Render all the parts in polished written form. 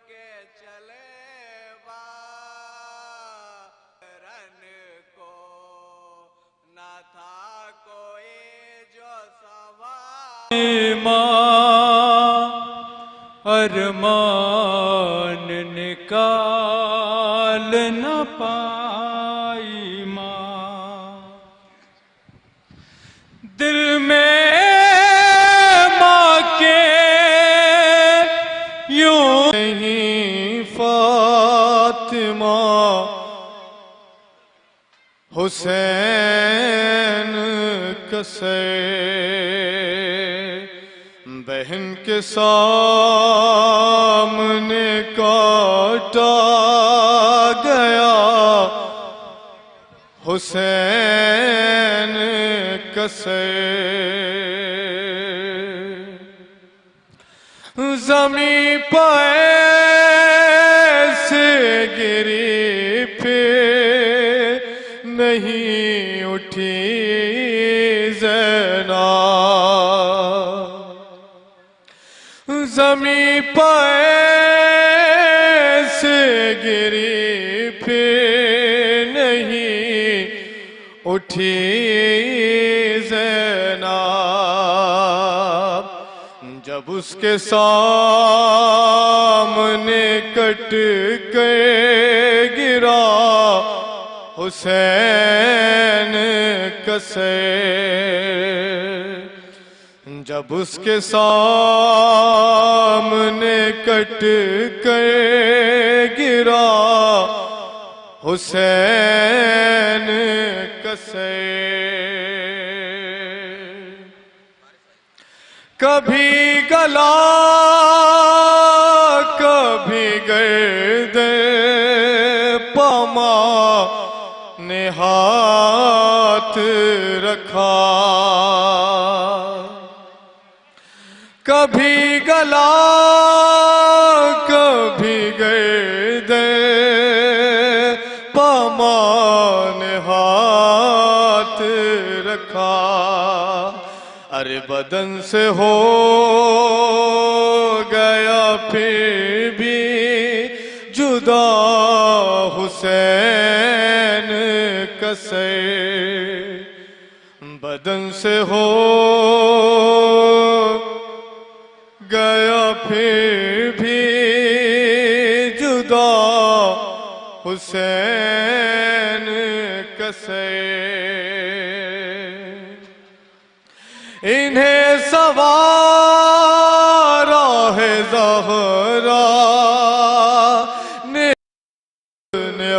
के चले रन को, न था कोई जो सवाल अरमान निकाल न पाई माँ। दिल में माँ के यूं नहीं फातिमा हुसैन कसे बहन के सामने काटा गया हुसैन कसे। ज़मीं पर से गिरी फिर नहीं उठी ज़ैनब। ज़मीं पर से गिरी फिर नहीं उठी ज़ैनब। जब उसके सामने कट के गिरा हुसैन कसे। जब उसके सामने कट के गिरा हुसैन कसे। कभी गला कभी गर्दे पमा ने हाथ रखा। कभी गला कभी गर्दे पमा ने हाथ रखा। अरे बदन से हो गया फिर भी जुदा हुसैन कसे। बदन से हो गया फिर भी जुदा हुसैन कसे। इन्हें सवारा है ज़हरा ने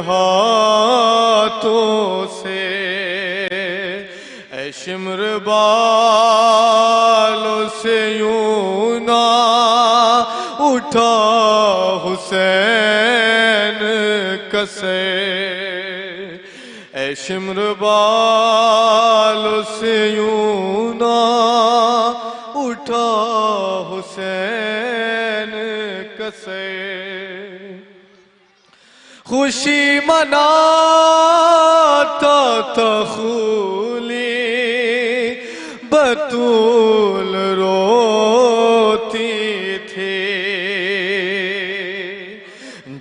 हाथों से। ऐ शिम्र बालों से यूं ना उठा हुसैन कसे। ऐ शिम्र बालों से यूं ना उठा हुसैन कसे। खुशी मनाता था खूली बतूल रोती थी।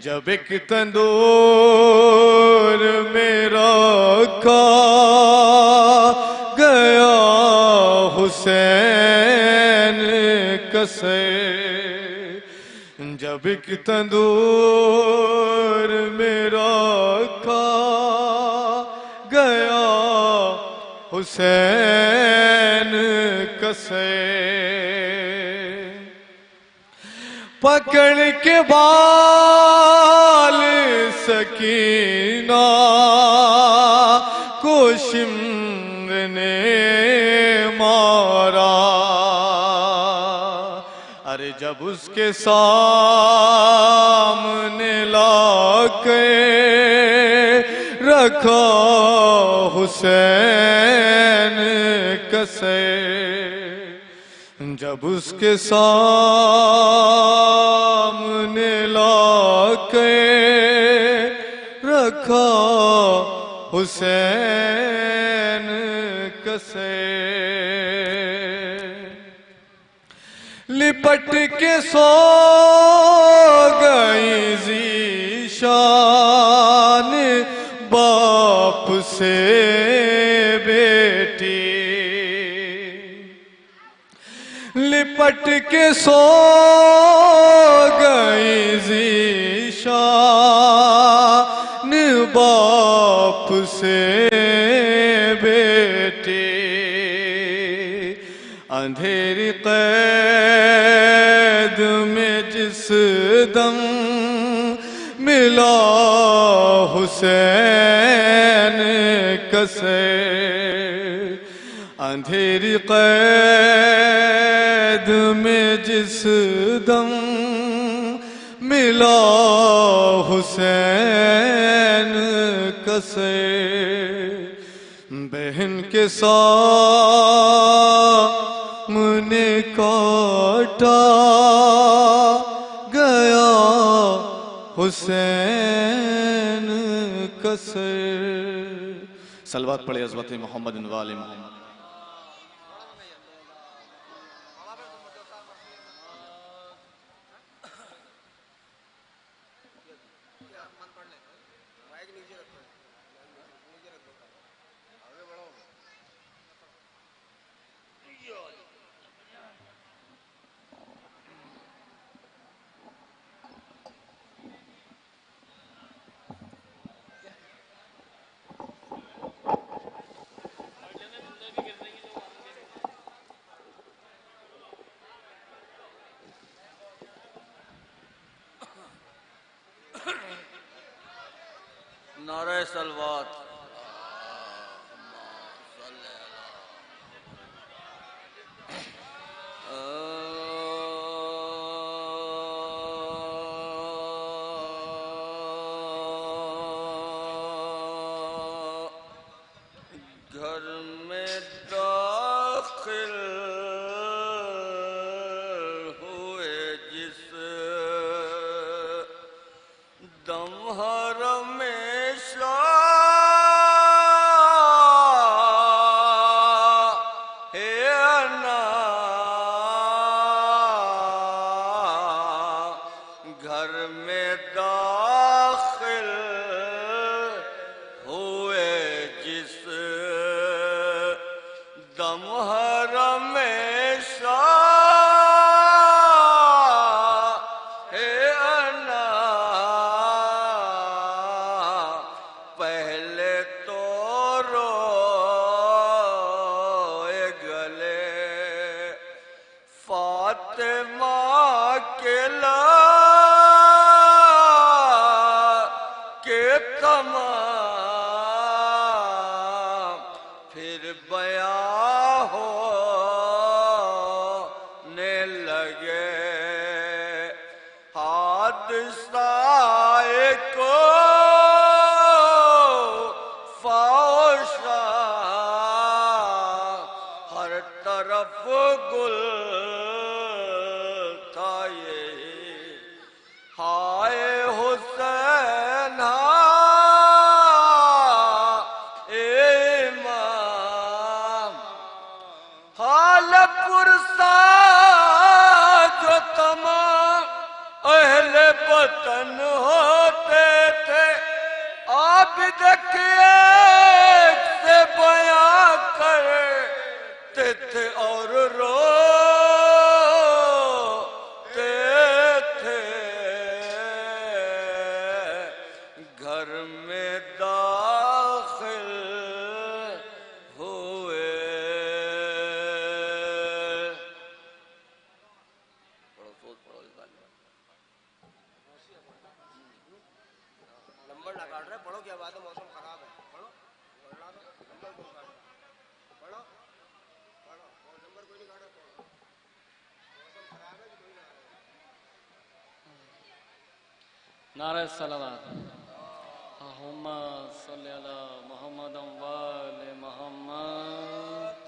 जब एक तंदूर में रखा गया हुसैन कसे। जब एक तंदूर में रखा गया हुसैन कसे। पकड़ के बाल सकीना को शिम्र ने मारा। अरे जब उसके सामने लाके रखा हुसैन कसे। जब उसके सामने लाके रखा हुसैन कसे। लिपट के सो गई ज़ीशान बाप से बेटी, लिपट के सो गई ज़ीशान बाप से बेटी। अंधेरी कैद में जिस दम मिला हुसैन कसे, अंधेरी कैद में जिस दम मिला हुसैन कसे, बहन के सामने काटा गया हुसैन कसे। सलवात पढ़े हज़रत मोहम्मद वाले मोहम्मद। नारे सलवात। घर में दाखिल हुए जिस दम हरम में शाह है अना, घर में दाखिल हुए जिस दम हरम में शाह है अना, पहले तो रोए गले फातिमा के के तमाम, फिर बयां होने लगे हादसाए को फाशा, हर तरफ गुल था ये हाय हुसैन इमाम, हाल पुरसा जो तमाम अहले वतन होते थे, आप देखिए से बयां करते थे और रोते थे। घर में दाखिल हुए। पढ़ो सोच पढ़ो इस बात में। नंबर लगा रहे, पढ़ो क्या बात है, मौसम खराब है, पढ़ो नंबर क्यों काट रहे? पढ़ो पढ़ो, और नंबर कोई नहीं काट रहा, पढ़ो, मौसम खराब है कि कोई ना आ रहा है। नारे सलावत। अल्लाहुम्मा सल्ली अला मुहम्मद व आले मुहम्मद।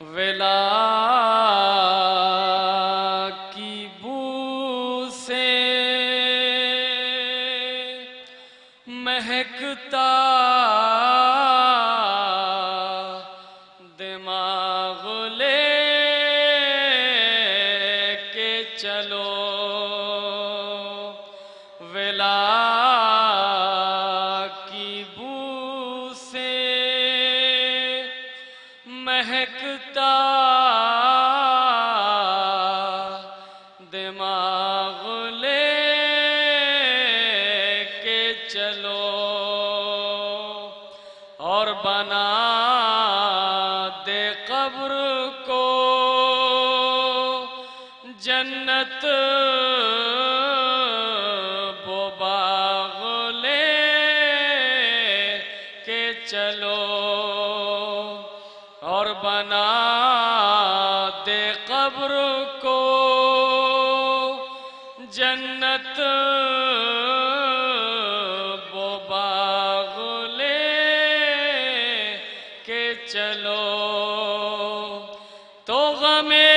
वेला की बू से मह चलो वेला की बू से महकता दिमाग ले के चलो और बना दे कब्र को जन्नत वो बाग ले के चलो और बना दे कब्र को जन्नत वो बाग ले के चलो तो गमे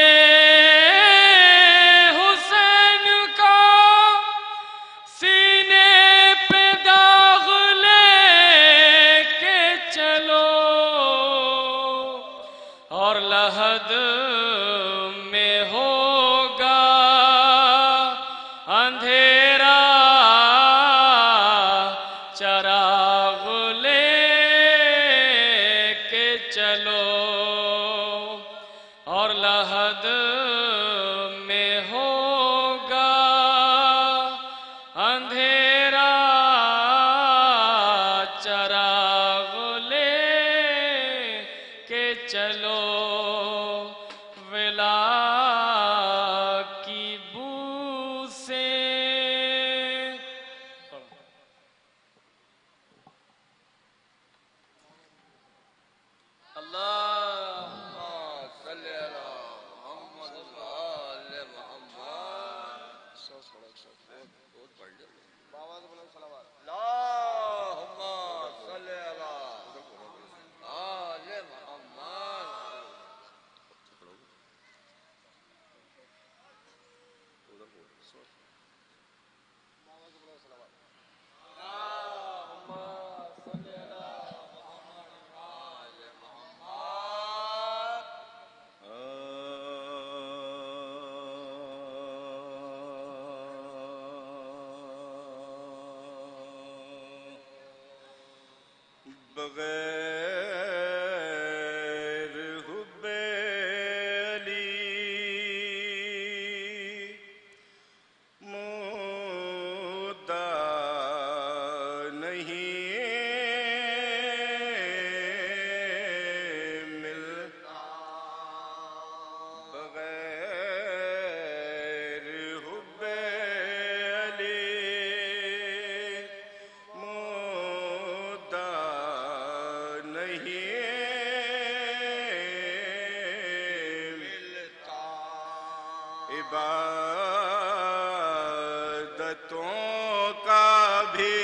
हुसैन का सीने पे दाग ले के चलो और लहद में होगा अंधेरा चराग ले के चलो और लहद में होगा अंधेरा चराग ले के चलो वेला की बू से अल्लाहुम्मा सल्ली अला मुहम्मद व आले मुहम्मद। बहुत पढ़ लो। अल्लाहुम्मा सल्ली अला आले मुहम्मद। बगैर हुब्बे अली मुद्दा नहीं मिलता। बगैर हुब्बे अली मुद्दा नहीं मिलता। इबादतों का भी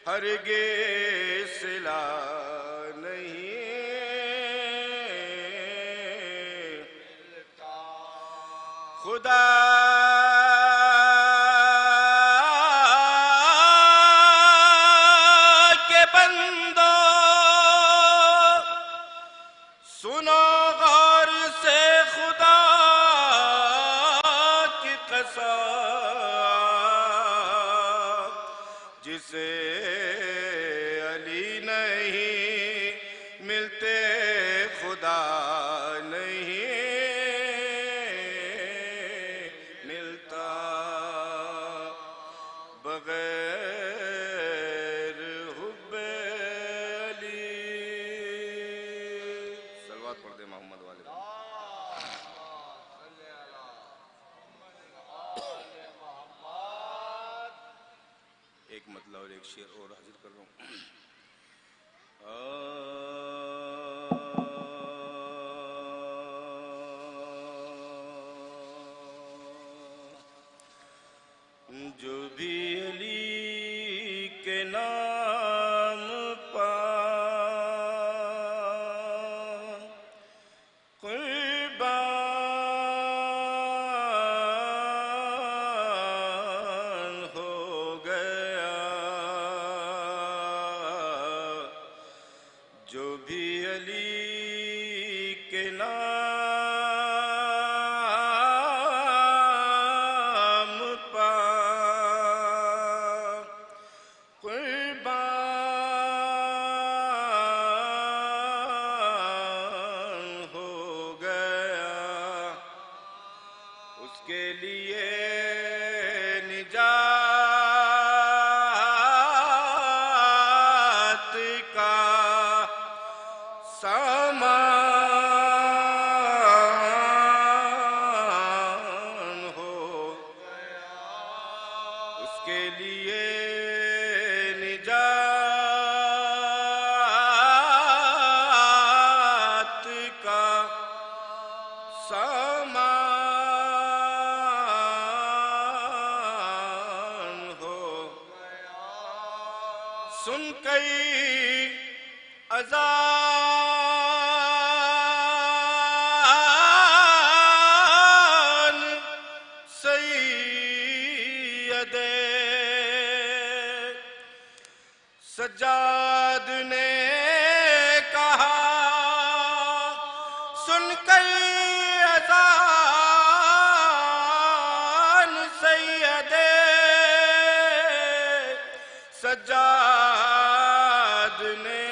हरगिज़ सिला नहीं मिलता। खुदा के बंदो सुनो गौर से खुदा की कसम जिसे अली नहीं मिलते खुदा नहीं मिलता। बगैर हुब्बे अली सलवात पढ़ दे मोहम्मद वाले। एक मतलब और एक शेर और हाजिर कर रहा हूँ। जो भी अली के नाम पा कुर्बान हो गया। जो भी अली के नाम सामान हो, उसके लिए निजात का सामान हो। सुन कई अज़ान सैयदे सज्जाद ने कहा, सुन कई अज़ान सैयदे सज्जाद ने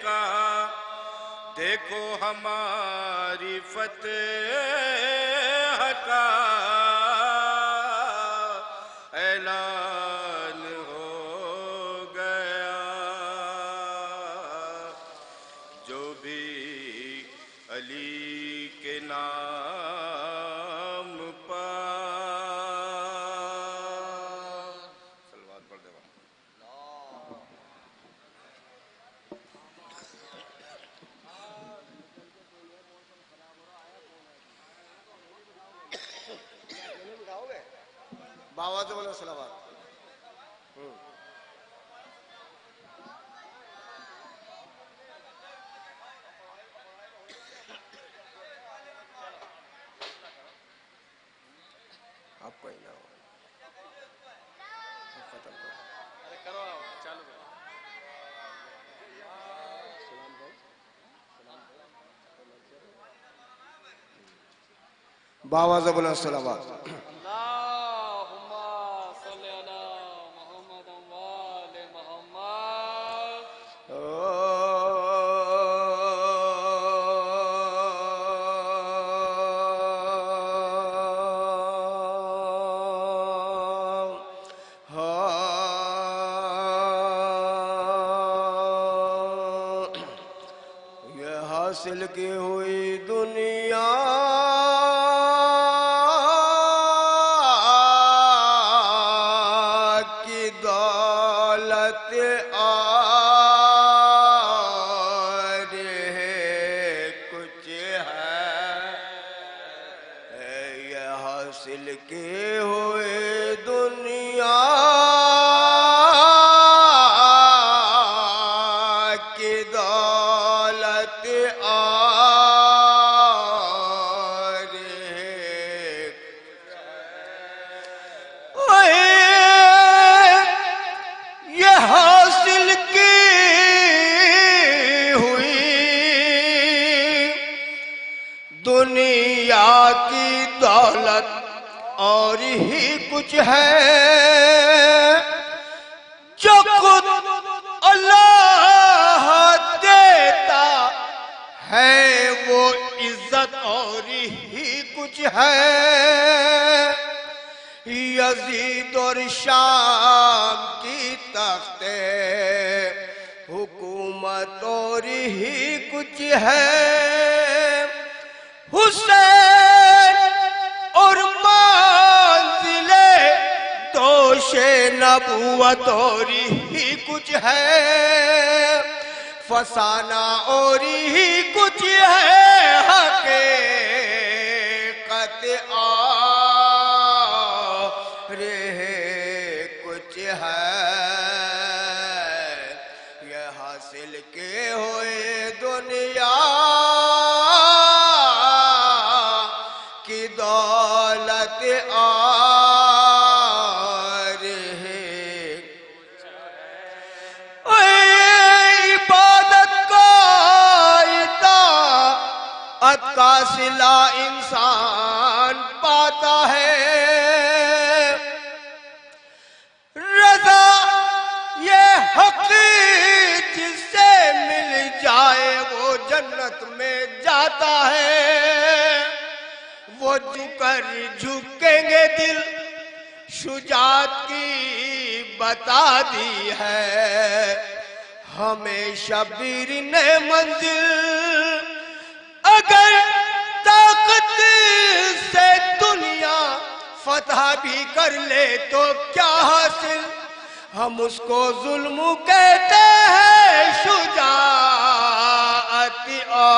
कहा, देखो हमारी फतेह का ऐलान हो गया। जो भी अली के नाम पर सलवात पढ़ देवा। बाबा से बोलो सलावत। आपको ही ना हो खत्म करो। अरे करो चालू करो। बाबा से बोलो सलावत। अल्लाहुम्मा सल्ली अला मुहम्मद व आले मुहम्मद। ये हासिल की हुई दुनिया की दौलत और कुछ है। ये हासिल की हुई दुनिया की दौलत और ये हासिल की हुई दुनिया की दौलत और ही कुछ है। जो खुद अल्लाह देता है वो इज्जत और ही कुछ है। यजीद और शाम की तख्ते हुकूमत और ही कुछ है। हुसैन और मंजिले दोषे नबूवत और ही कुछ है। फसाना और ही कुछ है। हकीकत और कुछ है। ये हासिल के हुए दुनिया की दौलत और इबादत का इताअत का सिला इंसान पाता है। रज़ा ये हक़ जिससे मिल जाए वो जन्नत में जाता है। वो झुकर झुकेंगे दिल शुजात की बता दी है। हमें शबीर ने मंजिल अगर ताकत से दुनिया फतह भी कर ले तो क्या हासिल, हम उसको जुल्म कहते हैं शुजाअत और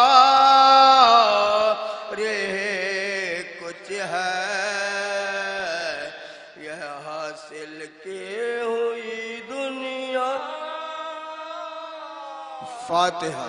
कुछ है यह हासिल की हुई दुनिया। फातिहा।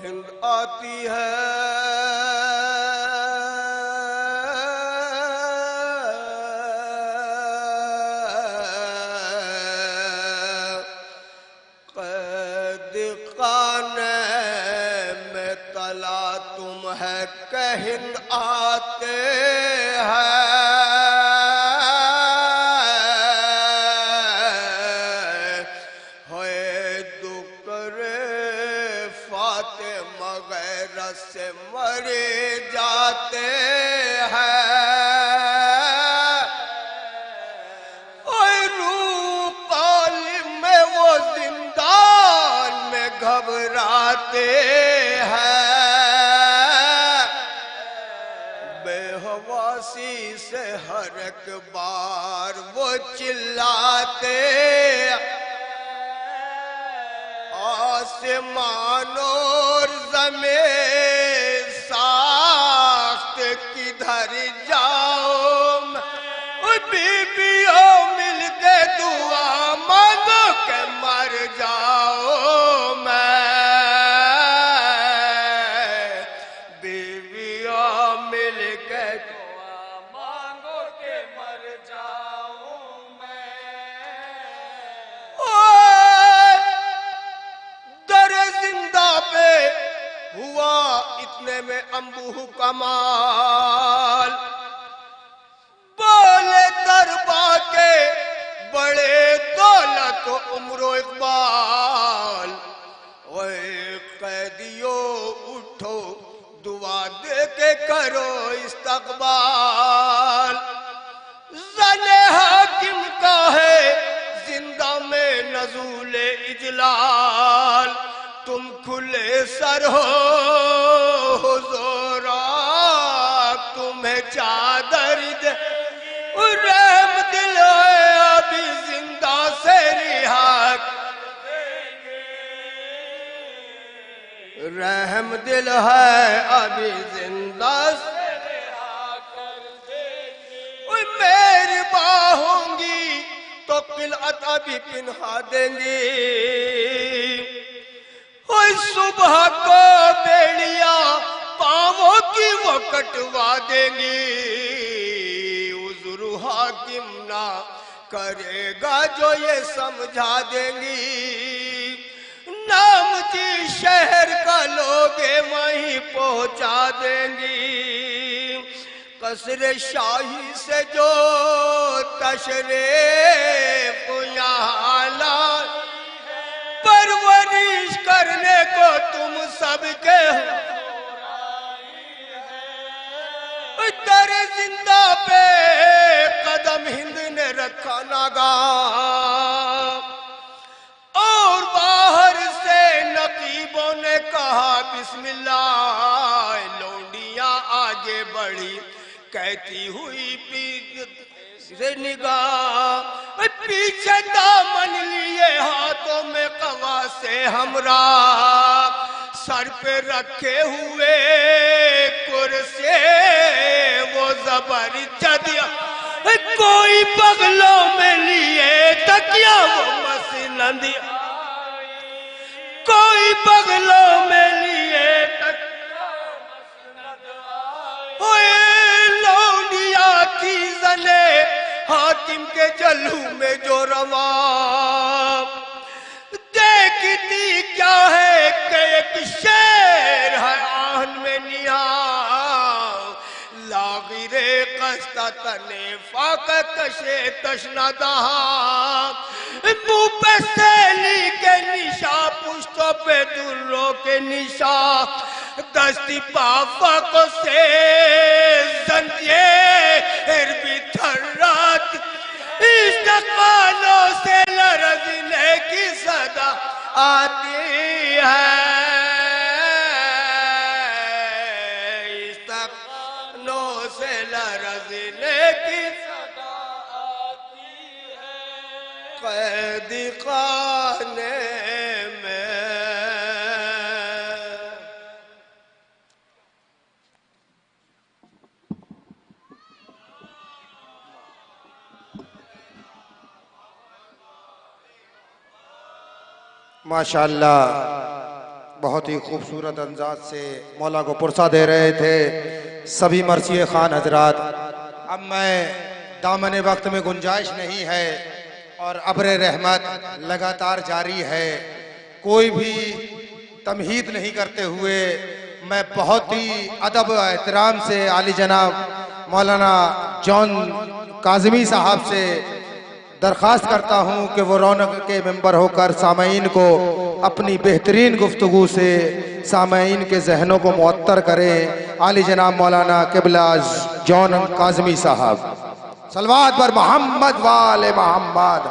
हिंद आती है कैद खाने में तला तुम है कि हिंद आते हैं। से मरे जाते हैं और रूह कालिम में वो जिंदान में घबराते हैं। बेहवासी से हर एक बार वो चिल्लाते, आसमान और ज़मीन साख्त किधर जाऊं, बीबियों मिलके दुआ मांगो के मर जाओ मैं, बीबियों मिलके दुआ मांगो के मर जाऊं मैं। जिंदा पे हुआ इतने में अम्बू कमाल, बोले दरबा के बड़े दौलत उम्रो इकबाल, ओए कैदियों उठो दुआ दे के करो इस्तकबाल। ज़ने हाकिम का है जिंदा में नज़ूले इजलाल, तुम खुले सर हो हुज़ूरा तुम्हें चादर दे, रहम दिल है अभी जिंदा से रिहा, रहम दिल है अभी जिंदा से रिहा कर देंगे। मेरी बाहोंगी तो किलअत अभी पिन्हा देंगी, सुबह को बेड़िया पांवों की वो कटवा देंगी। उज़्र हाकिम ना करेगा जो ये समझा देंगी, नाम जी शहर का लोगे वहीं पहुंचा देंगी। कसरे शाही से जो तशरीफ यहाँ ला, परवरिश करने को तुम सबके दर जिंदा पे कदम हिंद ने रखा नागा, और बाहर से नकीबों ने कहा बिस्मिल्लाह। लौंडियां आगे बढ़ी कहती हुई से निगाह, पीछे दामन लिए हाथों में कवा से हमरा, सर पे रखे हुए कुर्से वो जबर चदिया, कोई बगलों में लिए तकिया वो मसनदिया, कोई बगलों में लिए तकिया लौंडिया की जने हाकिम के जलू में जो रवा, ने फाकत से तशना दहा मुंह पे सैली के निशा पुष्टों पे दुर्रों के निशा दस्ती पाफक से जंजीर भी थर्रात इस्तकालों से लरजने की सदा आती है इस्तकालों से लरजने की सदा आती है कैदी खाने में। माशाअल्लाह बहुत ही खूबसूरत अंदाज से मौला को पुरसा दे रहे थे सभी मर्सी खान हजरात। अब मैं दामन वक्त में गुंजाइश नहीं है और अब्र रहमत लगातार जारी है, कोई भी तमहीद नहीं करते हुए मैं बहुत ही अदब एहतराम से आली जनाब मौलाना जॉन काज़मी साहब से दरख्वास्त करता हूं कि वो रौनक के मेंबर होकर सामईन को अपनी बेहतरीन गुफ्तगू से सामईन के जहनों को मुअत्तर करें। आली जनाब मौलाना किबला जॉन काज़मी साहब सलवात पर मोहम्मद वाले मोहम्मद।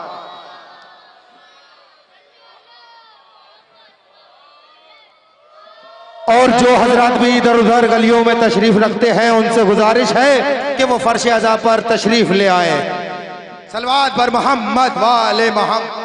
और जो हजरात भी इधर उधर गलियों में तशरीफ रखते हैं उनसे गुजारिश है कि वो फर्श अज़ा पर तशरीफ ले आए। सलवात पर मोहम्मद वाले मोहम्मद।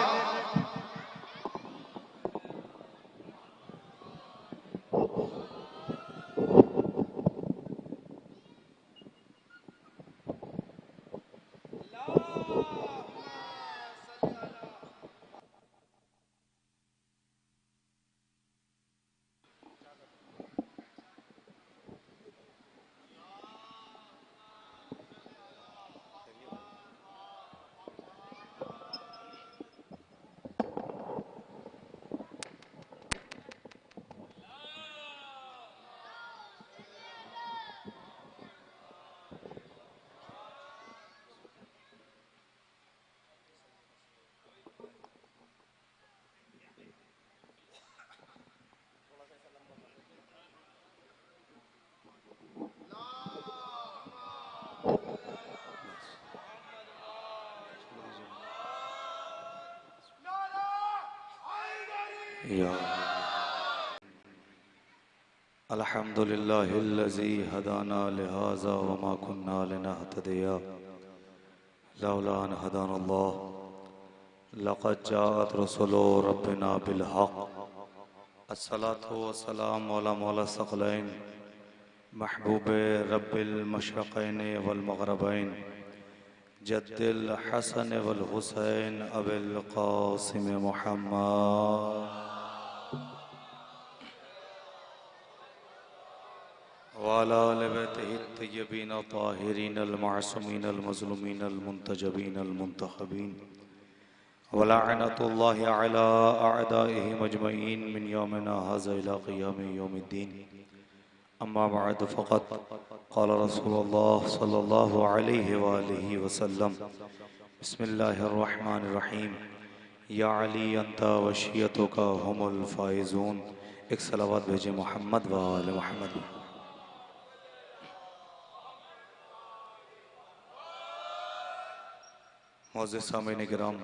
अल्हम्दुलिल्लाहिल्लज़ी हदाना लिहाज़ा वमा कुन्ना लिनहतदिया लौला अन हदानल्लाह लक़द जाअत रसूलु रब्बिना बिलहक़। अस्सलातु वस्सलाम अला मौला सकलैन महबूब रब्बिल मशरक़ैन वल मग़रबैन जद्दिल हसन वल हुसैन अबिल क़ासिम मुहम्मद वाला आले बैतिही तय्यबीन ताहिरीन अल-मासूमीन अल-मज़लूमीन अल-मुंतजबीन अल-मुंतखबीन वलअनतुल्लाहि अला अअदाइहि मजमईन मिन यौमिना हाज़ा इला क़ियाम यौमिद्दीन। अम्मा बअद फ़क़द क़ाल रसूलुल्लाह सल्लल्लाहु अलैहि वआलिहि वसल्लम बिस्मिल्लाहिर रहमानिर रहीम या अली अंता वशियतुका हुमुल फ़ाइज़ून। एक सलावत भेजे मोहम्मद व आले मोहम्मद। मौज़िज़ सामीन किराम,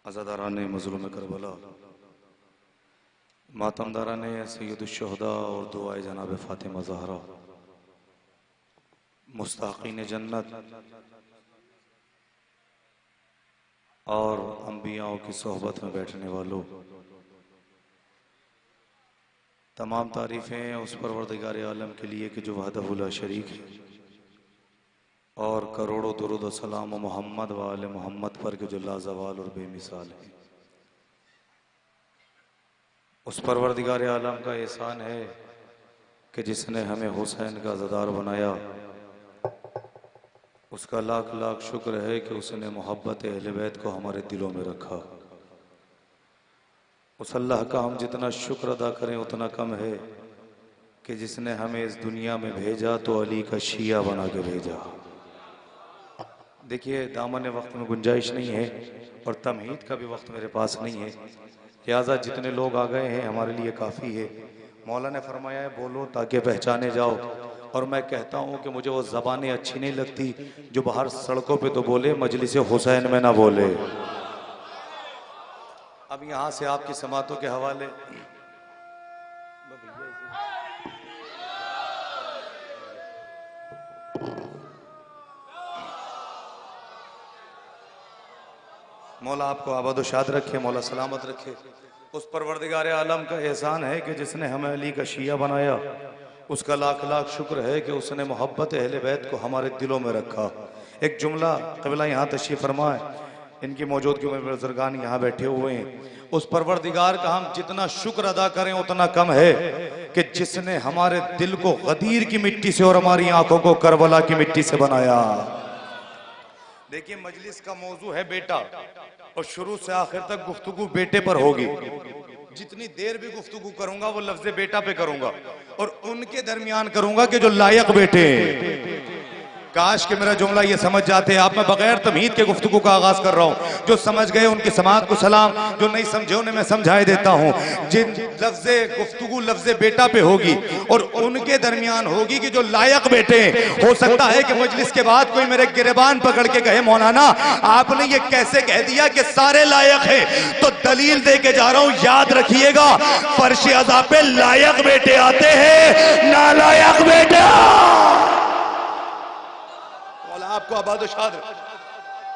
अज़ादारान मज़लूम करबला, मातमदारान सय्यदुश्शुहदा और दुआए जनाब फ़ातिमा ज़हरा, मुस्ताक़ीन जन्नत और अंबियाओं की सोहबत में बैठने वालों, तमाम तारीफ़ें उस परवरदिगार आलम के लिए कि जो वहदहु ला शरीक है और करोड़ों दुरूद व सलाम मोहम्मद व आले मोहम्मद पर के जो लाज़वाल और बेमिसाल है। उस परवरदिगार आलम का एहसान है कि जिसने हमें हुसैन का ज़दार बनाया, उसका लाख लाख शुक्र है कि उसने मोहब्बत अहले बैत को हमारे दिलों में रखा। उस अल्लाह का हम जितना शुक्र अदा करें उतना कम है कि जिसने हमें इस दुनिया में भेजा तो अली का शिया बना के भेजा। देखिए दामन वक्त में गुंजाइश नहीं है और तमहीद का भी वक्त मेरे पास नहीं है, लिहाजा जितने लोग आ गए हैं हमारे लिए काफ़ी है। मौला ने फरमाया है बोलो ताकि पहचाने जाओ, और मैं कहता हूँ कि मुझे वो ज़बानें अच्छी नहीं लगती जो बाहर सड़कों पे तो बोले, मजलिस हुसैन में ना बोले। अब यहाँ से आपकी समातों के हवाले मौला आपको आबाद शाद रखे, मौला सलामत रखे। उस परवरदिगार आलम का एहसान है कि जिसने हमें अली का शिया बनाया, उसका लाख लाख शुक्र है कि उसने मोहब्बत अहले बैत को हमारे दिलों में रखा। एक जुमला क़िबला यहाँ तशरीफ़ फरमाए, इनकी मौजूदगी में बुजुर्गान यहाँ बैठे हुए हैं। उस परवरदिगार का हम जितना शुक्र अदा करें उतना कम है कि जिसने हमारे दिल को गदीर की मिट्टी से और हमारी आंखों को करबला की मिट्टी से बनाया। देखिए मजलिस का मौजू है बेटा, और शुरू से आखिर तक गुफ्तगू बेटे पर होगी। जितनी देर भी गुफ्तगू करूंगा वो लफ्ज़ बेटा पे करूंगा, और उनके दरमियान करूंगा कि जो लायक बेटे हैं। काश के मेरा जुमला ये समझ जाते आप, मैं बगैर तमहीद के गुफ्तगू का आगाज कर रहा हूँ। जो समझ गए उनकी समात को सलाम, जो नहीं समझे उन्हें मैं समझाए देता हूँ। जिन लफ्ज़े गुफ्तगू लफ्ज़े बेटा पे होगी और उनके दरमियान होगी कि जो लायक बेटे। हो सकता है कि मजलिस के बाद कोई मेरे गिरबान पकड़ के कहे मौलाना आपने ये कैसे कह दिया कि सारे लायक है, तो दलील दे के जा रहा हूँ, याद रखिएगा फर्श अज़ा पे लायक बेटे आते हैं, नालायक बेटे। आपको आबाद शाद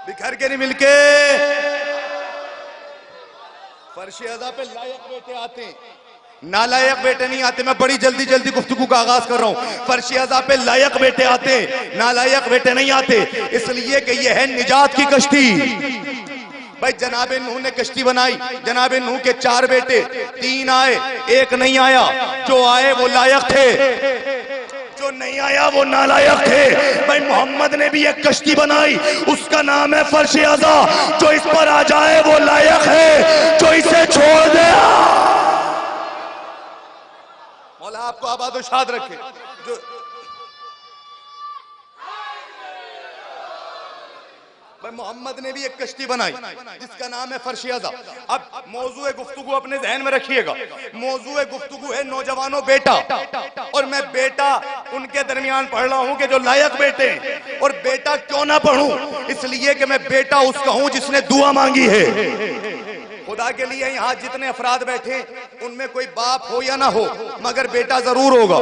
बिखर के नहीं मिलके फर्श अज़ा पे लायक बेटे आते हैं, नालायक बेटे नहीं आते। मैं बड़ी जल्दी जल्दी गुफ्तगू का आगाज कर रहा हूँ। फर्श अज़ा पे लायक बेटे आते, नालायक बेटे नहीं आते, इसलिए कि ये है निजात की कश्ती। भाई जनाबे नूह ने कश्ती बनाई, जनाबे नूह के 4 बेटे, 3 आए, 1 नहीं आया। जो आए वो लायक थे, जो नहीं आया वो नालायक थे। भाई मोहम्मद ने भी एक कश्ती बनाई, उसका नाम है फर्श अज़ा। जो इस पर आ जाए वो लायक है, जो इसे छोड़ दे। मौला आपको आबाद शाद रखे। जो भाई मोहम्मद ने भी एक कश्ती बनाई जिसका नाम है फर्श अज़ा। अब मौजूए गुफ्तगू अपने ज़हन में रखिएगा, मौजूए गुफ्तगू है नौजवानों बेटा, और मैं बेटा उनके दरमियान पढ़ रहा हूँ कि जो लायक बेटे हैं। और बेटा क्यों ना पढ़ूं, इसलिए कि मैं बेटा उसका हूं जिसने दुआ मांगी है। खुदा के लिए यहाँ जितने अफराद बैठे उनमें कोई बाप हो या ना हो, मगर बेटा जरूर होगा,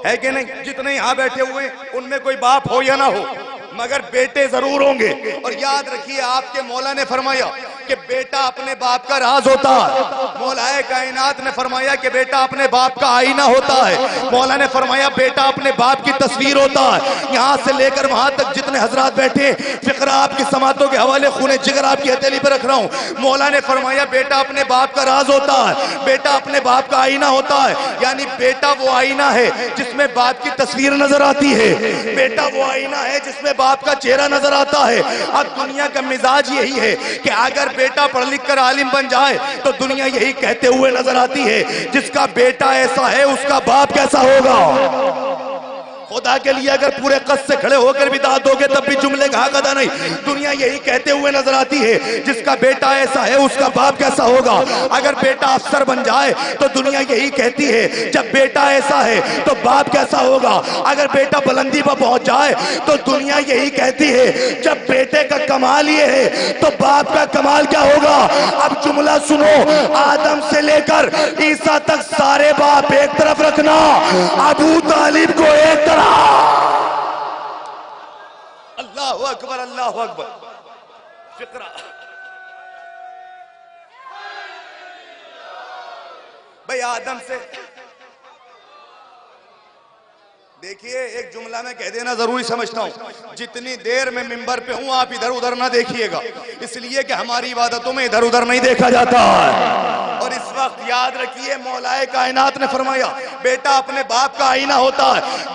है कि नहीं? जितने यहाँ बैठे हुए उनमें कोई बाप हो या ना हो, मगर बेटे जरूर होंगे। और याद रखिए आपके मौला ने फरमाया कि बेटा अपने बाप का राज होता है। मौलाए कायनात ने फरमाया कि बेटा अपने बाप का आईना होता है। मौला ने फरमाया बेटा अपने बाप की तस्वीर होता है। यहाँ से लेकर वहां तक जितने हजरात बैठे, फिक्रा आपकी समातों के हवाले खूने जिगर आपकी हथेली पर रख रहा हूँ। मौला ने फरमाया बेटा अपने बाप का राज होता है, बेटा अपने बाप का आईना होता है। यानी बेटा वो आईना है जिसमें बाप की तस्वीर नजर आती है, बेटा वो आईना है जिसमें बाप का चेहरा नजर आता है। अब दुनिया का मिजाज यही है कि अगर बेटा पढ़ लिख कर आलिम बन जाए तो दुनिया यही कहते हुए नजर आती है जिसका बेटा ऐसा है उसका बाप कैसा होगा। खुदा के लिए अगर पूरे कद से खड़े होकर भी दाद दोगे तब भी जुमले का हक अदा नहीं। दुनिया यही कहते हुए नजर आती है जिसका बेटा ऐसा है उसका बाप कैसा होगा। अगर बेटा अफसर बन जाए तो दुनिया यही कहती है जब बेटा ऐसा है तो बाप कैसा होगा। अगर बेटा बुलंदी पर पहुंच जाए तो दुनिया यही कहती है जब बेटे का कमाल ये है तो बाप का कमाल क्या होगा। अब जुमला सुनो, आदम से लेकर ईसा तक सारे बाप एक तरफ रखना, अबू तालिब को एक तरफ। अल्लाहु अकबर, अल्लाहु अकबर। फिक्रा भाई आदम से देखिए, एक जुमला में कह देना जरूरी समझता हूँ। जितनी देर मैं मिंबर पे हूँ आप इधर उधर ना देखिएगा, इसलिए कि हमारी इबादतों में इधर उधर नहीं देखा जाता है। और इस वक्त याद रखिए मौलाए कायनात ने फरमाया बेटा अपने बाप का आईना होता है।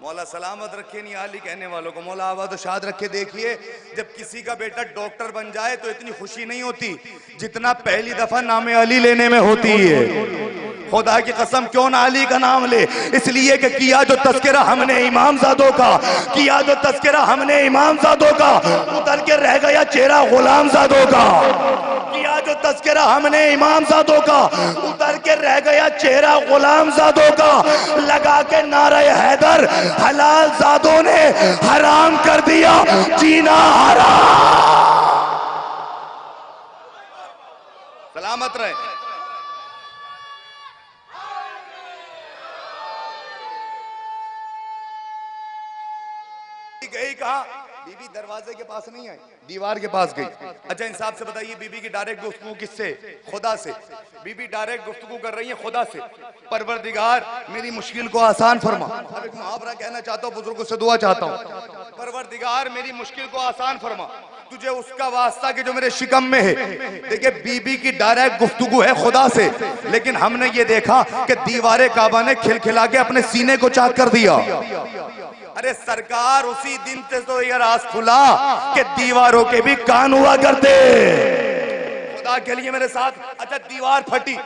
मौला सलामत रखे नहीं आली कहने वालों को, मौला आबाद शाद रखे। देखिए जब किसी का बेटा डॉक्टर बन जाए तो इतनी खुशी नहीं होती जितना पहली दफा नाम अली लेने में होती है। खुदा की कसम क्यों ना अली का नाम ले, इसलिए कि किया जो तस्करा हमने इमामजादों का, किया जो तस्करा हमने इमामजादों का, उतर के रह गया चेहरा गुलामजादों का। किया जो तस्करा हमने इमामजादों का, उतर के रह गया चेहरा गुलामजादों का। लगा के नारे हैदर हलाल जादों ने हराम कर दिया जीना हराम। सलामत रहे। गई कहा? बीबी दरवाजे के पास नहीं आई, दीवार के पास गई। अच्छा इंसाफ से बताइए, बीबी की डायरेक्ट गुफ्तगू किससे? खुदा से। बीबी डायरेक्ट गुफ्तगू कर रही है खुदा से, परवरदिगार मेरी मुश्किल को आसान फरमा। अब एक मुहावरा कहना चाहता हूँ, बुजुर्गों से दुआ चाहता हूँ, परवरदिगार मेरी मुश्किल को आसान फरमा, तुझे उसका वास्ता कि जो मेरे शिकम में है। देखिए बीबी की डायरेक्ट गुफ्तगू है खुदा से, लेकिन हमने ये देखा कि दीवारे काबा ने खिलखिला के अपने सीने को चाक कर दिया। अरे सरकार उसी दिन से तो ये राज खुला कि दीवारों के भी कान हुआ करते। खुदा के लिए मेरे साथ। अच्छा दीवार फटी,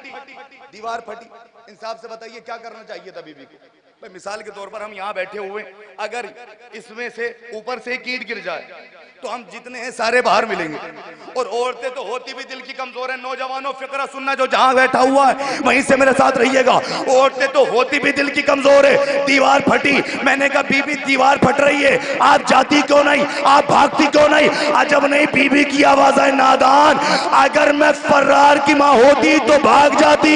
दीवार फटी, इंसाफ से बताइए क्या करना चाहिए था बीबी को? भाई मिसाल के तौर पर हम यहाँ बैठे हुए, अगर इसमें से ऊपर से ईंट गिर जाए तो हम जितने हैं सारे बाहर मिलेंगे। और औरतें तो होती भी दिल की कमजोर है। नौजवानों फिक्रा सुनना, जो जहां बैठा हुआ है वहीं से मेरे साथ रहिएगा। औरतें तो होती भी दिल की कमजोर है। दीवार फटी, मैंने कहा बीबी दीवार फट रही है, आप जाती क्यों नहीं, आप भागती क्यों नहीं? अजब नहीं बीबी की आवाज है नादान, अगर मैं फर्रार की माँ होती तो भाग जाती,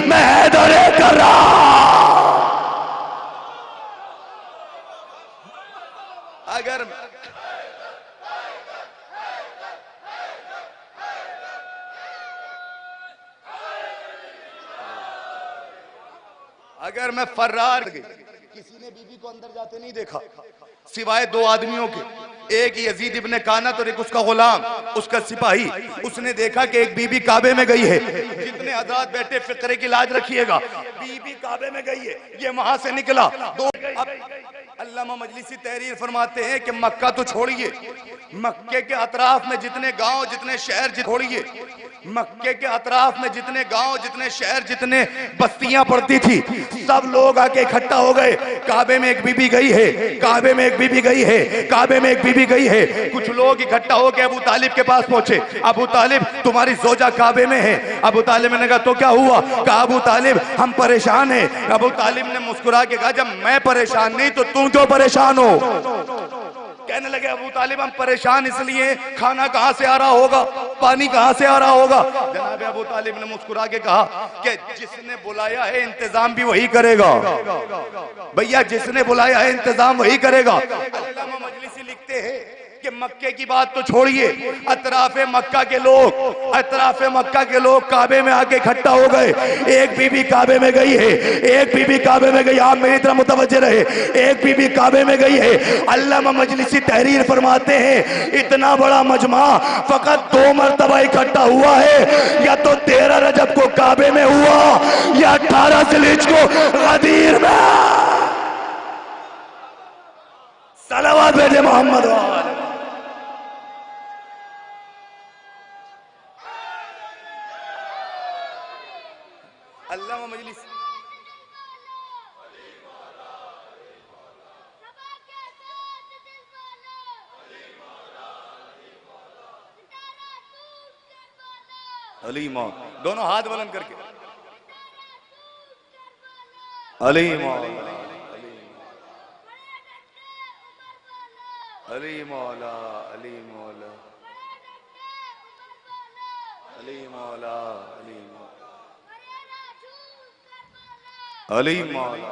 मैं हैदर कर रहा। अगर मैं फर्रार गई, किसी ने बीबी को अंदर जाते नहीं देखा सिवाय दो आदमियों के, एक यजीद इब्ने कानत और एक उसका गुलाम, उसका सिपाही। उसने देखा कि एक बीबी काबे में गई है। जितने हज़रात बैठे फिक्रे की लाज रखिएगा, बीबी काबे में गई है, ये वहां से निकला। दो अल्लामा मजलिसी तहरीर फरमाते हैं कि मक्का तो छोड़िए, मक्के के अतराफ में जितने गांव जितने शहर छोड़िए, मक्के के अतराफ में जितने गांव जितने शहर जितने बस्तियां पड़ती थी, सब लोग आके इकट्ठा हो गए। काबे में एक बीबी गई है, काबे में एक बीबी गई है, काबे में एक बीबी गई है। कुछ लोग इकट्ठा होकर अबू तालिब के पास पहुंचे। अबू तालिब तुम्हारी जोजा काबे में है। अबू तालिब ने कहा तो क्या हुआ? कहा अबू तालिब हम परेशान हैं। अबू तालिब ने मुस्कुरा के कहा जब मैं परेशान नहीं तो तुम क्यों परेशान हो? कहने लगे अबू तालिब हम परेशान इसलिए, खाना कहां से आ रहा होगा, पानी कहां से आ रहा होगा? जनाब अबू तालिब ने मुस्कुरा के कहा कि जिसने बुलाया है इंतजाम भी वही करेगा। भैया जिसने बुलाया है इंतजाम वही करेगा। अल्लामा मजलिसी लिखते हैं कि मक्के की बात तो छोड़िए, अतराफे मक्का के लोग, अतराफे मक्का के लोग काबे में आके इकट्ठा हो गए। एक बीबी काबे में गई है, एक बीबी काबे में गई, आप मेरी तरफ मुतवज्जे रहे, एक बीबी काबे में गई है। अल्लामा मजलिसी तहरीर फरमाते हैं इतना बड़ा मजमा फकत 2 मरतबा इकट्ठा हुआ है, या तो 13 रजब को काबे में हुआ या 18 जिलहिज को गदीर में। सलावत भेजे मोहम्मद वाले। अल्लामा मजलिस अली मौला, दोनों हाथ बुलंद करके अली मौला, अली मौला, अली मौला, अली मौला, अली मौला,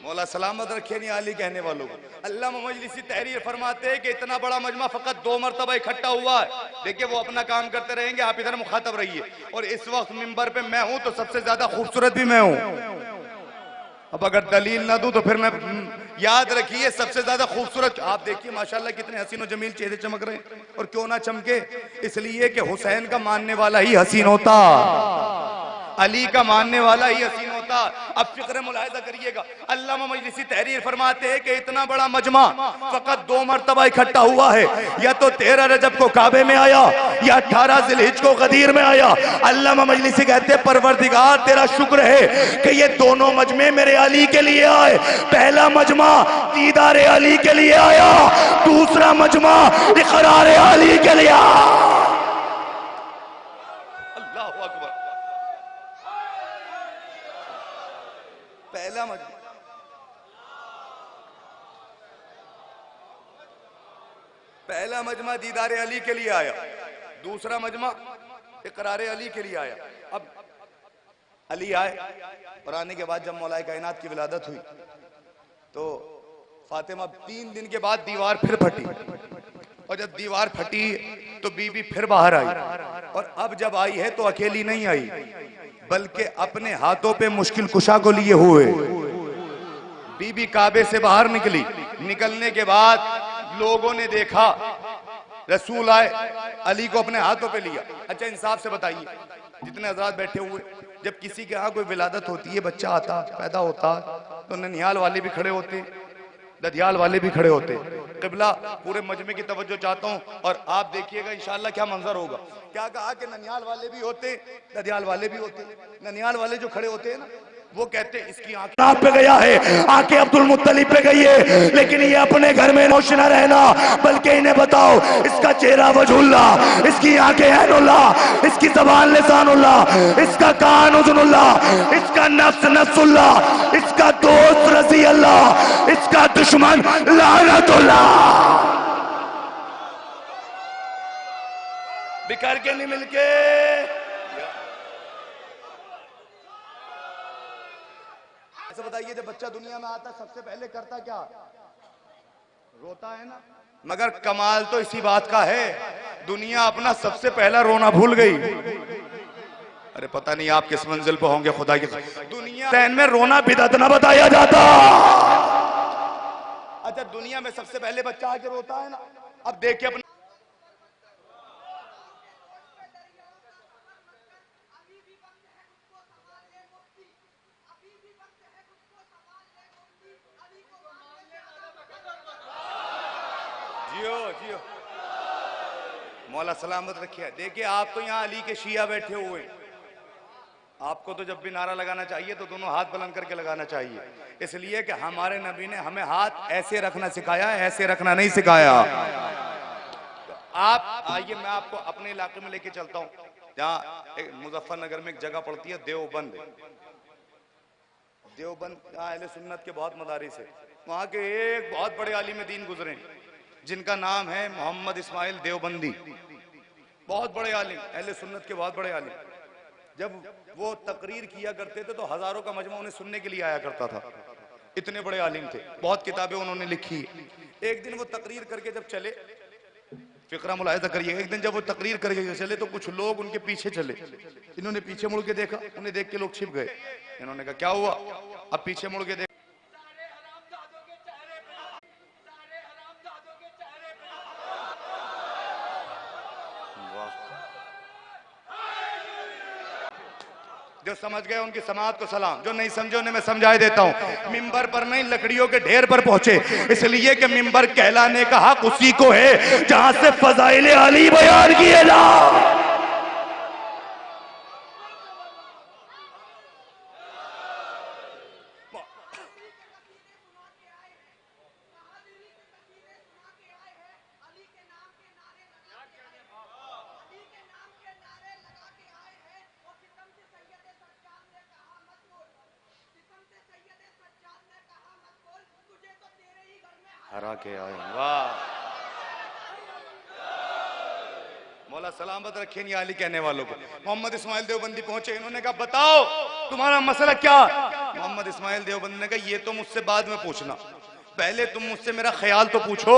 मौला सलामत रखे नहीं आली कहने वालों को। अल्लामा मजलिसी तहरीर फरमाते हैं कि इतना बड़ा मजमा फकत 2 मरतबा इकट्ठा हुआ है। देखिए वो अपना काम करते रहेंगे, आप इधर मुखातब रहिए। और इस वक्त मिंबर पे मैं हूं तो सबसे ज्यादा खूबसूरत भी मैं हूं। अब अगर दलील ना दूं तो फिर मैं याद रखिए सबसे ज्यादा खूबसूरत आप देखिए माशाल्लाह कितने हसीन और जमील चेहरे चमक रहे हैं। और क्यों ना चमके, इसलिए कि हुसैन का मानने वाला ही हसीन होता, अली का मानने वाला ही हसीन होता। अब फिक्र मुलाहिजा करिएगा, अल्लामा मजलिसी तहरीर फरमाते हैं कि इतना बड़ा मजमा फकत 2 मरतबा इकट्ठा हुआ है, या तो 13 रजब को काबे में आया या 18 जिलहिज को गदीर में आया। अल्लामा मजलिसी कहते हैं परवरदिगार तेरा शुक्र है कि ये दोनों मजमे मेरे अली के लिए आए। पहला मजमा दीदार अली के लिए आया, दूसरा मजमा इकरार अली के लिए आया। अल्लाहु अकबर। पहला मजमा दीदार अली के लिए आया, दूसरा मजमा इकरार अली के लिए आया। अब अली आए और आने के बाद जब मौलाए कायनात की विलादत हुई तो फातिमा 3 दिन के बाद दीवार फिर फटी, और जब दीवार फटी तो बीबी फिर बाहर आई, और अब जब आई है तो अकेली नहीं आई बल्कि अपने हाथों पे मुश्किल कुशा को लिए हुए। बीबी काबे से बाहर निकली, निकलने के बाद लोगों ने देखा रसूल आए, अली को अपने हाथों पे लिया। अच्छा इंसाफ से बताइए, जितने हजरात बैठे हुए, जब किसी के यहाँ कोई विलादत होती है, बच्चा आता पैदा होता तो ननिहाल वाले भी खड़े होते, ददियाल वाले भी खड़े होते। किबला पूरे मजमे की तवज्जो चाहता हूँ और आप देखिएगा इंशाअल्लाह क्या मंजर होगा। क्या कहा कि ननिहाल वाले भी होते, ददियाल वाले भी होते। ननिहाल वाले जो खड़े होते हैं ना, वो कहते हैं इसकी आंख आप पे गया है, आंखें अब्दुल मुत्तलिब पे गई है, लेकिन ये अपने घर में नौश ना रहना, बल्कि इन्हें बताओ इसका चेहरा वजहुल्ला, इसकी आंखें ऐनुल्ला, इसकी ज़बान लिसानुल्ला, इसका कान उज़नुल्ला, इसका नफ्स नफ्सुल्ला, इसका दोस्त रज़ी अल्लाह, इसका दुश्मन लानतुल्लाह। बिखर के नहीं मिलके ऐसे बताइए, जब बच्चा दुनिया में आता सबसे पहले करता क्या? रोता है ना। मगर कमाल तो इसी बात का है, दुनिया अपना सबसे पहला रोना भूल गई। अरे पता नहीं आप किस मंजिल पे होंगे खुदा की। दुनिया में रोना बिदअत ना बताया जाता। अच्छा दुनिया में सबसे पहले बच्चा आके रोता है ना। अब देखिए अपने जियो मौला सलामत रखिए। देखिए आप तो यहाँ अली के शिया बैठे हुए हैं, आपको तो जब भी नारा लगाना चाहिए तो दोनों हाथ बुलंद करके लगाना चाहिए, इसलिए कि हमारे नबी ने हमें हाथ ऐसे रखना सिखाया है, ऐसे रखना नहीं सिखाया। तो आप आइए मैं आपको अपने इलाके में लेके चलता हूँ, जहाँ मुजफ्फरनगर में एक जगह पड़ती है देवबंद। देवबंद अहले सुन्नत के बहुत मदारिस है। वहाँ के एक बहुत बड़े आलिम दीन गुजरे जिनका नाम है मोहम्मद इस्माइल देवबंदी। बहुत बड़े आलिम, अहले सुन्नत के बहुत बड़े आलिम। जब वो तकरीर किया करते थे तो हजारों का मजमा उन्हें सुनने के लिए आया करता था। इतने बड़े आलिम थे, बहुत किताबें उन्होंने लिखी। एक दिन वो तकरीर करके जब चले, फिक्रा मुलाहिजा करिए, एक दिन जब वो तकरीर करके चले तो कुछ लोग उनके पीछे चले। इन्होंने पीछे मुड़ के देखा, उन्हें देख के लोग छिप गए। इन्होंने कहा क्या हुआ? अब पीछे मुड़ के देखा, जो समझ गए उनकी समाअत को सलाम, जो नहीं समझे उन्हें मैं समझाए देता हूँ। मिंबर पर नहीं लकड़ियों के ढेर पर पहुंचे, इसलिए कि मिंबर कहलाने का हक उसी को है जहां से फजाइले अली बयान किए जा। हरा के आए। वाह मौला सलामत रखे नहीं अली कहने वालों को। मोहम्मद इस्माइल देवबंदी पहुंचे, इन्होंने कहा बताओ तुम्हारा मसला क्या? मोहम्मद इस्माइल देवबंदी ने कहा ये तो मुझसे बाद में पूछना, पहले तुम मुझसे मेरा ख्याल तो पूछो।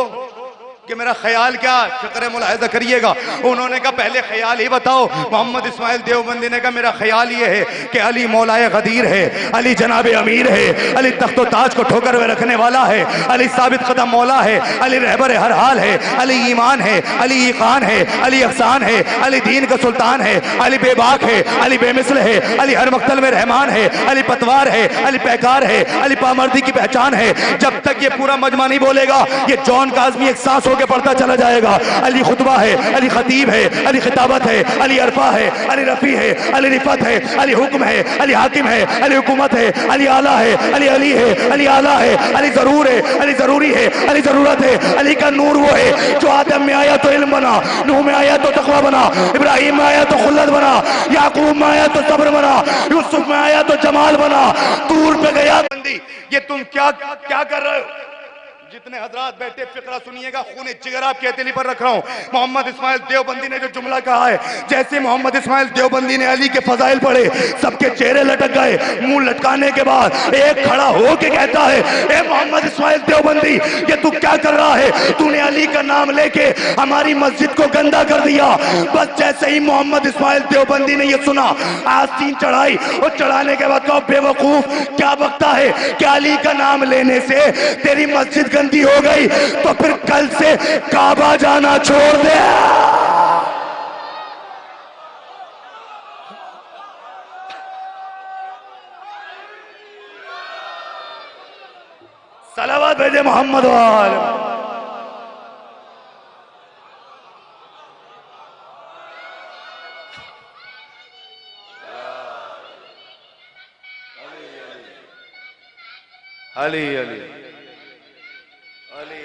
कि मेरा ख्याल क्या, फिक्र मुलाहिजा करिएगा। उन्होंने कहा पहले ख्याल ही बताओ। मोहम्मद इस्माइल देवबंदी ने कहा मेरा ख्याल ये है कि अली मौलाए गदीर है, अली जनाब अमीर है, अली तख्तो ताज को ठोकर में रखने वाला है, अली साबित कदम मौला है, अली रहबर हर हाल है, अली ईमान है, अली ईकान है, अली अहसान है, अली दीन का सुल्तान है, अली बेबाक है, अली बेमिसल है, अली हर मक्तल में रहमान है, अली पतवार है, अली पैकार है, अली पामर्दी की पहचान है। जब तक ये पूरा मजमा नहीं बोलेगा ये जॉन काज़मी एक सांस होकर पढ़ता चला जाएगा। अली खुतबा है, अली खतीब है, अली खिताबत है, अली अरफा है, अली रफी है, अली रिफत है, अली हुक्म है, अली हाकिम है, अली हुकूमत है, अली आला है, अली अली है, अली आला है, अली जरूर है, अली जरूरी है, अली जरूरत है। अली का नूर वो है जो आदम में आया तो इल्म बना, नूह में आया तो तकवा बना, इब्राहिम में आया तो खुल्लत बना, याकूब में आया तो सब्र बना, यूसुफ में आया तो जमाल बना, तूर पे गया। ये तुम क्या कर रहे हो? जितने हजरात बैठे फिक्रा सुनिएगा, खून जिगर आपके हथेली पर रख रहा हूं। मोहम्मद इस्माइल देवबंदी ने जो जुमला कहा है, जैसे मोहम्मद इस्माइल देवबंदी ने अली के फजाइल पढ़े सबके चेहरे लटक गए। मुंह लटकाने के बाद एक खड़ा हो के कहता है, ए मोहम्मद इस्माइल देवबंदी ये तू क्या कर रहा है? तूने अली का नाम लेके हमारी मस्जिद को गंदा कर दिया। बस जैसे ही मोहम्मद इस्माइल देवबंदी ने ये सुना, आस्तीन चढ़ाई और चढ़ाने के बाद कहा बेवकूफ क्या बकता है कि अली का नाम लेने से तेरी मस्जिद गंदी हो गई तो फिर कल से काबा जाना छोड़ दे। सलावत भेजे मोहम्मद वाले। अली अली अली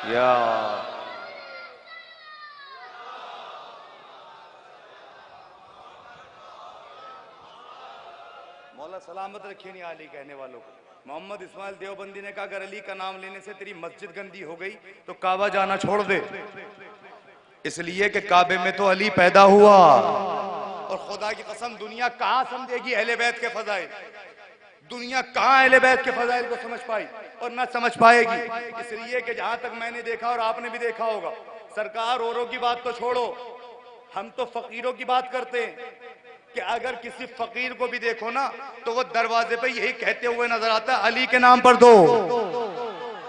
या मौला सलामत रखे नहीं अली कहने वालों को। मोहम्मद इस्माइल देवबंदी ने कहा अगर अली का नाम लेने से तेरी मस्जिद गंदी हो गई तो काबा जाना छोड़ दे। इसलिए कि काबे में तो अली पैदा हुआ। और खुदा की कसम दुनिया कहां समझेगी अहले बैत के फजाइल? दुनिया कहां अहले बैत के फजाइल को समझ पाई और ना समझ पाएगी। इसलिए कि जहां तक मैंने देखा और आपने भी देखा होगा, सरकार औरों की बात तो छोड़ो, हम तो फकीरों की बात करते हैं कि अगर किसी फकीर को भी देखो ना तो वो दरवाजे पे यही कहते हुए नजर आता है अली के नाम पर दो।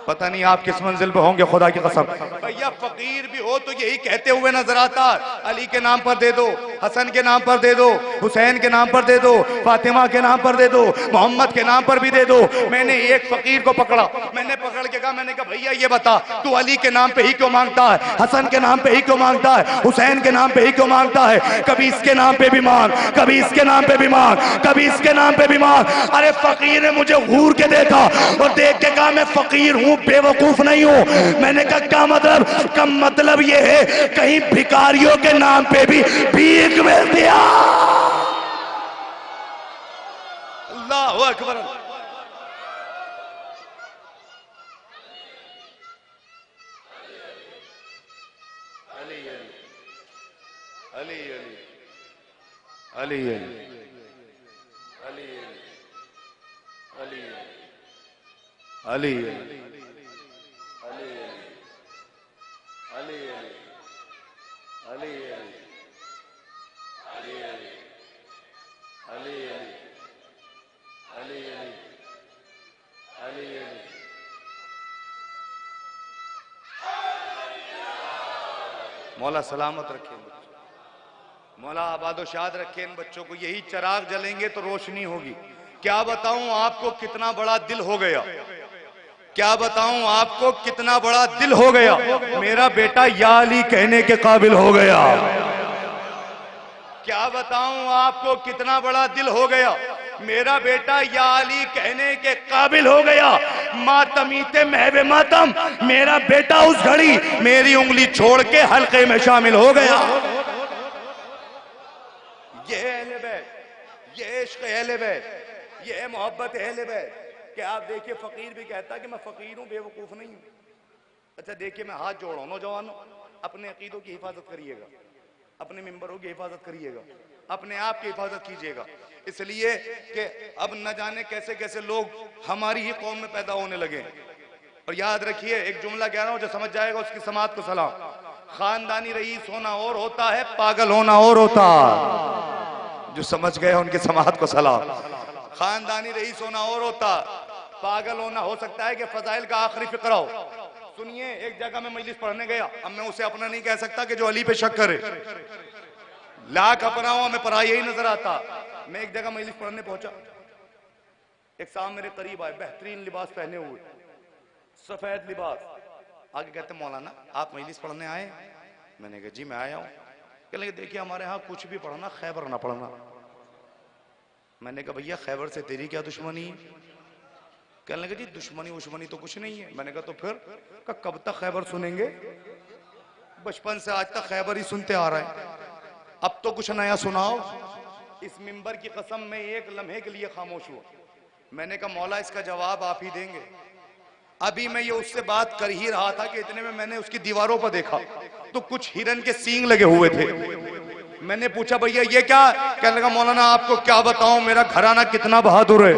पता नहीं आप किस मंजिल पे होंगे, खुदा की कसम। भैया फकीर भी हो तो यही कहते हुए नजर आता है अली के नाम पर दे दो, हसन के नाम पर दे दो, हुसैन के नाम पर दे दो, फातिमा के नाम पर दे दो, मोहम्मद के नाम पर भी दे दो। मैंने एक फकीर को पकड़ा, मैंने पकड़ के कहा, मैंने कहा भैया ये बता तू अली के नाम पे ही क्यों मांगता है, हसन के नाम पे ही क्यों मांगता है, हुसैन के नाम पे ही क्यों मांगता है? कभी इसके नाम पे भी मांग, कभी इसके नाम पे भी मांग, कभी इसके नाम पे भी मांग। अरे फकीर ने मुझे घूर के देखा और देख के कहा मैं फकीर हूं, बेवकूफ नहीं हूं। मैंने कहा क्या मतलब? का मतलब ये है कहीं भिखारियों के नाम पे भी भीख मिल दिया। अल्लाहु अकबर। अली अली अली अली अली अली अली अली मौला सलामत रखे, मौला आबादो शाद रखे इन बच्चों को। यही चिराग जलेंगे तो रोशनी होगी। क्या बताऊं आपको कितना बड़ा दिल हो गया, क्या बताऊं आपको कितना बड़ा दिल हो गया। मेरा बेटा या अली कहने के काबिल हो गया। क्या बताऊं आपको कितना बड़ा दिल हो गया। मेरा बेटा या अली कहने के काबिल हो गया। मातमीते महवे मातम, मेरा बेटा उस घड़ी मेरी उंगली छोड़ के हल्के में शामिल हो गया। ये अहले बैत, ये इश्क अहले बैत, ये है मोहब्बत अहले बैत। कि आप देखिए फकीर भी कहता कि मैं फकीर हूं, बेवकूफ नहीं हूं। अच्छा देखिए मैं हाथ जोड़ रहा हूं, नौजवानों अपने अकीदों की हिफाजत करिएगा, अपने मिंबरों की हिफाजत करिएगा, अपने आप की हिफाजत कीजिएगा, इसलिए कि अब न जाने कैसे कैसे लोग हमारी ही कौम में पैदा होने लगे। और याद रखिए एक जुमला कह रहा हूं, जो समझ जाएगा उसकी समात को सलाम। खानदानी रईस होना और होता है, पागल होना और होता है। जो समझ गए उनकी समात को सलाम। खानदानी रईस होना और होता, पागल होना हो सकता है कि फजाइल का आखिरी फिक्र हो। सुनिए एक जगह मैं मजलिस पढ़ने गया, अब मैं उसे अपना नहीं कह सकता कि जो अली पे शक करे, लाख अपना हो हमें पराया ही नजर आता। मैं एक जगह मजलिस पढ़ने पहुंचा, एक साहब मेरे करीब आए, बेहतरीन लिबास पहने हुए, सफेद लिबास। आगे कहते मौलाना आप मजलिस पढ़ने आए? मैंने कहा जी मैं आया हूं। कहने लगे देखिए हमारे यहाँ कुछ भी पढ़ना खैबर ना पढ़ना। मैंने कहा भैया खैबर से तेरी क्या दुश्मनी है? कहने लगे जी दुश्मनी उश्मनी तो कुछ नहीं है। मैंने कहा तो फिर? कब तक खैबर सुनेंगे? बचपन से आज तक खैबर ही सुनते आ रहे हैं, अब तो कुछ नया सुनाओ। इस मिंबर की कसम में एक लम्हे के लिए खामोश हुआ। मैंने कहा मौला इसका जवाब आप ही देंगे। अभी मैं ये उससे बात कर ही रहा था कि इतने में मैंने उसकी दीवारों पर देखा तो कुछ हिरन के सींग लगे हुए थे। मैंने पूछा भैया ये क्या? कहने लगा मौलाना आपको क्या बताऊं, मेरा घराना कितना बहादुर है।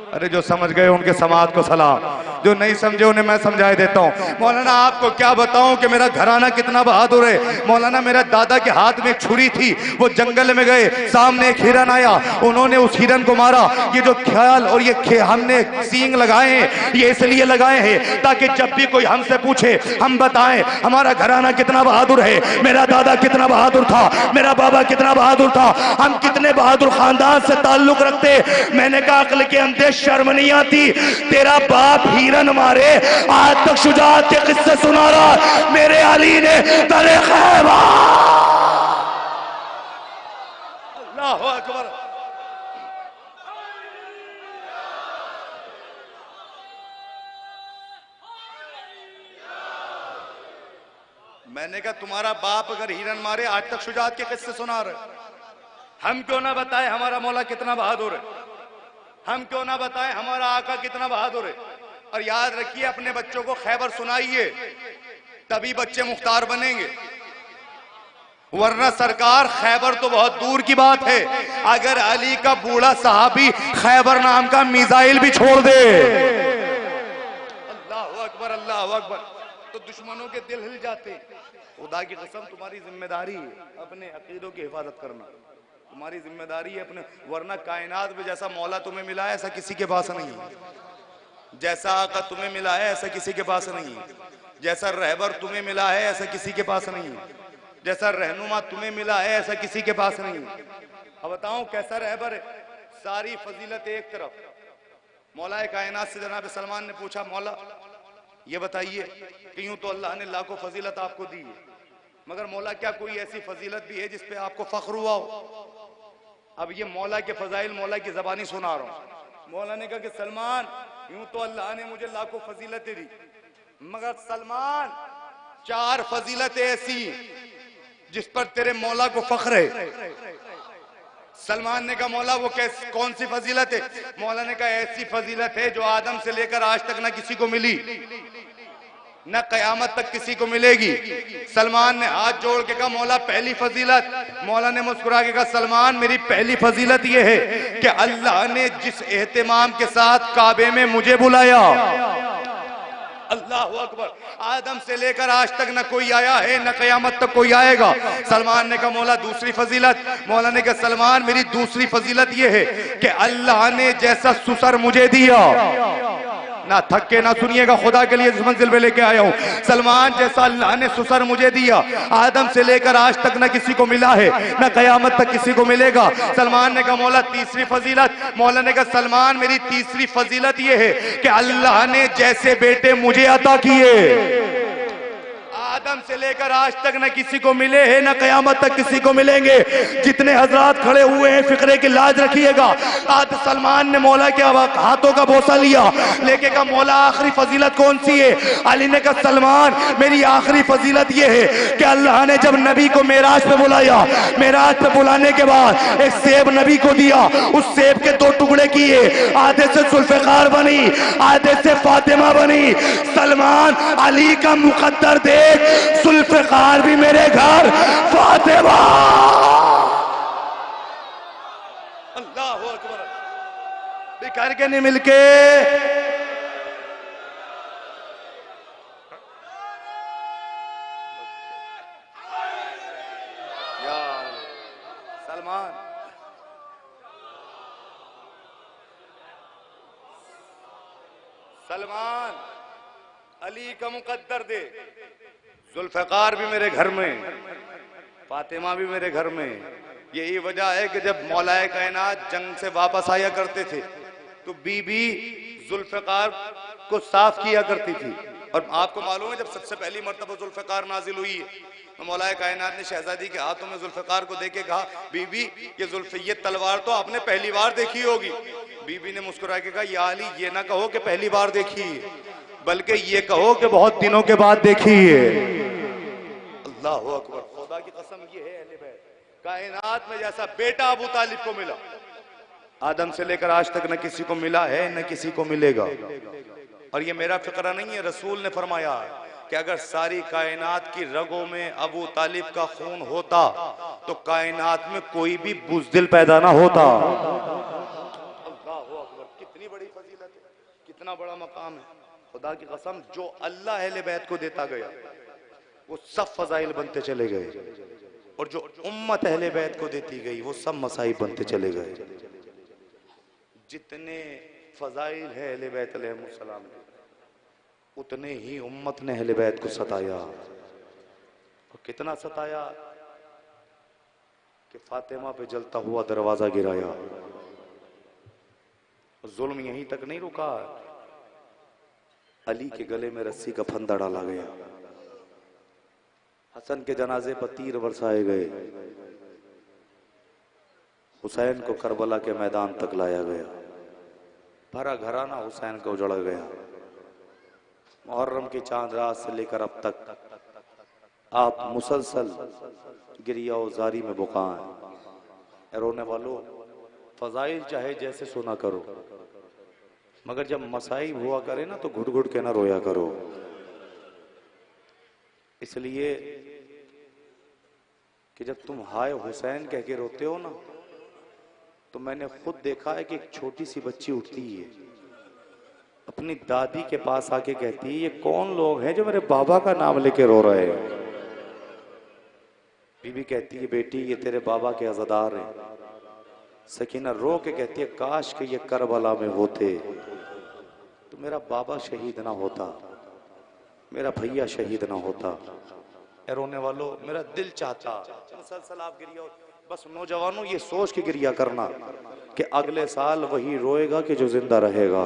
अरे जो समझ गए उनके समाज को सलाम, जो नहीं समझे उन्हें मैं समझाए देता हूँ। मौलाना आपको क्या बताऊं कि मेरा घराना कितना बहादुर है। मौलाना मेरा दादा के हाथ में एक छुरी थी, वो जंगल में गए, सामने एक हिरन आया, उन्होंने उस हिरन को मारा। ये जो ख्याल और ये हमने सींग लगाए हैं, ये इसलिए लगाए हैं ताकि जब भी कोई हमसे पूछे हम बताएं हमारा घराना कितना बहादुर है, मेरा दादा कितना बहादुर था, मेरा बाबा कितना बहादुर था, हम कितने बहादुर खानदान से ताल्लुक रखते। मैंने कहा अक्ल के अंदर शर्म नहीं आती? तेरा बाप हिरन मारे, आज तक शुजाअत के किस्से सुना रहा, मेरे अली ने तले खैबर। अल्लाहु अकबर। मैंने कहा तुम्हारा बाप अगर हिरन मारे, आज तक शुजाअत के किस्से सुना रहे, हम क्यों ना बताएं हमारा मौला कितना बहादुर है? हम क्यों ना बताएं हमारा आका कितना बहादुर है? और याद रखिए अपने बच्चों को खैबर सुनाइए, तभी बच्चे मुख्तार बनेंगे, वरना सरकार खैबर तो बहुत दूर की बात है। अगर अली का बूढ़ा साहबी खैबर नाम का मिसाइल भी छोड़ दे, अल्लाह अकबर अल्लाह अकबर, तो दुश्मनों के दिल हिल जाते। खुदा की कसम तुम्हारी जिम्मेदारी है अपने अकीदों की हिफाजत करना, तुम्हारी जिम्मेदारी है अपने, वरना कायनात में जैसा मौला तुम्हें मिला है ऐसा किसी के पास नहीं है, जैसा आका तुम्हें मिला है ऐसा किसी के पास नहीं है, जैसा रहबर तुम्हें मिला है ऐसा किसी के पास नहीं है, जैसा रहनुमा तुम्हें मिला है ऐसा किसी के पास नहीं है। अब बताऊं कैसा रहबर है? सारी फजीलत एक तरफ, मौला कायनात से जनाब सलमान ने पूछा मौला ये बताइए कि यूं तो अल्लाह ने लाखों फजीलत आपको दी है, मगर मौला क्या कोई ऐसी फजीलत भी है जिस पे आपको फख्र हुआ हो? अब ये मौला के फजाइल मौला की जबानी सुना रहा हूं। मौला ने कहा कि सलमान यूं तो अल्लाह ने मुझे लाखों फजीलतें दी, मगर सलमान 4 फजीलतें ऐसी जिस पर तेरे मौला को फख्र है। सलमान ने कहा मौला वो कौन सी फजीलत है? मौला ने कहा ऐसी फजीलत है जो आदम से लेकर आज तक ना किसी को मिली, न कयामत तक किसी को मिलेगी। सलमान ने हाथ जोड़ के कहा मौला पहली फजीलत। मौला ने मुस्कुरा के कहा सलमान मेरी पहली फजीलत यह है कि अल्लाह ने जिस एहतिमाम के साथ काबे में मुझे बुलाया, अल्लाह अकबर, आदम से लेकर आज तक न कोई आया है न कयामत तक कोई आएगा। सलमान ने कहा मौला दूसरी फजीलत। मौला ने कहा सलमान मेरी दूसरी फजीलत यह है कि अल्लाह ने जैसा सुसर मुझे दिया, ना थके ना सुनिएगा, खुदा के लिए इस मंजिल में लेके आया हूं। सलमान जैसा अल्लाह ने सुसर मुझे दिया, आदम से लेकर आज तक न किसी को मिला है न कयामत तक किसी को मिलेगा। सलमान ने कहा मौला तीसरी फजीलत। मौला ने कहा सलमान मेरी तीसरी फजीलत यह है कि अल्लाह ने जैसे बेटे मुझे अता किए, आदम से लेकर आज तक न किसी को मिले हैं, न कयामत तक किसी को मिलेंगे। जितने हजरात खड़े हुए हैं फिक्रे की लाज रखिएगा। आज सलमान ने मौला के हाथों का बोसा लिया, लेके कहा मौला आखिरी फजीलत कौन सी है? अली ने कहा सलमान मेरी आखिरी फजीलत ये है कि अल्लाह ने जब नबी को मेराज पे बुलाया, मेराज पे बुलाने के बाद एक सेब नबी को दिया, उस सेब के 2 टुकड़े किए, आधे से जुल्फिकार बनी, आधे से फातिमा बनी। सलमान अली का मुकद्दर देख, जुल्फिकार भी मेरे घर, फातिमा। अल्लाह अकबर। बिखर के नहीं मिलके सलमान सलमान अली का मुकद्दर दे, जुल्फिकार भी मेरे घर में, फातिमा भी मेरे घर में। यही वजह है कि जब मौलाए कायनात जंग से वापस आया करते थे तो बीबी जुल्फिकार को साफ किया करती थी। और आपको मालूम है जब सबसे पहली मर्तबा जुल्फिकार नाजिल हुई है तो मौलाए कायनात ने शहजादी के हाथों में जुल्फिकार को देके कहा बीबी ये तलवार तो आपने पहली बार देखी होगी। बीबी ने मुस्कुरा के कहा या अली ये ना कहो कि पहली बार देखी है, बल्कि ये कहो कि बहुत दिनों के बाद देखी है। अल्लाह अकबर। खुदा की कसम ये है अहले बैत कायनात में जैसा बेटा अबू तालिब को मिला, आदम से लेकर आज तक न किसी को मिला है न किसी को मिलेगा। और ये मेरा फिक्रा नहीं है, रसूल ने फरमाया कि अगर सारी कायनात की रगों में अबू तालिब का खून होता तो कायनात में कोई भी बुज़दिल पैदा ना होता। अल्लाहु अकबर। कितनी बड़ी फजीलत है, कितना बड़ा मकाम है। खुदा की कसम जो अल्लाह अहले बैत को देता गया वो सब फजाइल बनते चले गए, और जो उम्मत अहले बैत को देती गई वो सब मसाइब बनते चले गए। जितने फजाइल है अहले बैत अलैहिस्सलाम के, उतने ही उम्मत ने अहले बैत को सताया। और कितना सताया कि फातिमा पे जलता हुआ दरवाजा गिराया। जुल्म यहीं तक नहीं रुका, अली के गले में रस्सी का फंदा डाला गया, हसन के जनाजे पर तीर बरसाए गए, हुसैन को करबला के मैदान तक लाया गया, भरा घराना हुसैन का उजड़ गया। मुहर्रम की चांद रात से लेकर अब तक आप मुसलसल गिरिया जारी में बुका हैं। रोने वालों फजाइल चाहे जैसे सुना करो, मगर जब मसाइब हुआ करे ना तो घुट घुट के ना रोया करो। इसलिए कि जब तुम हाय हुसैन कह के रोते हो ना तो मैंने खुद देखा है कि एक छोटी सी बच्ची उठती है, अपनी दादी के पास आके कहती है ये कौन लोग हैं जो मेरे बाबा का नाम लेके रो रहे हैं। बीबी कहती है बेटी ये तेरे बाबा के अज़ादार हैं। सकीना रो के कहती है काश के ये करबला में होते तो मेरा बाबा शहीद ना होता, मेरा भैया शहीद ना होता। रोने वालों मेरा दिल चाहता मुसलसल आप गिरिया, बस नौजवानों ये सोच के गिरिया करना कि अगले साल वही रोएगा कि जो जिंदा रहेगा,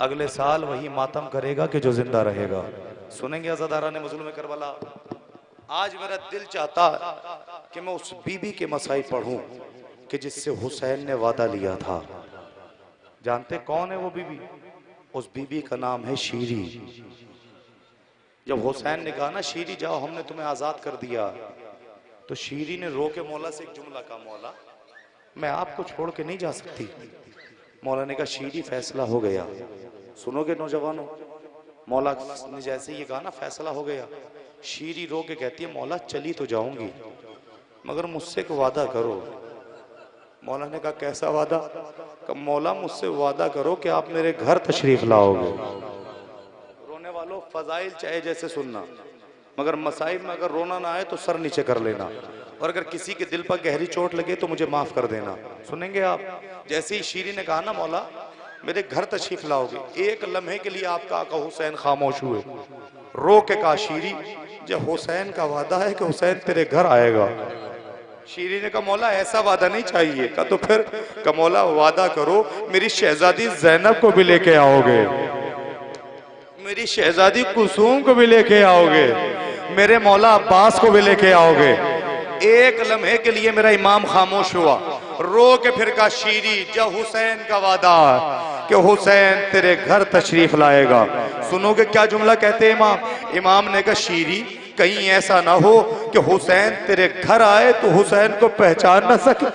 अगले साल वही मातम करेगा कि जो जिंदा रहेगा। सुनेंगे अज़ादारा ने मज़लूम करबला। आज मेरा दिल चाहता कि मैं उस बीबी के मसाइब पढ़ूं कि जिससे हुसैन ने वादा लिया था। जानते कौन है वो बीबी? उस बीबी का नाम है शीरी। जब हुसैन ने कहा ना शीरी जाओ हमने तुम्हें आजाद कर दिया, तो शीरी ने रो के मौला से एक जुमला कहा मौला मैं आपको छोड़ के नहीं जा सकती। मौला ने कहा शीरी फैसला हो गया। सुनोगे नौजवानों, मौला ने जैसे ये कहा ना फैसला हो गया, शीरी रो के कहती है मौला चली तो जाऊंगी मगर मुझसे एक वादा करो। मौला ने कहा कैसा वादा? कहा मौला मुझसे वादा करो कि आप मेरे घर तशरीफ लाओगे। रोने वालों फजाइल चाहे जैसे सुनना, मगर मसाइब में अगर रोना ना आए तो सर नीचे कर लेना, और अगर किसी के दिल पर गहरी चोट लगे तो मुझे माफ कर देना। सुनेंगे आप? जैसे ही शीरी ने कहा ना मौला मेरे घर तशरीफ लाओगे, एक लम्हे के लिए आपका आका हुसैन खामोश हुए। रो के कहा शीरी जब हुसैन का वादा है कि हुसैन तेरे घर आएगा। शीरी ने कहा मौला ऐसा वादा नहीं चाहिए। कहा तो फिर? कहा मौला वादा करो मेरी शहजादी ज़ैनब को भी लेके आओगे, मेरी शहजादी कुसुम को भी लेके आओगे, मेरे मौला अब्बास को भी लेके आओगे। एक लम्हे के लिए मेरा इमाम खामोश हुआ, रो के फिर कहा शीरी जब हुसैन का वादा कि हुसैन तेरे घर तशरीफ लाएगा। सुनोगे क्या जुमला कहते इमाम? इमाम ने कहा शीरी कहीं ऐसा ना हो कि हुसैन तेरे घर आए तो हुसैन को पहचान ना सके।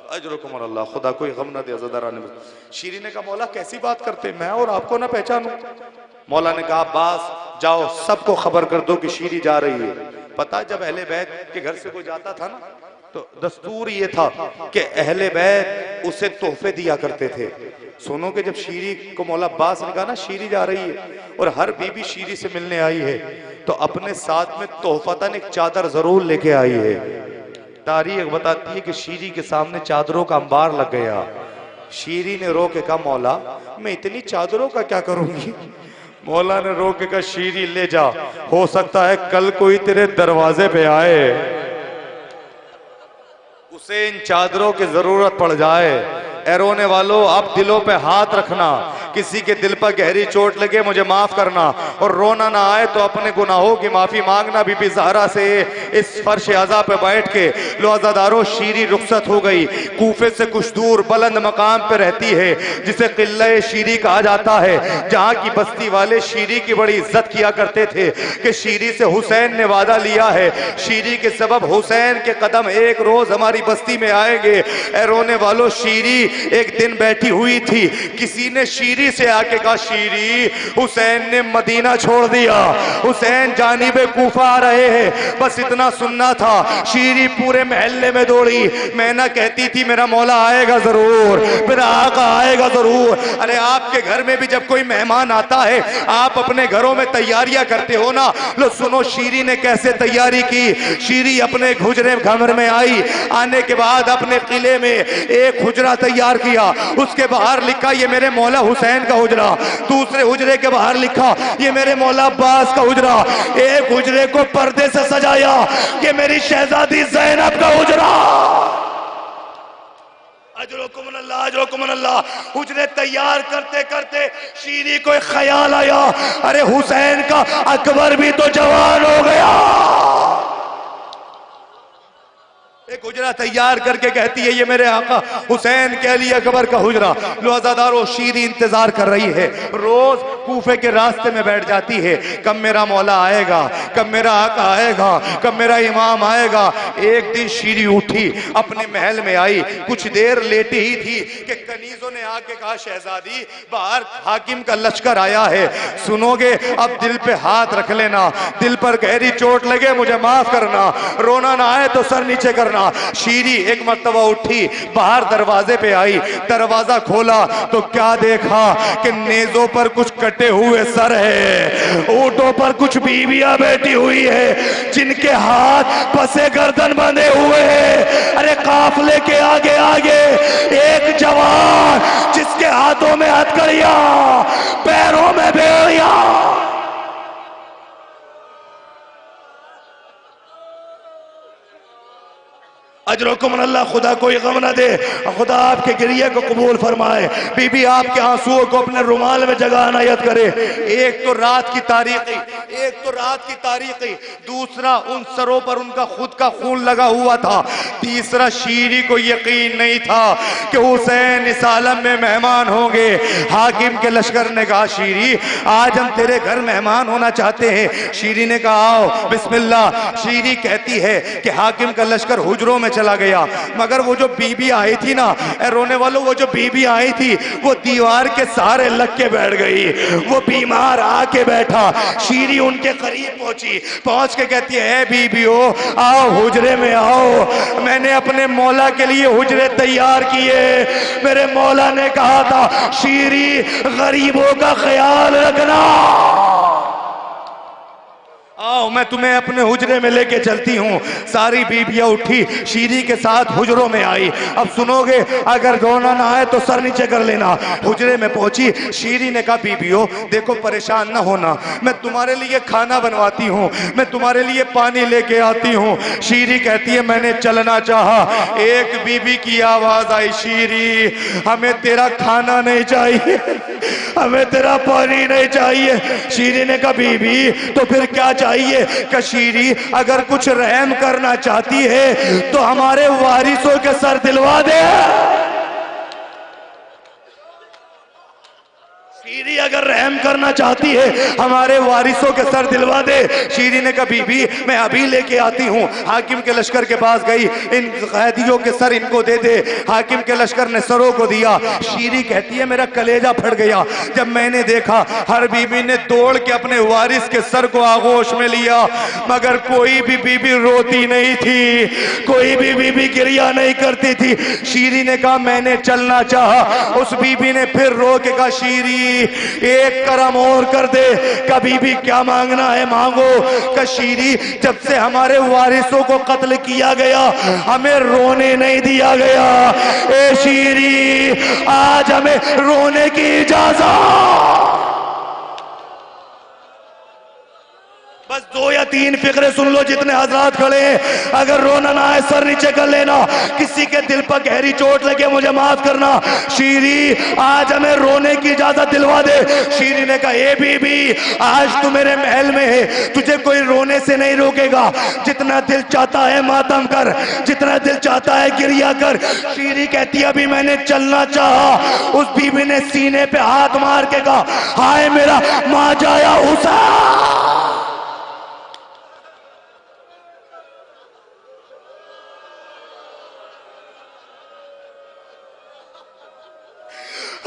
अजरुकुमुल्लाह, खुदा कोई गम ना दे अज़दारा ने। शीरी ने कहा मौला कैसी बात करते, मैं और आपको ना पहचानूं? मौला ने कहा अब्बास जाओ सबको खबर कर दो कि शीरी जा रही है। पता जब अहले बैत के घर से कोई जाता था ना तो दस्तूर ये था कि अहले बैत उसे तोहफे दिया करते थे। सुनो कि जब शीरी को मौला अब्बास ने कहा ना शीरी जा रही है और हर बीबी शीरी से मिलने आई है तो अपने साथ में तोहफतन एक चादर जरूर लेके आई है। तारीख बताती है कि शीरी के सामने चादरों का अंबार लग गया। शीरी ने रो के कहा मौला मैं इतनी चादरों का क्या करूंगी? मौला ने रो के कहा शीरी ले जा, हो सकता है कल कोई तेरे दरवाजे पे आए, उसे इन चादरों की जरूरत पड़ जाए। ए रोने वालों आप दिलों पे हाथ रखना, किसी के दिल पर गहरी चोट लगे मुझे माफ करना, और रोना ना आए तो अपने गुनाहों की माफी मांगना। बीबी ज़हरा से इस फर्श अज़ा पे बैठ के लो अज़ादारों शीरी रुखसत हो गई। कूफे से कुछ दूर बुलंद मकाम पे रहती है जिसे किल्ला शीरी कहा जाता है, जहाँ की बस्ती वाले शीरी की बड़ी इज्जत किया करते थे कि शीरी से हुसैन ने वादा लिया है शीरी के सबब हुसैन के कदम एक रोज हमारी बस्ती में आएंगे। ए रोने वालों शीरी एक दिन बैठी हुई थी, किसी ने शीरी से आके कहा शीरी हुसैन ने मदीना छोड़ दिया, हुसैन जानिबे कूफा आ रहे हैं। बस इतना सुनना था। शीरी पूरे महल्ले में दौड़ी, मैं ना कहती थी मेरा मौला आएगा जरूर, मेरा आका आएगा जरूर। अरे आपके घर में भी जब कोई मेहमान आता है आप अपने घरों में तैयारियां करते हो ना। लो सुनो शीरी ने कैसे तैयारी की। शीरी अपने हुजरे घर में आई, आने के बाद अपने किले में एक हुजरा तैयार किया, उसके बाहर लिखा ये मेरे मौला हुसैन का हुजरा, दूसरे हुजरे के बाहर लिखा ये मेरे मौला अब्बास का हुजरा, एक हुजरे को पर्दे से सजाया कि मेरी शहजादी ज़ैनब का हुजरा। अजरुकुमुल्लाह अजरुकुमुल्लाह। हुजरे तैयार करते करते शीरी को एक ख्याल आया, अरे हुसैन का अकबर भी तो जवान हो गया। एक हुजरा तैयार करके कहती है ये मेरे आका हुसैन के लिए अकबर का हुजरा। लो अज़ादारों शीरी इंतजार कर रही है, रोज कूफे के रास्ते में बैठ जाती है, कब मेरा मौला आएगा, कब मेरा आका आएगा, कब मेरा इमाम आएगा। एक दिन शीरी उठी, अपने महल में आई, कुछ देर लेटी ही थी कि कनीजों ने आके कहा शहजादी बाहर हाकिम का लश्कर आया है, सुनोगे? अब दिल पे हाथ रख लेना, दिल पर गहरी चोट लगे मुझे माफ करना, रोना ना आए तो सर नीचे करना। शीरी एक मर्तबा उठी, बाहर दरवाजे पे आई, दरवाजा खोला तो क्या देखा कि नेजों पर कुछ कटे हुए सर है, ऊंटों पर कुछ बीवियां बैठी हुई है जिनके हाथ पसे गर्दन बंधे हुए हैं। अरे काफले के आगे आगे एक जवान जिसके हाथों में हथकड़ियां, पैरों में बेड़ियां। अजरुकुमुल्लाह, खुदा कोई गम न दे, खुदा आपके गिरिये को कबूल फरमाए। बीबी आपके आंसुओं को अपने रुमाल में जगह अनायत करे। एक तो रात की तारीखी, एक तो रात की तारीखी, दूसरा उन सरों पर उनका खुद का खून लगा हुआ था, तीसरा शीरी को यकीन नहीं था कि हुसैन इस आलम में मेहमान होंगे। हाकिम के लश्कर ने कहा शीरी आज हम तेरे घर मेहमान होना चाहते हैं। शीरी ने कहा आओ बिस्मिल्लाह। शीरी कहती है कि हाकिम का लश्कर हुजरों में चला गया, मगर वो जो बीबी आई थी ना, रोने वालों वो जो बीबी आई थी वो दीवार के सहारे लग के बैठ गई, वो बीमार आके बैठा। शीरी उनके करीब पहुंची, पहुंच के कहती है बीबियो आओ हुजरे में आओ, मैंने अपने मौला के लिए हुजरे तैयार किए। मेरे मौला ने कहा था शीरी गरीबों का ख्याल रखना। आओ मैं तुम्हें अपने हुजरे में लेके चलती हूँ। सारी बीबियां उठी, शीरी के साथ हुजरों में आई। अब सुनोगे, अगर रोना ना आए तो सर नीचे कर लेना। हुजरे में पहुंची, शीरी ने कहा बीबियों देखो परेशान ना होना, मैं तुम्हारे लिए खाना बनवाती हूँ, मैं तुम्हारे लिए पानी लेके आती हूँ। शीरी कहती है मैंने चलना चाहा, एक बीबी की आवाज आई, शीरी हमें तेरा खाना नहीं चाहिए, हमें तेरा पानी नहीं चाहिए। शीरी ने कहा बीबी तो फिर क्या चाहिए? कशीरी अगर कुछ रहम करना चाहती है तो हमारे वारिसों के सर दिलवा दे। शीरी अगर रहम करना चाहती है हमारे वारिसों के सर दिलवा दे। शीरी ने कहा बीबी मैं अभी लेके आती हूँ। हाकिम के लश्कर के पास गई, इन कैदियों के सर इनको दे दे। हाकिम के लश्कर ने सरों को दिया। शीरी कहती है मेरा कलेजा फट गया जब मैंने देखा हर बीबी ने दौड़ के अपने वारिस के सर को आगोश में लिया, मगर कोई भी बीबी रोती नहीं थी, कोई भी बीबी गिरिया नहीं करती थी। शीरी ने कहा मैंने चलना चाहा। उस बीबी ने फिर रो के कहा शीरी एक करम और कर दे। कभी भी क्या मांगना है मांगो। कशीरी जब से हमारे वारिसों को कत्ल किया गया हमें रोने नहीं दिया गया, ए शीरी आज हमें रोने की इजाजत। बस 2 या 3 फिक्रे सुन लो जितने हजरात खड़े हैं। अगर रोना ना आए सर नीचे कर लेना। किसी के दिल पर गहरी चोट लगे मुझे माफ करना। शीरी आज हमें रोने की इजाजत दिलवा दे। शीरी ने कहा ए बीबी आज तू मेरे महल में है, तुझे कोई रोने से नहीं रोकेगा। जितना दिल चाहता है मातम कर, जितना दिल चाहता है गिरिया कर। शीरी कहती है अभी मैंने चलना चाहा। उस बीबी ने सीने पे हाथ मार के कहा हाय मेरा मां जाया हुसैन।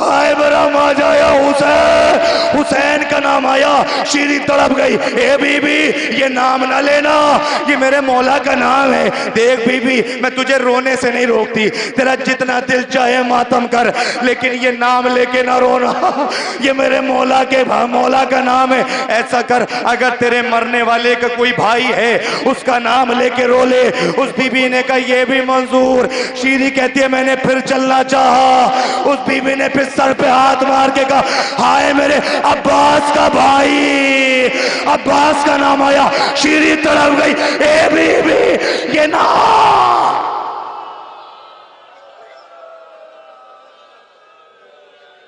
हाय मेरा मां जाया हुसैन। हुसैन का नाम आया, शीरी तड़प गई। ए बीबी ये नाम ना लेना, ये मेरे मौला का नाम है। देख बीबी मैं तुझे रोने से नहीं रोकती, तेरा जितना दिल चाहे मातम कर, लेकिन ये नाम लेके ना रोना, ये मेरे मौला का नाम है। ऐसा कर अगर तेरे मरने वाले का कोई भाई है उसका नाम लेके रो ले। उस बीबी ने कहा ये भी मंजूर। शीरी कहती है मैंने फिर चलना चाहा। उस बीबी ने फिर सर पे हाथ मार के कहा हाय मेरे अब्बास का भाई। अब्बास का नाम आया, शीरी तड़प गई। ए बीबी ये नाम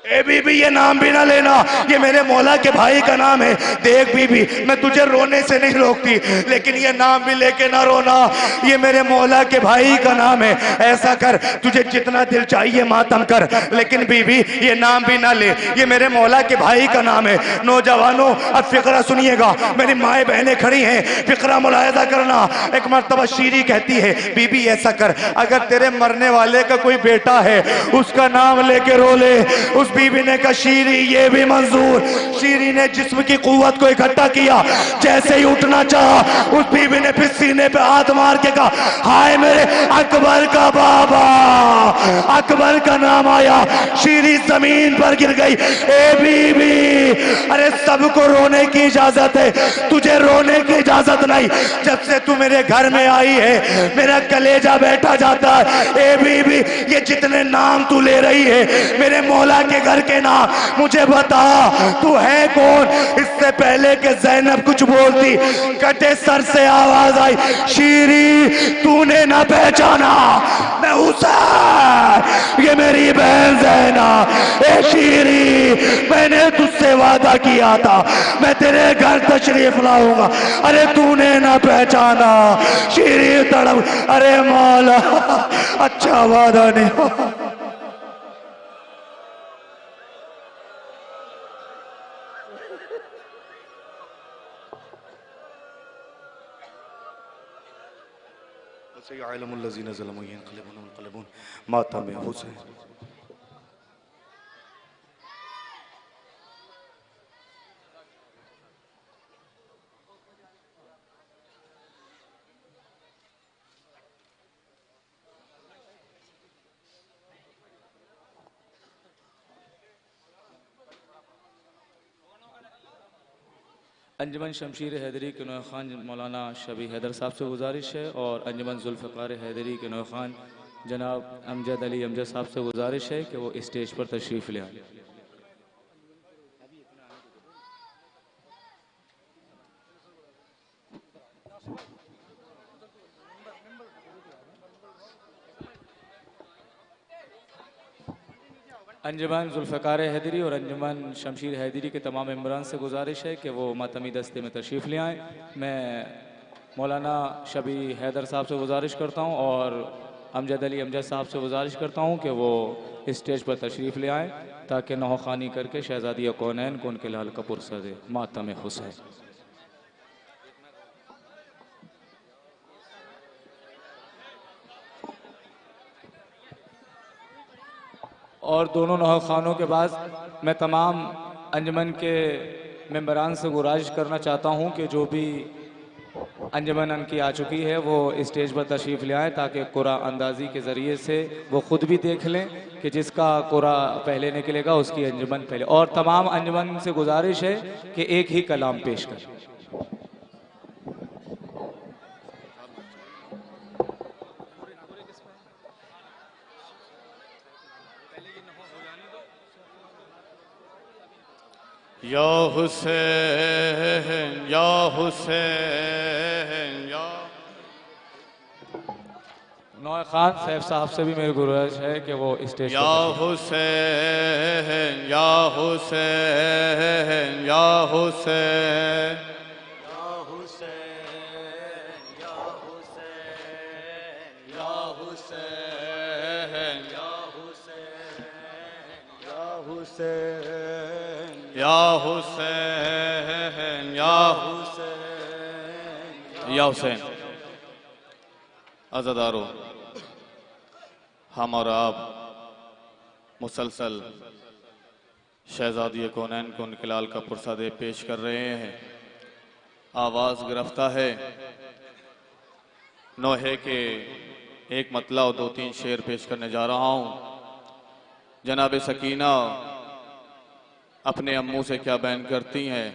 ए बीबी ये नाम भी ना लेना, ये मेरे मौला के भाई का नाम है। देख बीबी मैं तुझे रोने से नहीं रोकती, लेकिन ये नाम भी लेके ना रोना, ये मेरे मौला के भाई का नाम है। ऐसा कर तुझे जितना दिल चाहिए मातम कर, लेकिन बीबी ये नाम भी ना ले, ये मेरे मौला के भाई का नाम है। नौजवानों अब फिक्रा सुनिएगा, मेरी माए बहनें खड़ी हैं, फिक्रा मुलाहिजा करना। एक मर्तबा शीरी कहती है बीबी ऐसा कर अगर तेरे मरने वाले का कोई बेटा है उसका नाम लेके रो ले। उस बीबी ने कहा शीरी ये भी मंजूर। शीरी ने जिस्म की कुव्वत को इकट्ठा किया, जैसे ही उठना चाहा उस बीबी ने फिर सीने पे हाथ मार के कहा हाय मेरे अकबर का बाबा। अकबर का नाम आया, शीरी जमीन पर गिर गई। ए बीबी अरे सबको रोने की इजाजत है, तुझे रोने की इजाजत नहीं। जब से तू मेरे घर में आई है मेरा कलेजा बैठा जाता है। ए बीबी ये जितने नाम तू ले रही है मेरे मौला के घर के नाम, मुझे बता तू है कौन। इससे पहले कि ज़ैनब कुछ बोलती कटे सर से आवाज आई शीरी तूने ना पहचाना, मैं हुसैन, ये मेरी बहन ज़ैनब। ए शीरी मैंने तुझसे वादा किया था मैं तेरे घर तशरीफ लाऊंगा, अरे तूने ना पहचाना। शीरी तड़प अरे मौला अच्छा वादा नहीं हुआ। माता में हुसैन। अंजुमन शमशीर हैदरी के नौए खान मौलाना शबी हैदर साहब से गुजारिश है और अंजुमन जुल्फ़िकार हैदरी के नौए खान जनाब अमजद अली अमजद साहब से गुजारिश है कि वो स्टेज पर तशरीफ़ ले आए। अंजुमन जुल्फ़िकार हैदरी और अंजुमन शमशीर हैदरी के तमाम मेम्बरान से गुजारिश है कि वो मातमी दस्ते में तशरीफ़ ले आएँ। मैं मौलाना शबी हैदर साहब से गुजारिश करता हूँ और अमजद अली अमजद साहब से गुजारिश करता हूँ कि वो स्टेज पर तशरीफ़ ले आएँ ताकि नौखानी करके शहज़ादिया कौनैन को उनके लाल का पुरसा दे मातम हुसैन। और दोनों नौखानों के बाद मैं तमाम अंजुमन के मेंबरान से गुजारिश करना चाहता हूं कि जो भी अंजुमन उनकी आ चुकी है वो स्टेज पर तशरीफ़ ले आए ताकि कुरा अंदाजी के ज़रिए से वो ख़ुद भी देख लें कि जिसका कुरा पहले निकलेगा उसकी अंजुमन पहले। और तमाम अंजुमन से गुजारिश है कि एक ही कलाम पेश करें। या हुसैन या हुसैन या नौए खान साहब साहब से भी मेरी गुजारिश है कि वो स्टेज या हुसैन या हुसैन या हुसैन या हुसैन या हुसैन या हुसैन या हुसैन या हुसैन या हुसैन या हुसैन या हुसैन। अज़ादारो, हम और आप मुसलसल शहजादी कौनैन को उनके लाल का पुरसादे पेश कर रहे हैं। आवाज़ गिरफ्ता है। नोहे के एक मतला और 2-3 शेर पेश करने जा रहा हूँ। जनाब सकीना अपने अम्मू से क्या बयान करती हैं।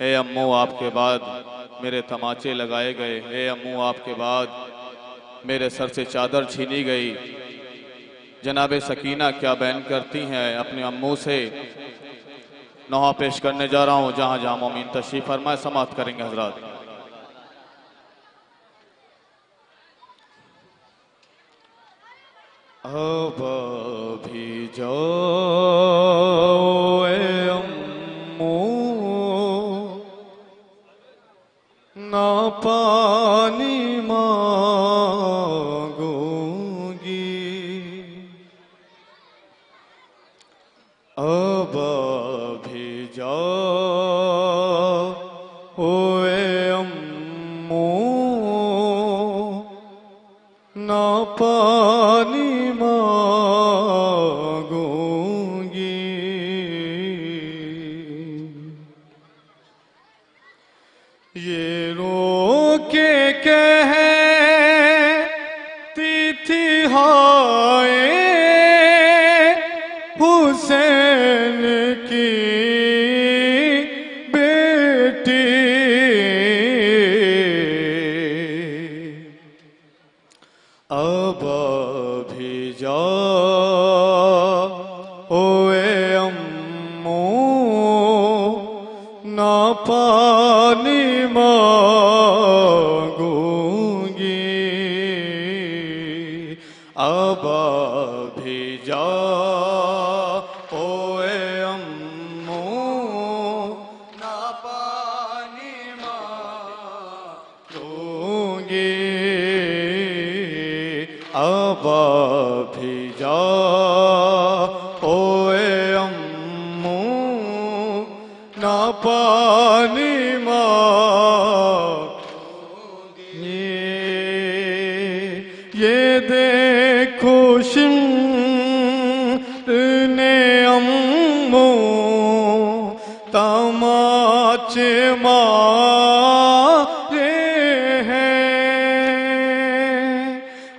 हे अम्मू, आपके बाद मेरे तमाचे लगाए गए। हे अम्मू, आपके बाद मेरे सर से चादर छीनी गई। जनाब सकीना क्या बयान करती हैं अपने अम्मू से। नौहा पेश करने जा रहा हूँ। जहाँ जहाँ मोमिन तशरीफ फरमाए समाप्त करेंगे हजरात। अब भी जाओ ए अम्मू, ना पानी मांगूंगी। अब भी जाओ ए अम्मू, ना पानी मांगूंगी। ये रो के कहती थी हाय हुसैन की बेटी। अब भी जाओ ए अम्मू, ना पानी मांगूंगी। अब भी जाओ ए अम्मू, ना पानी मांगूंगी। अब भी जाओ ए अम्मू, ना पानी मांगूंगी। ये देखो ने अम्मू तमाचे मारे हैं।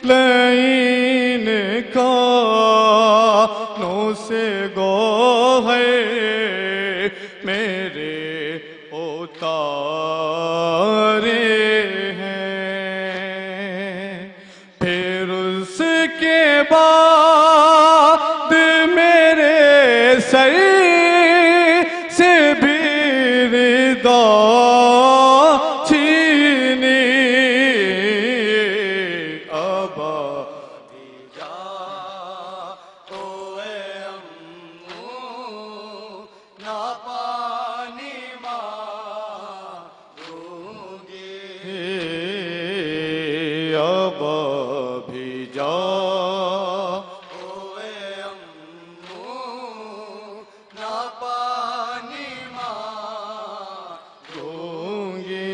लईन कानों से गो है मेरे ओ अब भी जा ना पानी दूंगी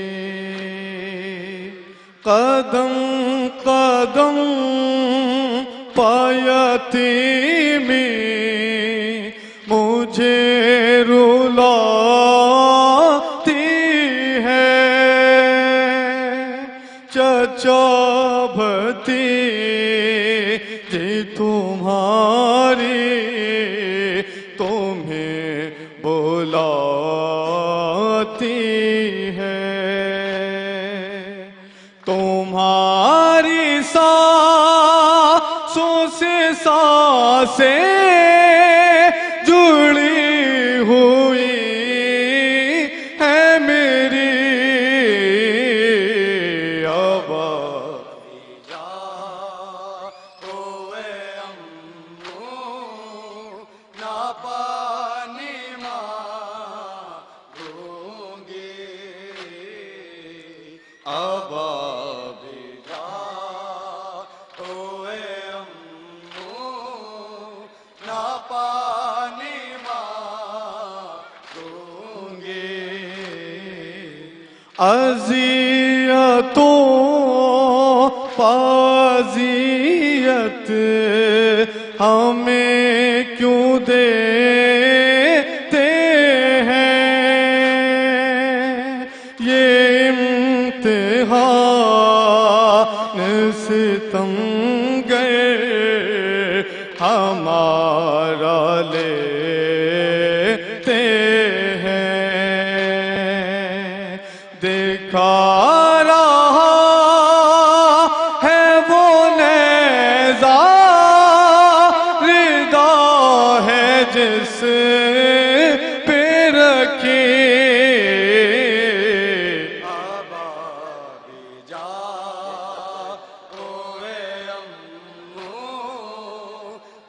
कदम कदम पायती में मुझे रुलाती है चचा जी तुम्हारी तुम्हें बुलाती है तुम्हारी सांसों से सांसें जुड़ी हुई है मेरी अब ना पानी दूंगी अब भी जा ओए अम्मू ना पानी दूंगी अज़ियतों पाज़ियत हमें क्यों देते हैं ये इम्तिहान सितमगर हमारा लेते हैं दिखा रहा है वो नेज़ा रिदा है जिस पे रखी जा ओए अम्मू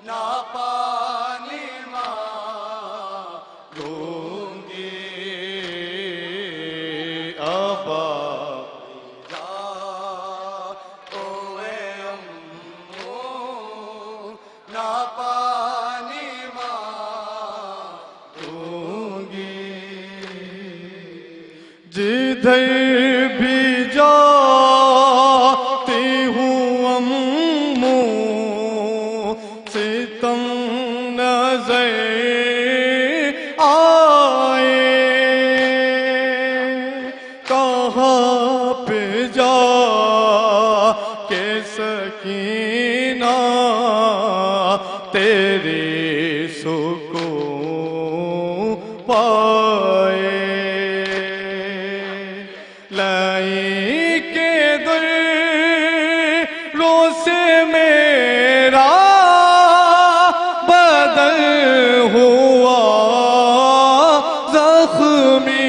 ना पानी दूंगी अब जा ओए अम्मू ना पानी दूंगी जिधर भी जाती हूँ अम्मू सितम नजर आए कहाँ पे जा के सकीना तेरी सुकून पाए लाई के दरों से मेरा बदल हुआ जख्मी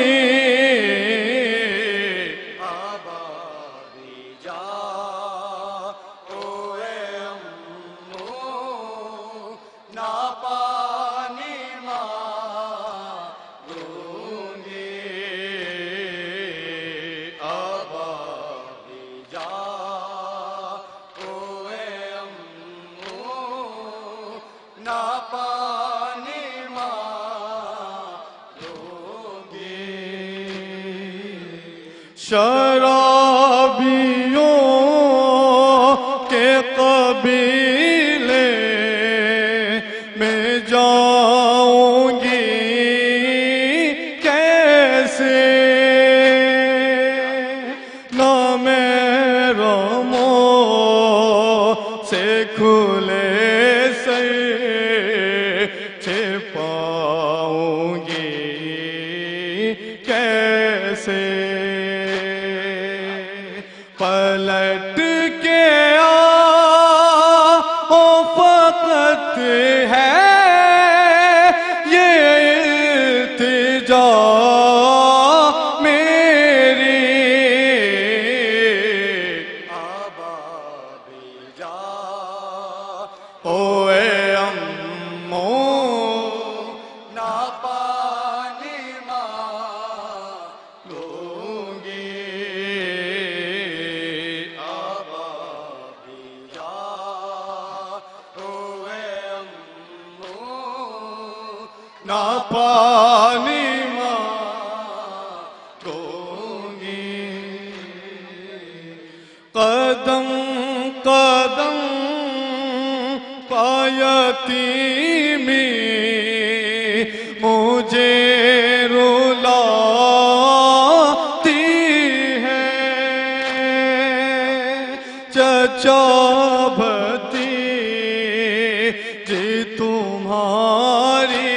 जा ओए अम्मू ना पानी दूंगी अब जा ओए अम्मू ना पानी दूंगी शराबियों के कबीले में जाऊंगी कैसे ना मेरा मुंह से खुले से छिपाऊंगी कैसे पलट के आओ फकत है ये इल्तिजा मेरी जा ओए अम्मू ना पानी दूंगी ना पानी मांगूंगी। कदम कदम पायती में मुझे रुलाती है। चचा जी तुम्हारी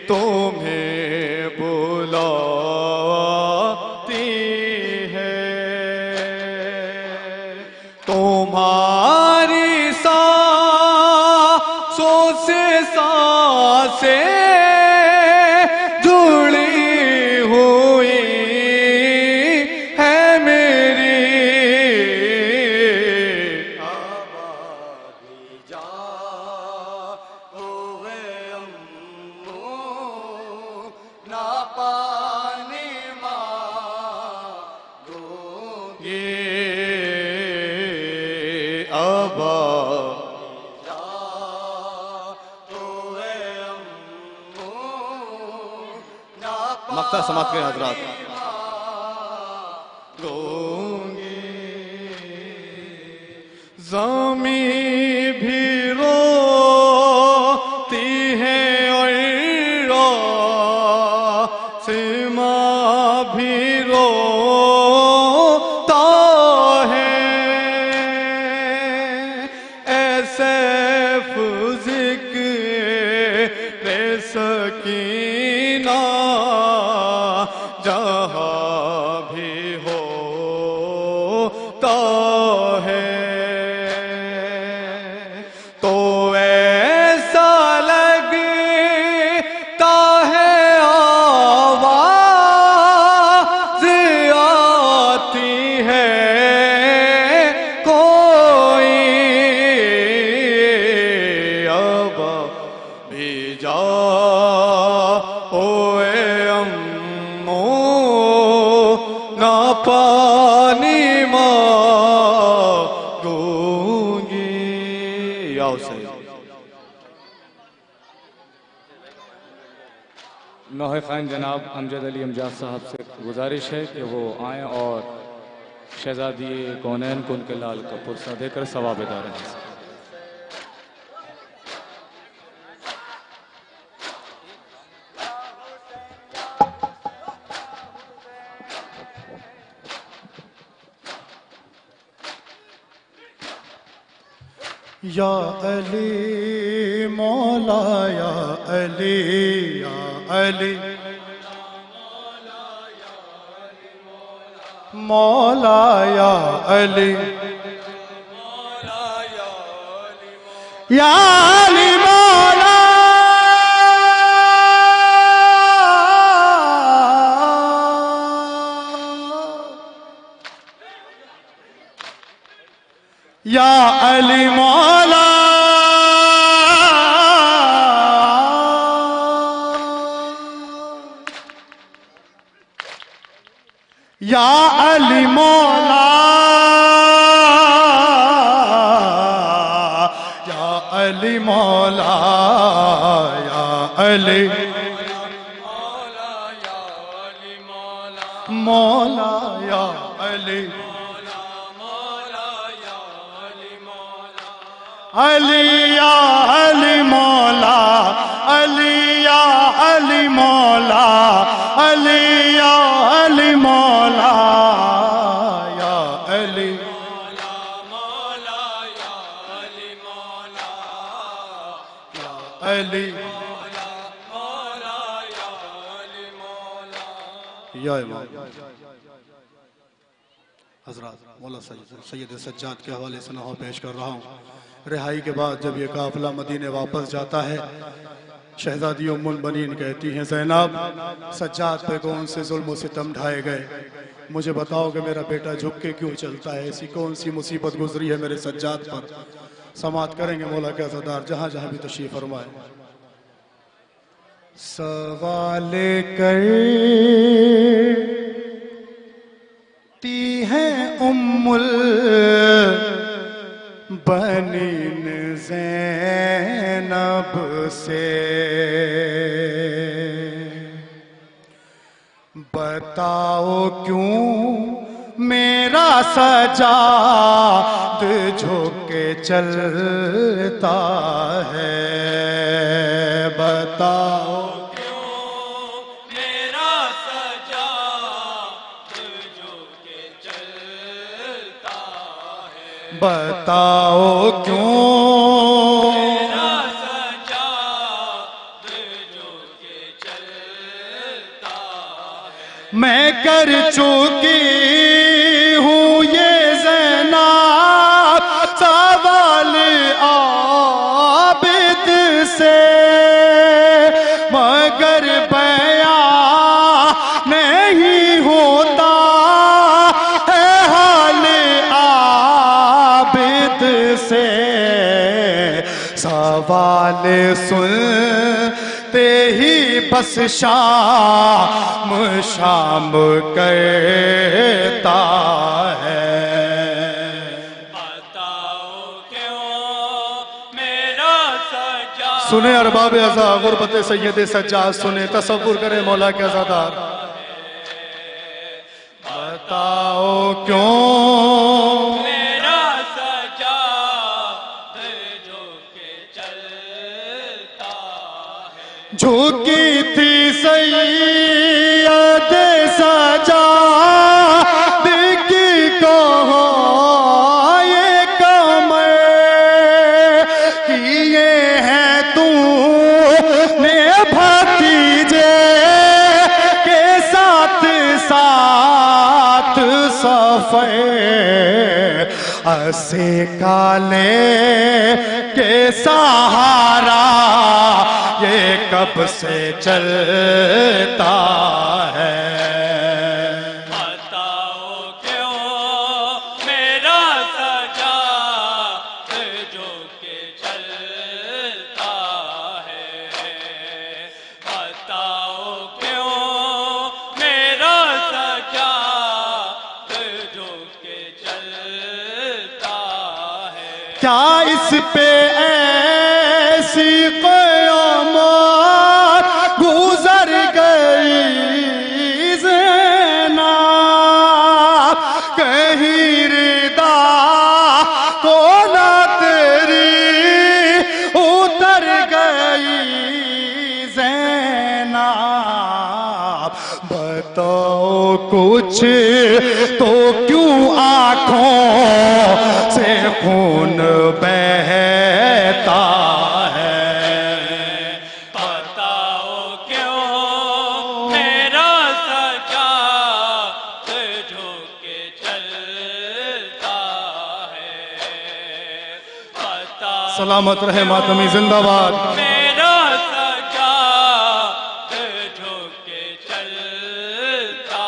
तुम्हें बुलाती है। तुम्हारी सांसों से सांसें जुड़ी हुई है मेरी। मक्ता समाप्त के हजरात ज़मी भी रोती है और सीमा भी रोता है। ऐसे ज़िक्र सकीना जहाँ भी होता है। तो ऐसा लगता है आवाज़ आती है कोई। अब भी जा ओए अम्मो ना पानी मांगूंगी। आओ सही। नौहे खान जनाब अमजद अली अमजाद साहब से गुजारिश है कि वो आएँ और शहजादी कौनैन को उनके लाल का पुरसा देकर सवाब अदा रहें। या अली मौला या अली या अली मौला या अली या अली मौला या अली मौला या अली मौला या अली मौला या अली मौला या अली अली या अली मौला अली या अली मौला अली या अली मौला या अली अली या इमाम हजरात मौला सैयद सज्जाद के हवाले से नहो पेश कर रहा हूँ। रिहाई के बाद जब ये काफिला मदीने वापस जाता है, शहजादी उम्मुल बनीन कहती हैं, ज़ैनब सज्जाद पे कौन से जुल्म सितम ढाए गए, मुझे बताओ कि मेरा बेटा झुक के क्यों चलता है, ऐसी कौन सी मुसीबत गुजरी है मेरे सज्जाद पर। समात करेंगे मौला के अज़ादार जहाँ जहाँ भी तशरीफ फरमाए। सवाल करती है उम्मुल बनीन ज़ैनब से, बताओ क्यों मेरा सजाद झुक के चलता है, बताओ बताओ क्यों मेरा सजाद झुक के चलता है। मैं कर चुकी हूँ ये ज़ैनब सवाल आबिद से, मगर बयां नहीं होता है हाल आबिद से। सवाल सुनते ही बस शाम शाम कहता है। बताओ क्यों मेरा सजा। सुने अरबाब अज़ा गुरबत सैयद सज्जाद, सुने तसव्वुर करे मौला के अज़ादार। बताओ क्यों मेरा सजाद झुक के चलता है। झुकी थी सैयद सजाद की कहाँ ये कमर किए हैं तूने भतीजे के साथ साथ सफर, असे काले के सहारा ये कब से चलता है। बताओ क्यों मेरा सजाद झुक के चलता है। बताओ क्यों मेरा सजाद झुक के चलता है। क्या इस पे ऐसी क़यामत गुजर गई ज़ैनब, कहीं रिदा को ना तेरी उतर गई ज़ैनब। बताओ कुछ तो क्यों आँखों से खून बहता है। बताओ क्यों मेरा सजाद झुक के चलता है। बताओ सलामत रहे मातमी जिंदाबाद। मेरा सजाद झुक के चलता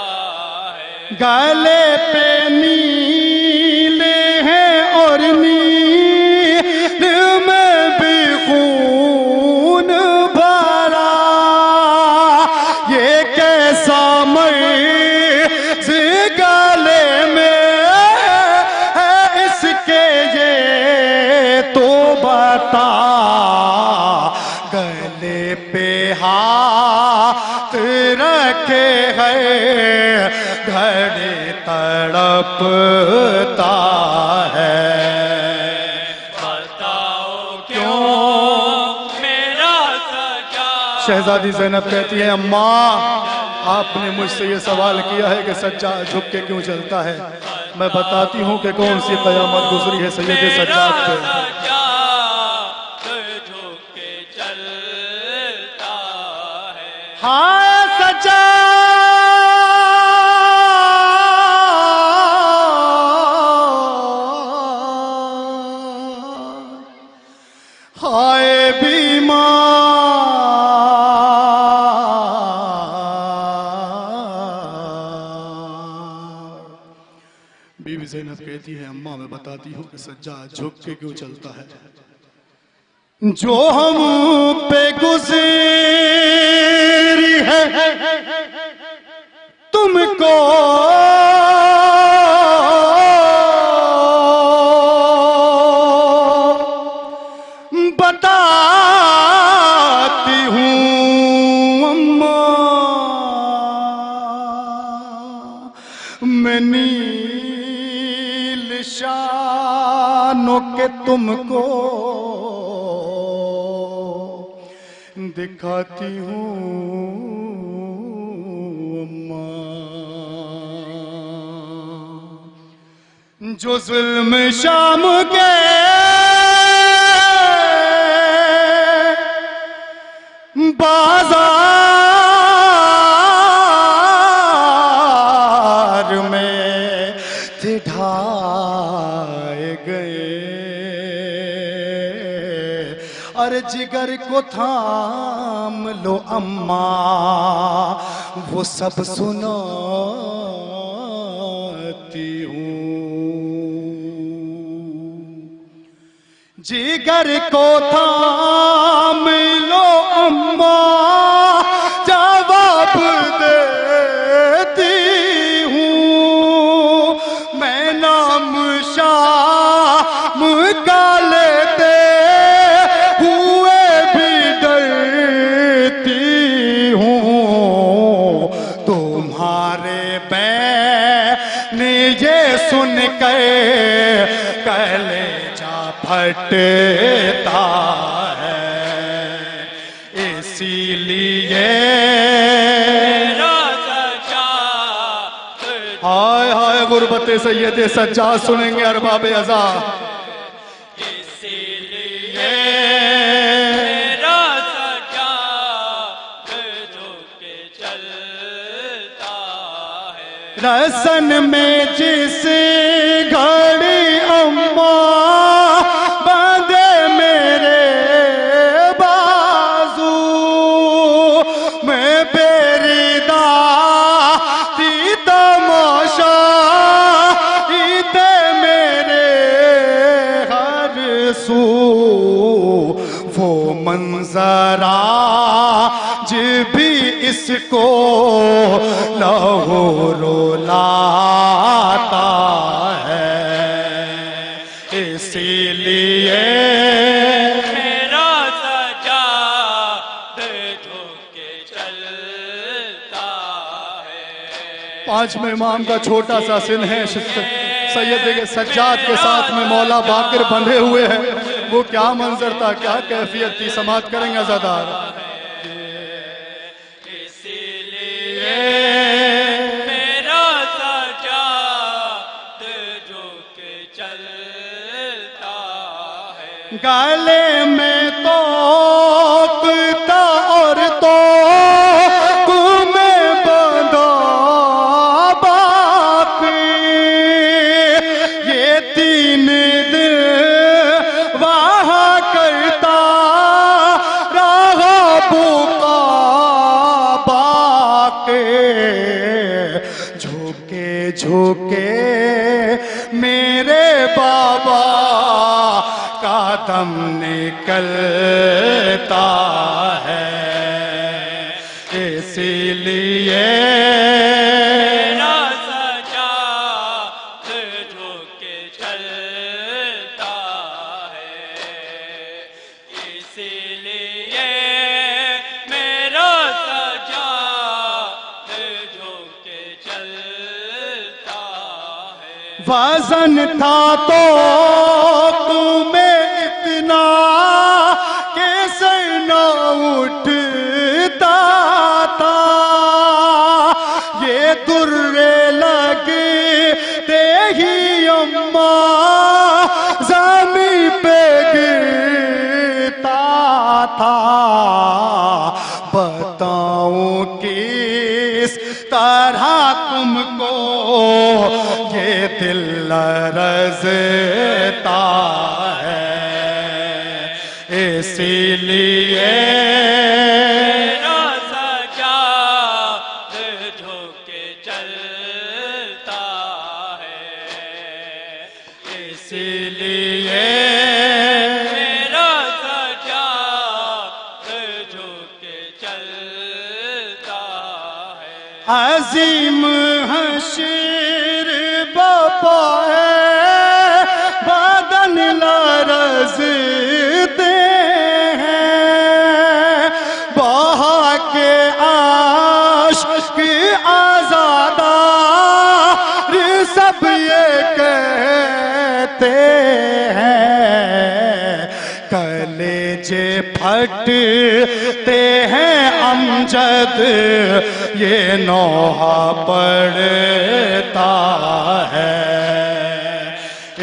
है। गले पे नीले हैं और नील में भी खून भरा, ये कैसा मर्ज़ गले में है इसके ये तो बता। गले पे हाथ रखे है घड़ी तड़पता है। बताओ क्यों मेरा सजाद। शहजादी ज़ैनब कहती है, अम्मा आपने मुझसे ये सवाल किया है कि सज्जाद झुक के क्यों चलता है। मैं बताती हूँ कि कौन सी कयामत गुजरी है सैयद सज्जाद पे। सजाद झुक के चलता है। हाय सज्जाद, हाय बीमार। बीवी ज़ैनब कहती है, अम्मा मैं बताती हूँ कि सज्जाद झुक के क्यों चलता है। जो हम पे गुज़री है तुमको बताती हूँ अम्मा। मैं नील शानों के तुमको दिखाती हूँ अम्मा, जो जुल्म शाम के बाजार में ढाए गए, अरे जिगर को थाम लो अम्मा, वो सब सुनाती हूँ। जिगर को थाम लो अम्मा, जवाब देती हूँ। मैं नाम शाम का लेते हुए भी डरती हूँ। तुम्हारे बैन ये सुन कर कलेजा फटता है, इसीलिए हाय हाय गुरबते सैयद सज्जाद सुनेंगे अरबाब अज़ा। इसीलिए मेरा सज्जाद झुके चलता है। रसन में जिस घड़ी अम्मा बांधे मेरे बाजू, मैं बेरिदा थी तमाशा इते मेरे हर सू। वो मंजरा जब भी इसको लहू रुलाता है, इसीलिए मेरा सज्जाद झुके चलता है। पांचवें इमाम का छोटा सा सिन है, सैयद के सज्जाद के साथ में मौला बाकिर बंधे हुए हैं। वो क्या मंजर था, क्या कैफियत थी, समात करेंगे अज़ादार। इसीलिए मेरा सज्जाद झुके चलता है। गले में तो और तो में बंधा बाकी, ये तीन दिन वहाँ करता रहा भूखा बाके। झुके झुके मेरे बाबा का दम निकलता है, इसीलिए मेरा सज्जाद झुके चलता है। इसीलिए मेरा सज्जाद झुके चलता है। वजन था तो तुम्हें इतना कैसे न उठता था, ये दुर्रे लगते ही अम्मा ज़मीन पे गिरता था। बताऊं किस तरह तुमको ये दिल लरज़ता है, इसीलिए मेरा सज्जाद झुके चलता है। इसीलिए मेरा सज्जाद झुके चलता है। अजीम हशर बापा है, बदन लरज़ते हैं, बहा के आशिक़ आज़ादा फटते हैं अमजद ये नौहा पड़ता है।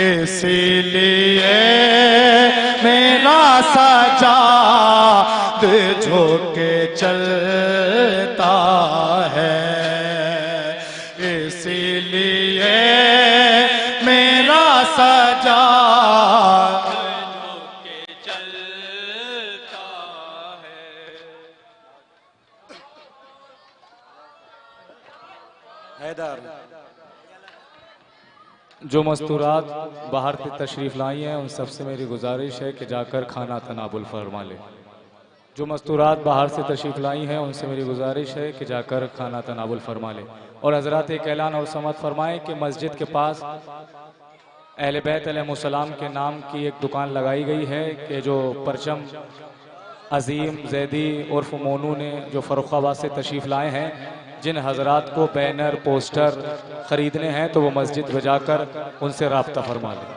इसीलिए मेरा सजाद झुके चलता है। इसीलिए मेरा सजाद झुके चलता है। हैदर जो मस्तूरात बाहर से तशरीफ़ लाई हैं उन सबसे मेरी गुजारिश है कि जाकर खाना तनाबुल फरमा लें। जो मस्तूरात बाहर से तशरीफ़ लाई हैं उनसे मेरी गुजारिश है कि जाकर खाना तनाबुल फरमा लें। और हज़रात एक ऐलान और समत फरमाएँ कि मस्जिद के पास अहले बैत अलैहिस्सलाम के नाम की एक दुकान लगाई गई है कि जो परचम अजीम जैदी उर्फ मोनू ने जो फ़र्रुखाबाद से तशरीफ़ लाए हैं, जिन हजरात को बैनर पोस्टर ख़रीदने हैं तो वो मस्जिद में जाकर उनसे राब्ता फरमा लें।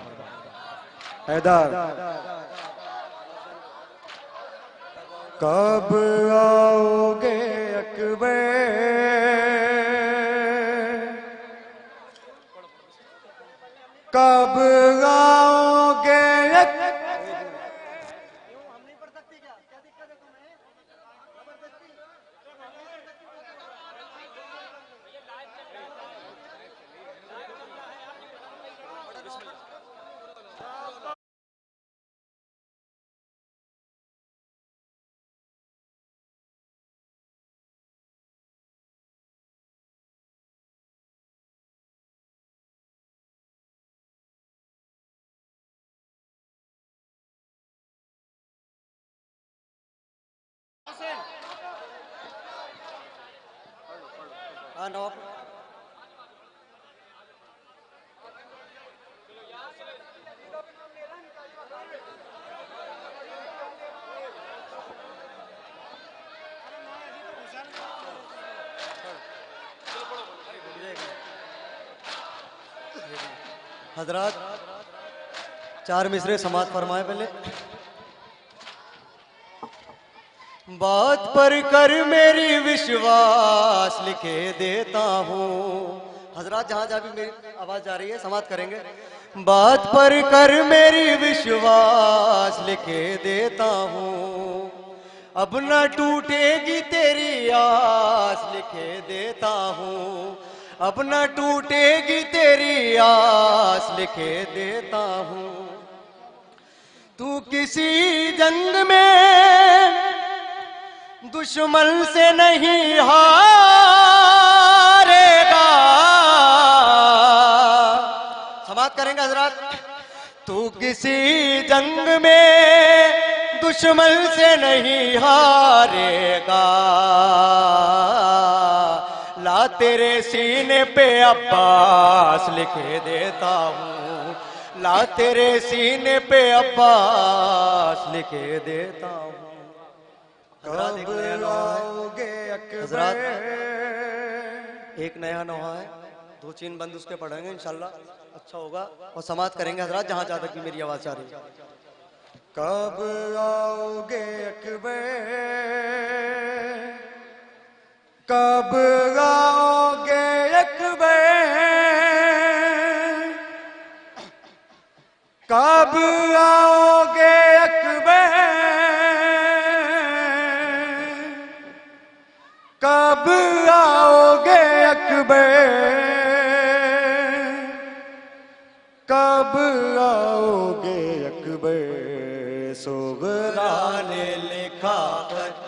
हैदर कब आओगे अकबर, कब आओगे हजरात 4 मिसरे समाज फरमाए पहले। बात पर कर मेरी विश्वास लिखे देता हूँ। हजरात जहाँ जहाँ भी मेरी आवाज जा रही है समाज करेंगे। बात पर कर मेरी विश्वास लिखे देता हूँ, अब न टूटेगी तेरी आस लिखे देता हूँ, अब न टूटेगी तेरी आस लिखे देता हूँ। तू किसी जंग में दुश्मन से नहीं हारेगा। समाप्त करेंगे हजरात। तू किसी जंग में दुश्मन से नहीं हारेगा। ला तेरे सीने पे अब्बास लिखे देता हूँ, ला तेरे सीने पे अब्बास लिखे देता हूँ। कब आओगे अकबर, एक नया नोहा है, 2-3 बंद उसके पढ़ेंगे इंशाल्लाह अच्छा होगा और समाप्त करेंगे हजरात जहाँ जहाँ तक की मेरी आवाज़ आ रही है। कब आओगे अकबर, कब आओगे अकबर, कब आओगे अकबर, कब आओगे अकबर, कब आओगे अकबर। सुगरा ने लिखा खत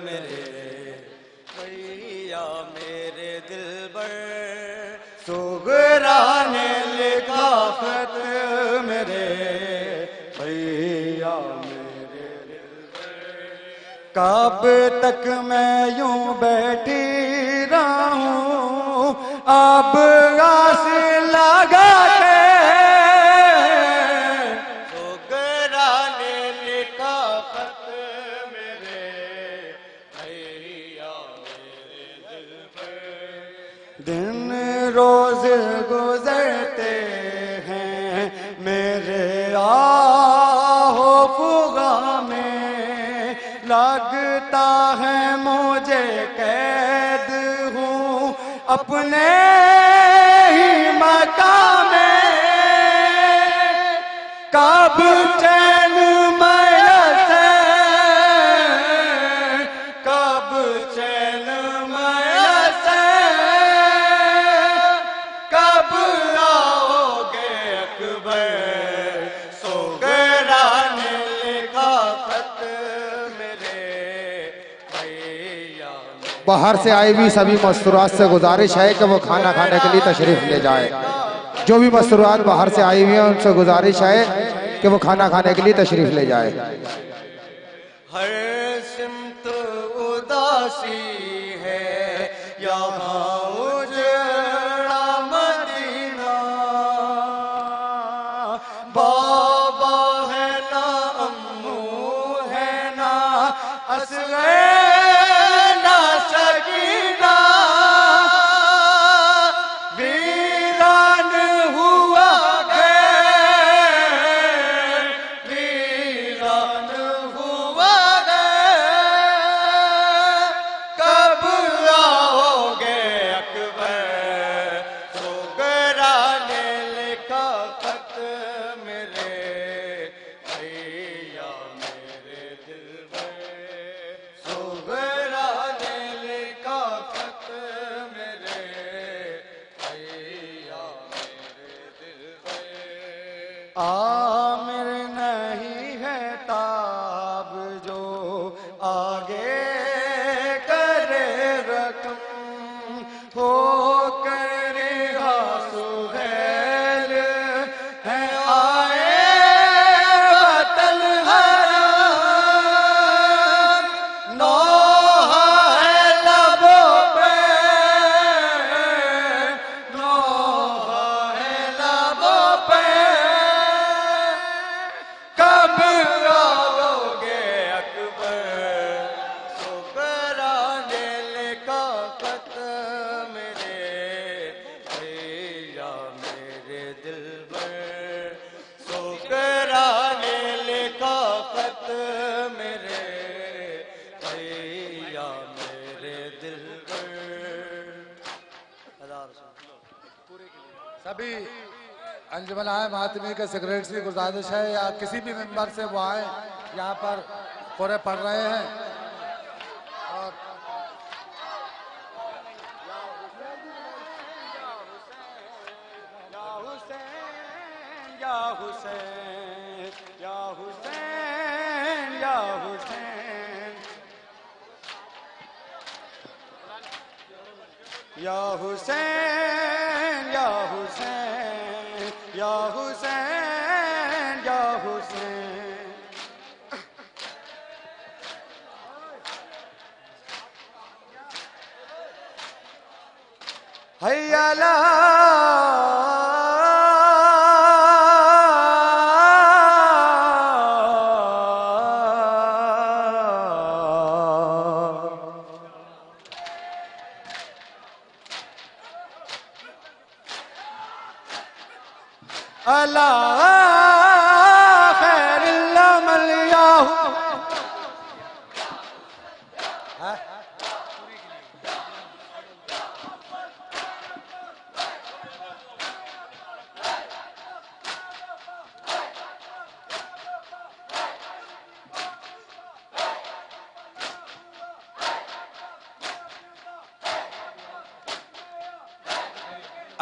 मेरे भैया मेरे दिलबर, सुगरा ने लिखा खत मेरे भैया मेरे दिलबर। कब तक मैं यूं बैठी रहूं अब आस लगा के। सुगरा ने लिखा खत मेरे भैया मेरे दिलबर। दिन रोज गुजरते हैं मेरे आहो फुगा में, है मुझे कैद हूँ अपने ही मकान में, कब चैन मैसे, कब चैन मैसे, कब आओगे अकबर। सोगरा ने लिखा खत मेरे भैया। बाहर से आई हुई सभी मस्तूरात से गुजारिश है कि वो खाना खाने के लिए तशरीफ ले जाए। जो भी मस्तूरात बाहर से आई हुई हैं उनसे गुजारिश है कि वो खाना खाने के लिए तशरीफ ले जाए। हर सिमत उदासी है यहाँ उजड़ा मदीना, बाबा है ना अम्मू है ना असग़र ना सकीना, वीरान हुआ घर, वीरान हुआ घर, कब आओगे अकबर। सोगरा ने लिखा खत मेरे भैया मेरे दिल में, सोगरा ने लिखा खत मेरे भैया मेरे दिल में। आमिर नहीं है ताब जो आगे करे रकम, हो करे सुहैल है आए वतन हराम, नौहा है लबों पे, नौहा है लबों पे, कब आओगे अकबर। सोगरा ने लिखा खत मेरे भैया मेरे दिल में, सोगरा ने लिखा खत मेरे भैया मेरे दिल में। सभी अंजुमन आए मातमी के सेक्रेटरी से गुजारिश है या किसी भी मेंबर से वो आए यहाँ पर पूरे पढ़ रहे हैं। और या हुसैन या हुसैन या हुसैन या हुसैन या हुसैन या हुसैन या हुसैन या हुसैन। हैया ला अल्लाह खैरुल मलियाहु।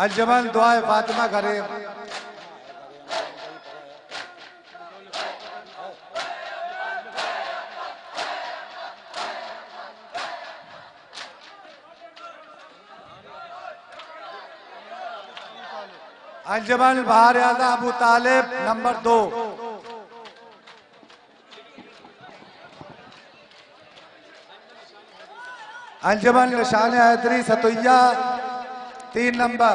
अंजुमन दुआए फातिमा करे। अंजुमन बाहर अबू तालिब नंबर 2। अंजुमन निशान हैदरी सतुया 3 नंबर।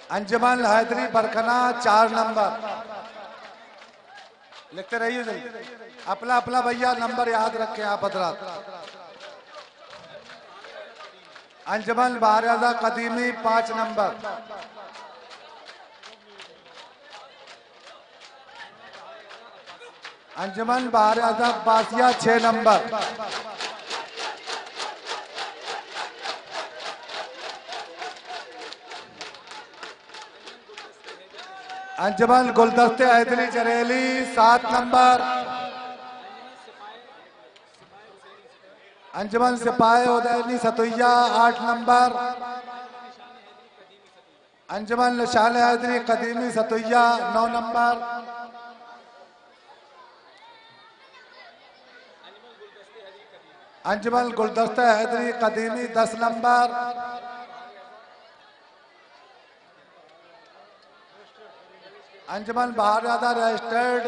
अंजुमन हैदरी बरखना 4 नंबर। लिखते रहिए जल्दी, अपना अपना भैया नंबर याद रखें आप हजरात। अंजुमन बारजा कदीमी 5 नंबर। अंजुमन बहार आजम बासिया 6 नंबर। अंजुमन गुलदस्ते हैदरी चरेली 7 नंबर। अंजुमन सिपाही उदैनी सतुइया 8 नंबर। अंजुमन निशान हैदरी कदीमी सतुइया 9 नंबर। अंजुमन गुलदस्ता हैदरी कदीमी 10 नंबर। अंजुमन बहार आदा रजिस्टर्ड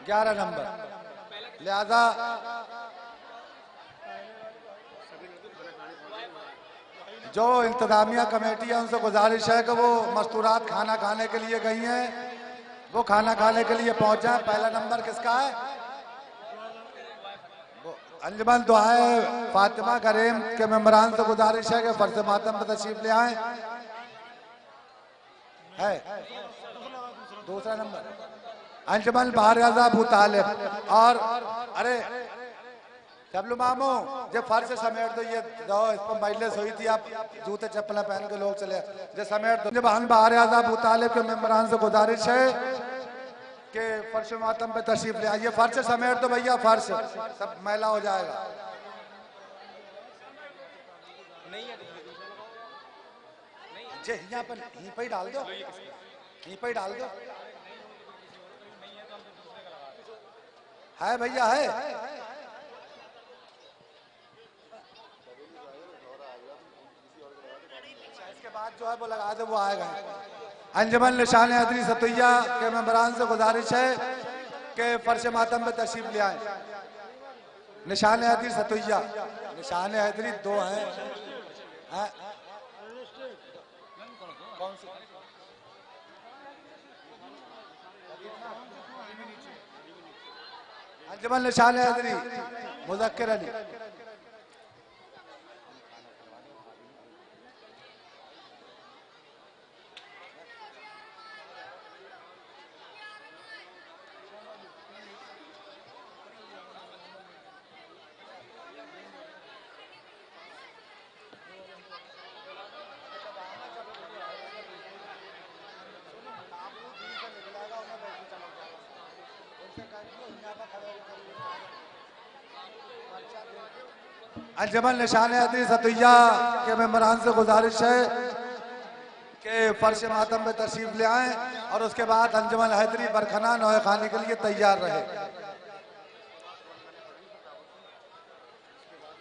11 नंबर। लिहाजा जो इंतजामिया कमेटी है उनसे गुजारिश है कि वो मस्तूरात खाना खाने के लिए गई हैं, वो खाना खाने के लिए पहुंच जाए। पहला नंबर किसका है? अंजुमन दुआए फातिमा करीम के मेंबरान से गुजारिश है कि फर्ज मातम पर तशरीफ ले आए। है दूसरा नंबर अंजुमन बहार आजम अबू तालिब। और अरे डब्लू मामू जब फर्श समेट दो, ये दो इस पर मजलिस हुई थी, आप जूते चप्पल पहन के लोग चले जो समेट दो। जब हम बहार आजम अबू तालिब के मेंबरान से गुजारिश है कि फर्श मातम पे तशरीफ ले आइए। फर्श समेट दो भैया, फर्श सब मैला हो जाएगा। यहाँ पर यहीं पर ही डाल दो, यहीं पर ही डाल दो। है भैया है। इसके बाद जो है वो लगा दो, वो आएगा। अंजुमन निशान हैदरी सतुइया के मेंबरान से गुजारिश है कि फर्श मातम पे तशरीफ ले आए। निशान हैदरी सतुइया, निशान हैदरी 2 हैं। कौन सी? अंजुमन निशान हैदरी मुज़क्किर अली। अंजुमन निशान हैदरी सतुइया के मेंबरान से गुजारिश है कि फर्श मातम पे तशरीफ ले आए और उसके बाद अंजुमन हैदरी बरखना नौए खाने के लिए तैयार रहे।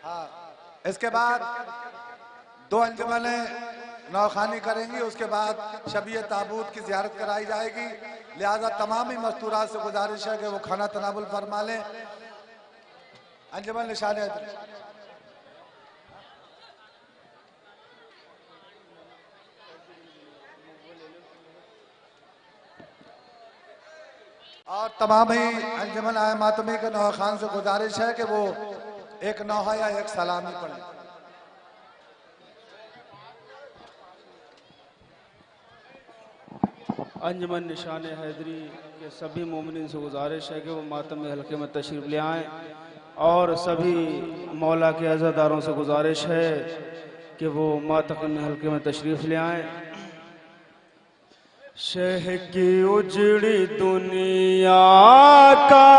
हाँ, इसके बाद 2 अंजुमनें नौखानी करेंगी, उसके बाद शबीय ताबूत की ज़ियारत कराई जाएगी। लिहाजा तमाम ही मस्तूरात से गुजारिश है कि वो खाना तनावुल फरमा लें। अंजुमन निशान हैदरी और तमाम ही अंजुमन आए मातमी के नौहा खान से गुजारिश है कि वो एक नौहा या एक सलामी पढ़े। अंजुमन निशान हैदरी के सभी मोमिनीन से गुजारिश है कि वो मातमी हल्के में तशरीफ़ ले आएँ और सभी मौला के अज़ादारों से गुजारिश है कि वो मातमी हल्के में तशरीफ़ ले आएँ। शह की उजड़ी दुनिया का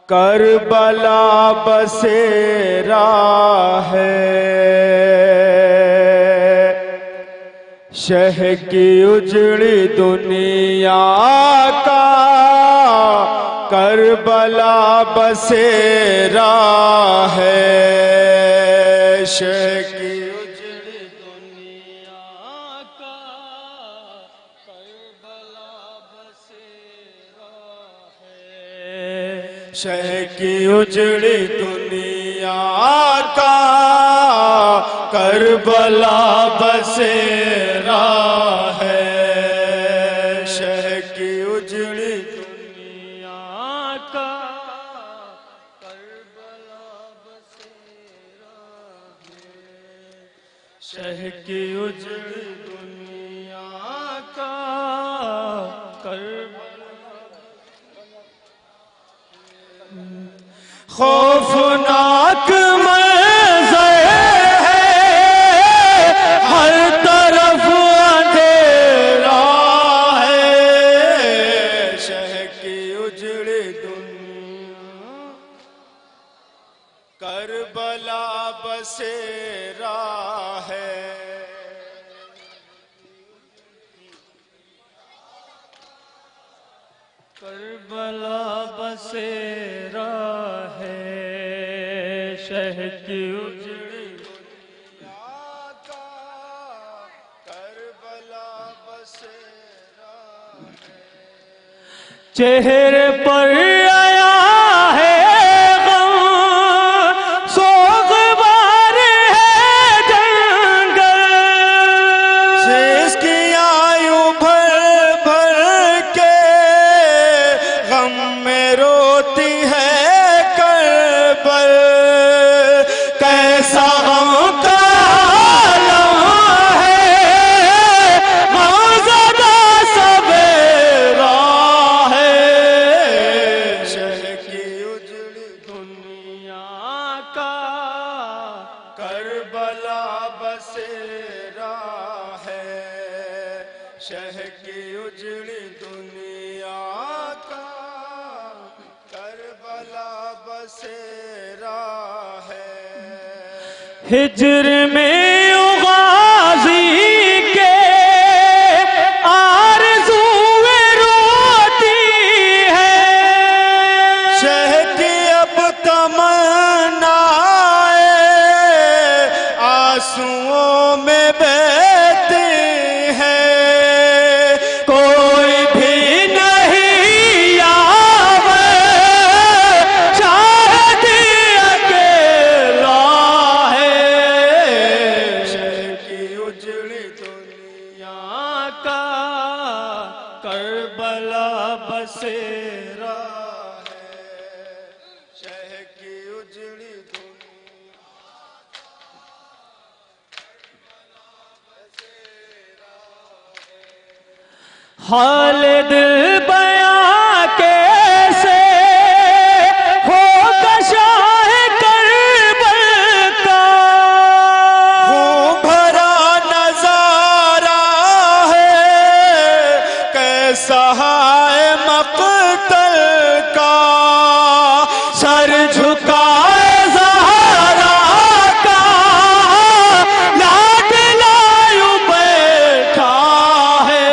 करबला बसेरा है। शह की उजड़ी दुनिया का करबला बसेरा है। शह की उजड़ी दुनिया का करबला बसेरा है। शह की उजड़ी दुनिया का करबला बसेरा है। शह की उजड़ी दुनिया का करबला बसेरा है। शह की उजड़ी दुनिया खौफनाक मंज़र है, हर तरफ अंधेरा है, शहर की उजड़ी दुनिया करबला बसेरा है। करबला बसेरा है, शहर की उजड़ी दुनिया का करबला बसेरा है। चेहरे पर आया है गम, सोगवार है जंगल, शेष की आयु भर भर के गम में रोती है करबल। कैसा गम का आलम है, गमज़दा सवेरा है, शहर की उजड़ी दुनिया का करबला बसेरा है, शहर की उजड़ी दुनिया का करबला बसेरा है। हिज्र में गाज़ी के आरज़ूएं रोती है, शहर की अब तमन्नाएं आंसुओं में बहती हैं। कोई भी नहीं यावर, शायद ही अकेला है, शहर की उजड़ी दुनिया का करबला बसेरा है, शहर की उजड़ी दुनिया। हाल दिल बयां कैसे होगा शाह करबल का, खून भरा नजारा है, कैसा है मक़तल का, सर झुकाए ज़हरा का, लाडला यूं बैठा है,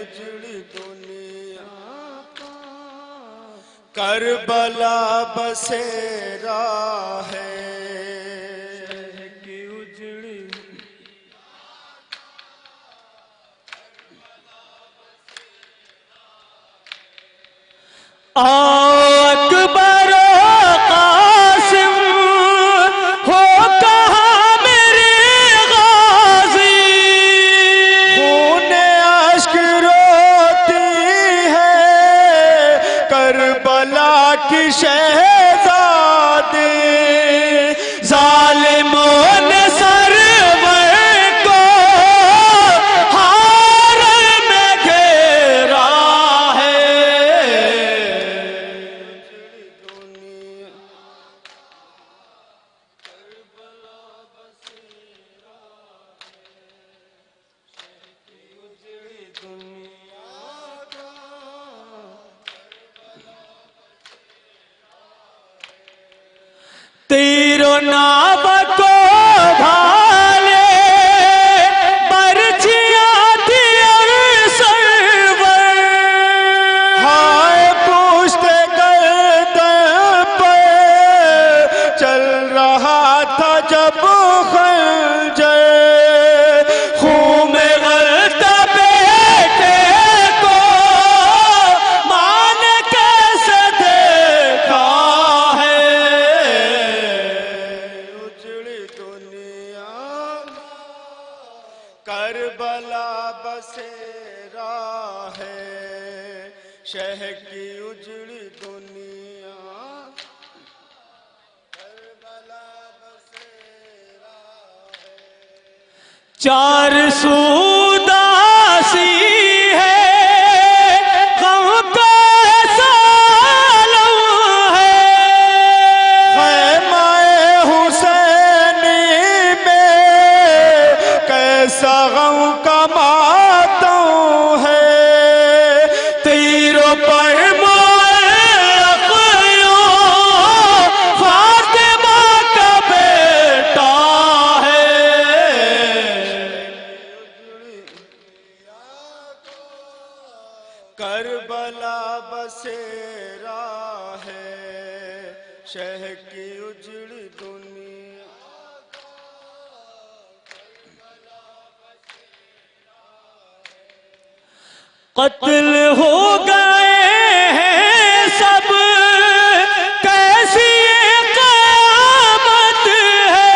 उजड़ी दुनिया का करबला बसेरा है, शहर की उजड़ी। अकबर कासिम हो कहाँ मेरे गाजी, खून अश्क रोती है करबला की शहजादी, जालिमों ने सरवर को हारम में घेरा है, तीरों नाव को भाले बरछियां थी सरवर, हाय पूछते गर्दन पर चल रहा था जब खंजर, खून में गलता बेटे को मां ने कैसे देखा है, उजड़ी दुनिया करबला बसेरा है, शहर की उजड़ी दुनिया करबला बसेरा है। चार सूदासी है गम का सालम शह की उजड़ी दुनिया कत्ल हो गए हैं सब, कैसी क़यामत है।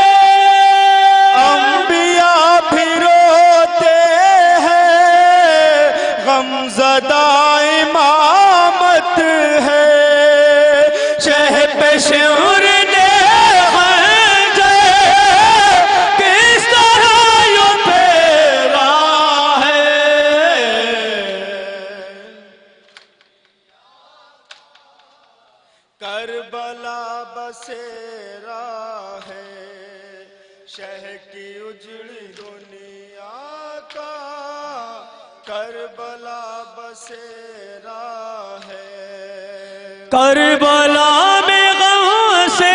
अंबिया भी रोते हैं, गमज़दा इमामत है। शह पे शौर ने किस तरह यूं फेरा है। करबला बसेरा है, शह की उजड़ी दुनिया का करबला बसेरा है। करबला में गम से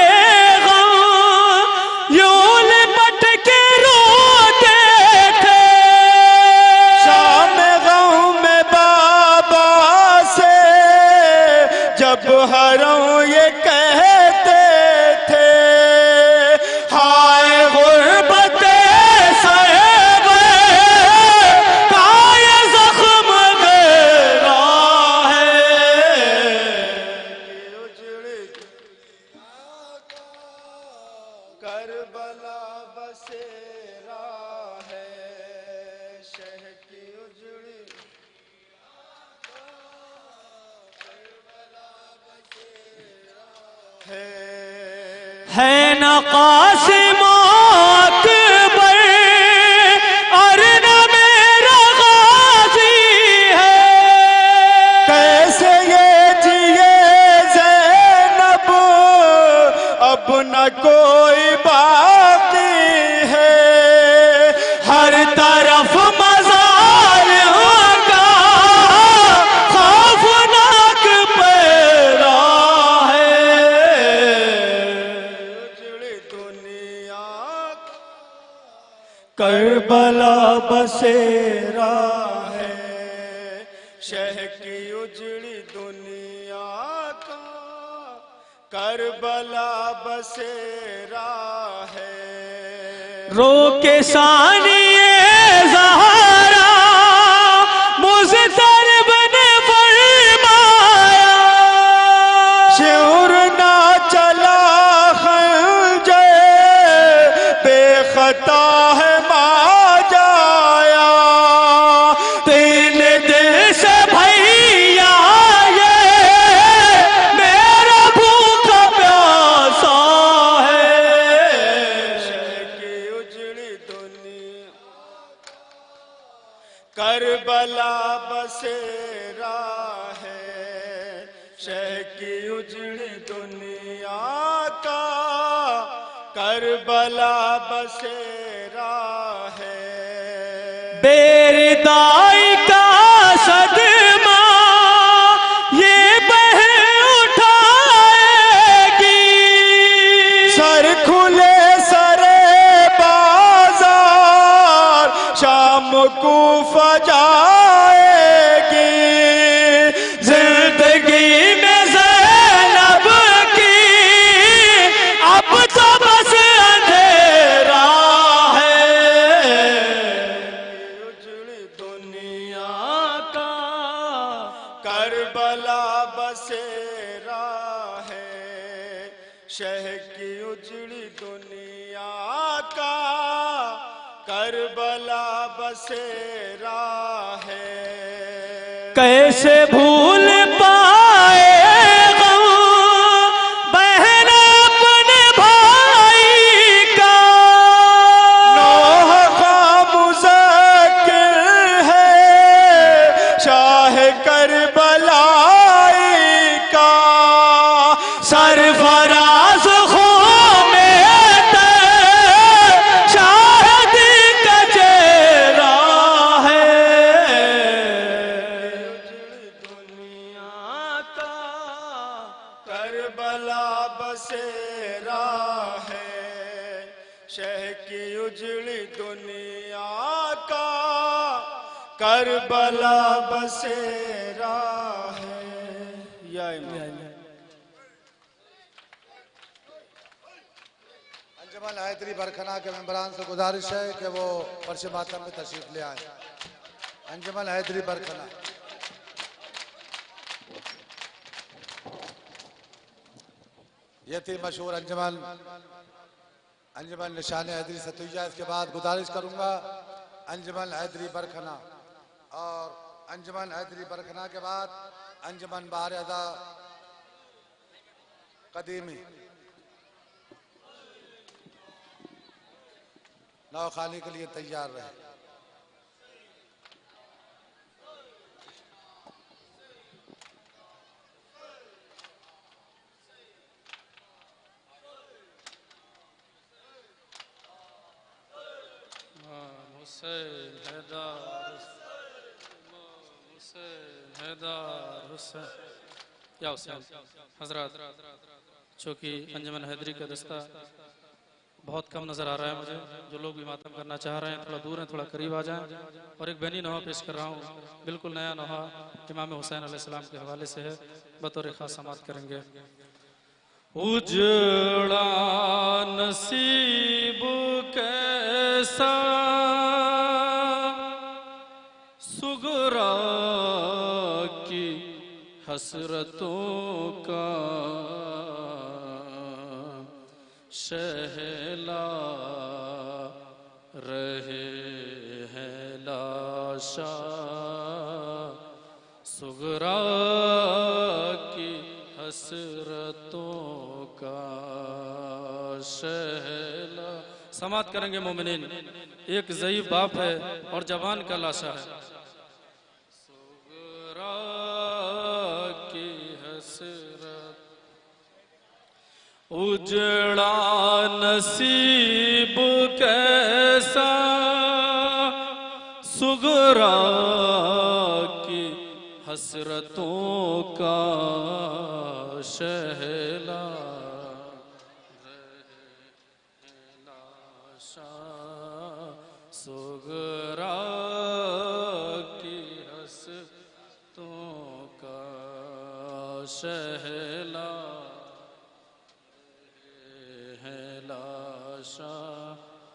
गम यूं लिपट के रोते थे। शाम गम में बाबा से जब हरों ये कहते थे, हाय गुर्बत सरब का ये जख्म मेरा है। करबला बसेरा है, शह की उजड़ी है न कासिम अकबर और न मेरा गाजी है। कैसे ये जिए ज़ैनब, अब न कोई बाकी है। हर तरफ मज़ार का खौफनाक पैरा है। करबला बसेरा है, शह की उजड़ी दुनिया का करबला बसेरा है। रोके सानिए ज़हरा मुज़्तरब ने फरमाया। शौर ना चला खंजर बेखता है मां जाया। तीन दिन से भैया ये मेरा भूखा प्यासा है। करबला बसेरा है, शह की उजड़ी दुनिया का करबला बसेरा है। बेरदाई का सदमा ये बह उठाएगी। सर खुले सरे बाजार शाम को फजाएगी। जिंदगी में ज़ैनब की अब तो बस अंधेरा है। उजड़ी दुनिया का करबला बसेरा है, शह की उजड़ी दुनिया का करबला बसेरा है। कैसे भूल पाए गम बहन अपने भाई का। नौह का मुज़क्किर है शाह करबलाई का। सरफराज खो में शाहदी का चेहरा है। करबला बसेरा है, शह की उजड़ी दुनिया का करबला बसेरा है। या इमाम। अंजुमन हैदरी बरखना के मेंबरान से गुजारिश है कि वो फर्श मातम में तशरीफ ले आए। अंजुमन हैदरी बरखना। ये थी मशहूर अंजुमन निशान हैदरी सतुइया। इसके बाद गुजारिश करूंगा अंजुमन हैदरी बरखना, और अंजुमन हैदरी बरखना के बाद अंजुमन बहार अदा कदीमी नौखानी के लिए तैयार रहे। हुसैन हैदर हुसैन या हुसैन हजरत, चूँकि अंजुमन हैदरी का दस्ता बहुत कम नज़र आ रहा है मुझे, जो लोग भी मातम करना चाह रहे हैं थोड़ा दूर हैं, थोड़ा करीब आ जाएं। और एक बैनी नोहा पेश कर रहा हूँ, बिल्कुल नया नोहा इमाम हुसैन अलैहिस्सलाम के हवाले से है, बतौर खास समात करेंगे। उजड़ा नसीब कैसा सुगरा की हसरतों का शहला रहे हैं लाशा सुगरा की हसरतों का शहला। समात करेंगे मोमिनीन। एक ज़ईफ बाप है और जवान का लाशा है। सुगरा की हसरत उजड़ा नसीब कैसा सुगरा की हसरतों का शहला सुगरा की हसरतों का शहला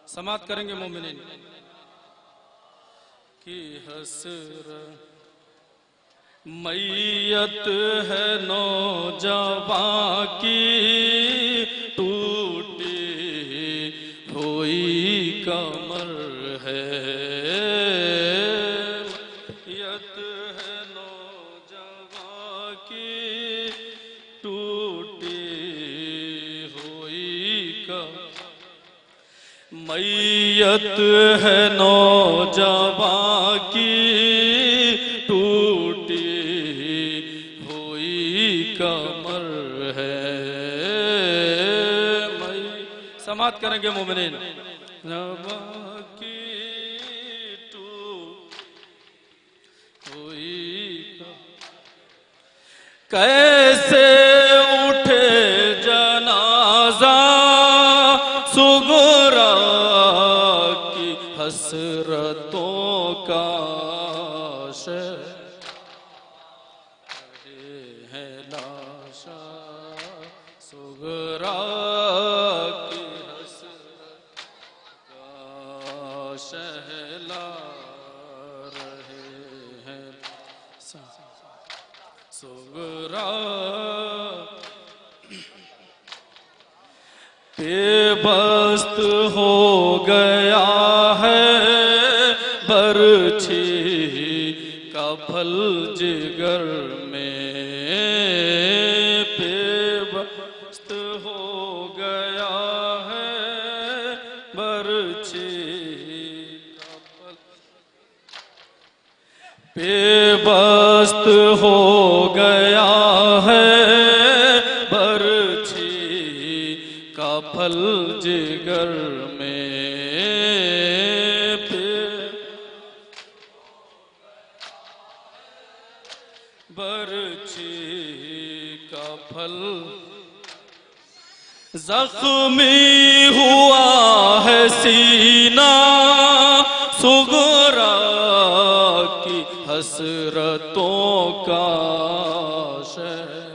समात करेंगे मोमिनीन की हसरत। मैयत है नौजवां की टूटी हुई कमर है। मैयत है नौजवां की टूटी हुई कमर। मैयत है नौजवां की टूटी हुई कमर है। समात करेंगे मोमिनीन। नौजवां की टूटी हुई कैसे उठे जनाजा सुगरा की हसरतों का है लाशा सुगरा की हसरत का शहला रहे हैं सुगरा। बेबस्त हो गया है बरछी का फल जिगर में। बेबस्त हो गया है बरछी का फल। बेबस्त हो गया है बरछी का फल जिगर में। बरछी का फल जख्मी हुआ है सीना सुगरा की हसरतों का शहर।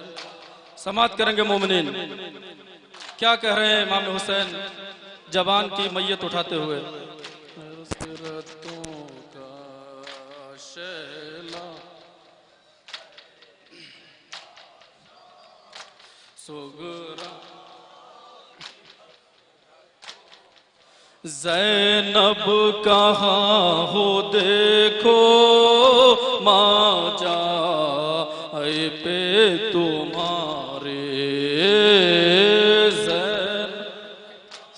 समात करेंगे मोमिनीन। क्या कह रहे हैं इमाम हुसैन जवान की मैयत उठाते हुए। ज़ैनब कहाँ हो देखो माँ जाए पे तुम्हारे।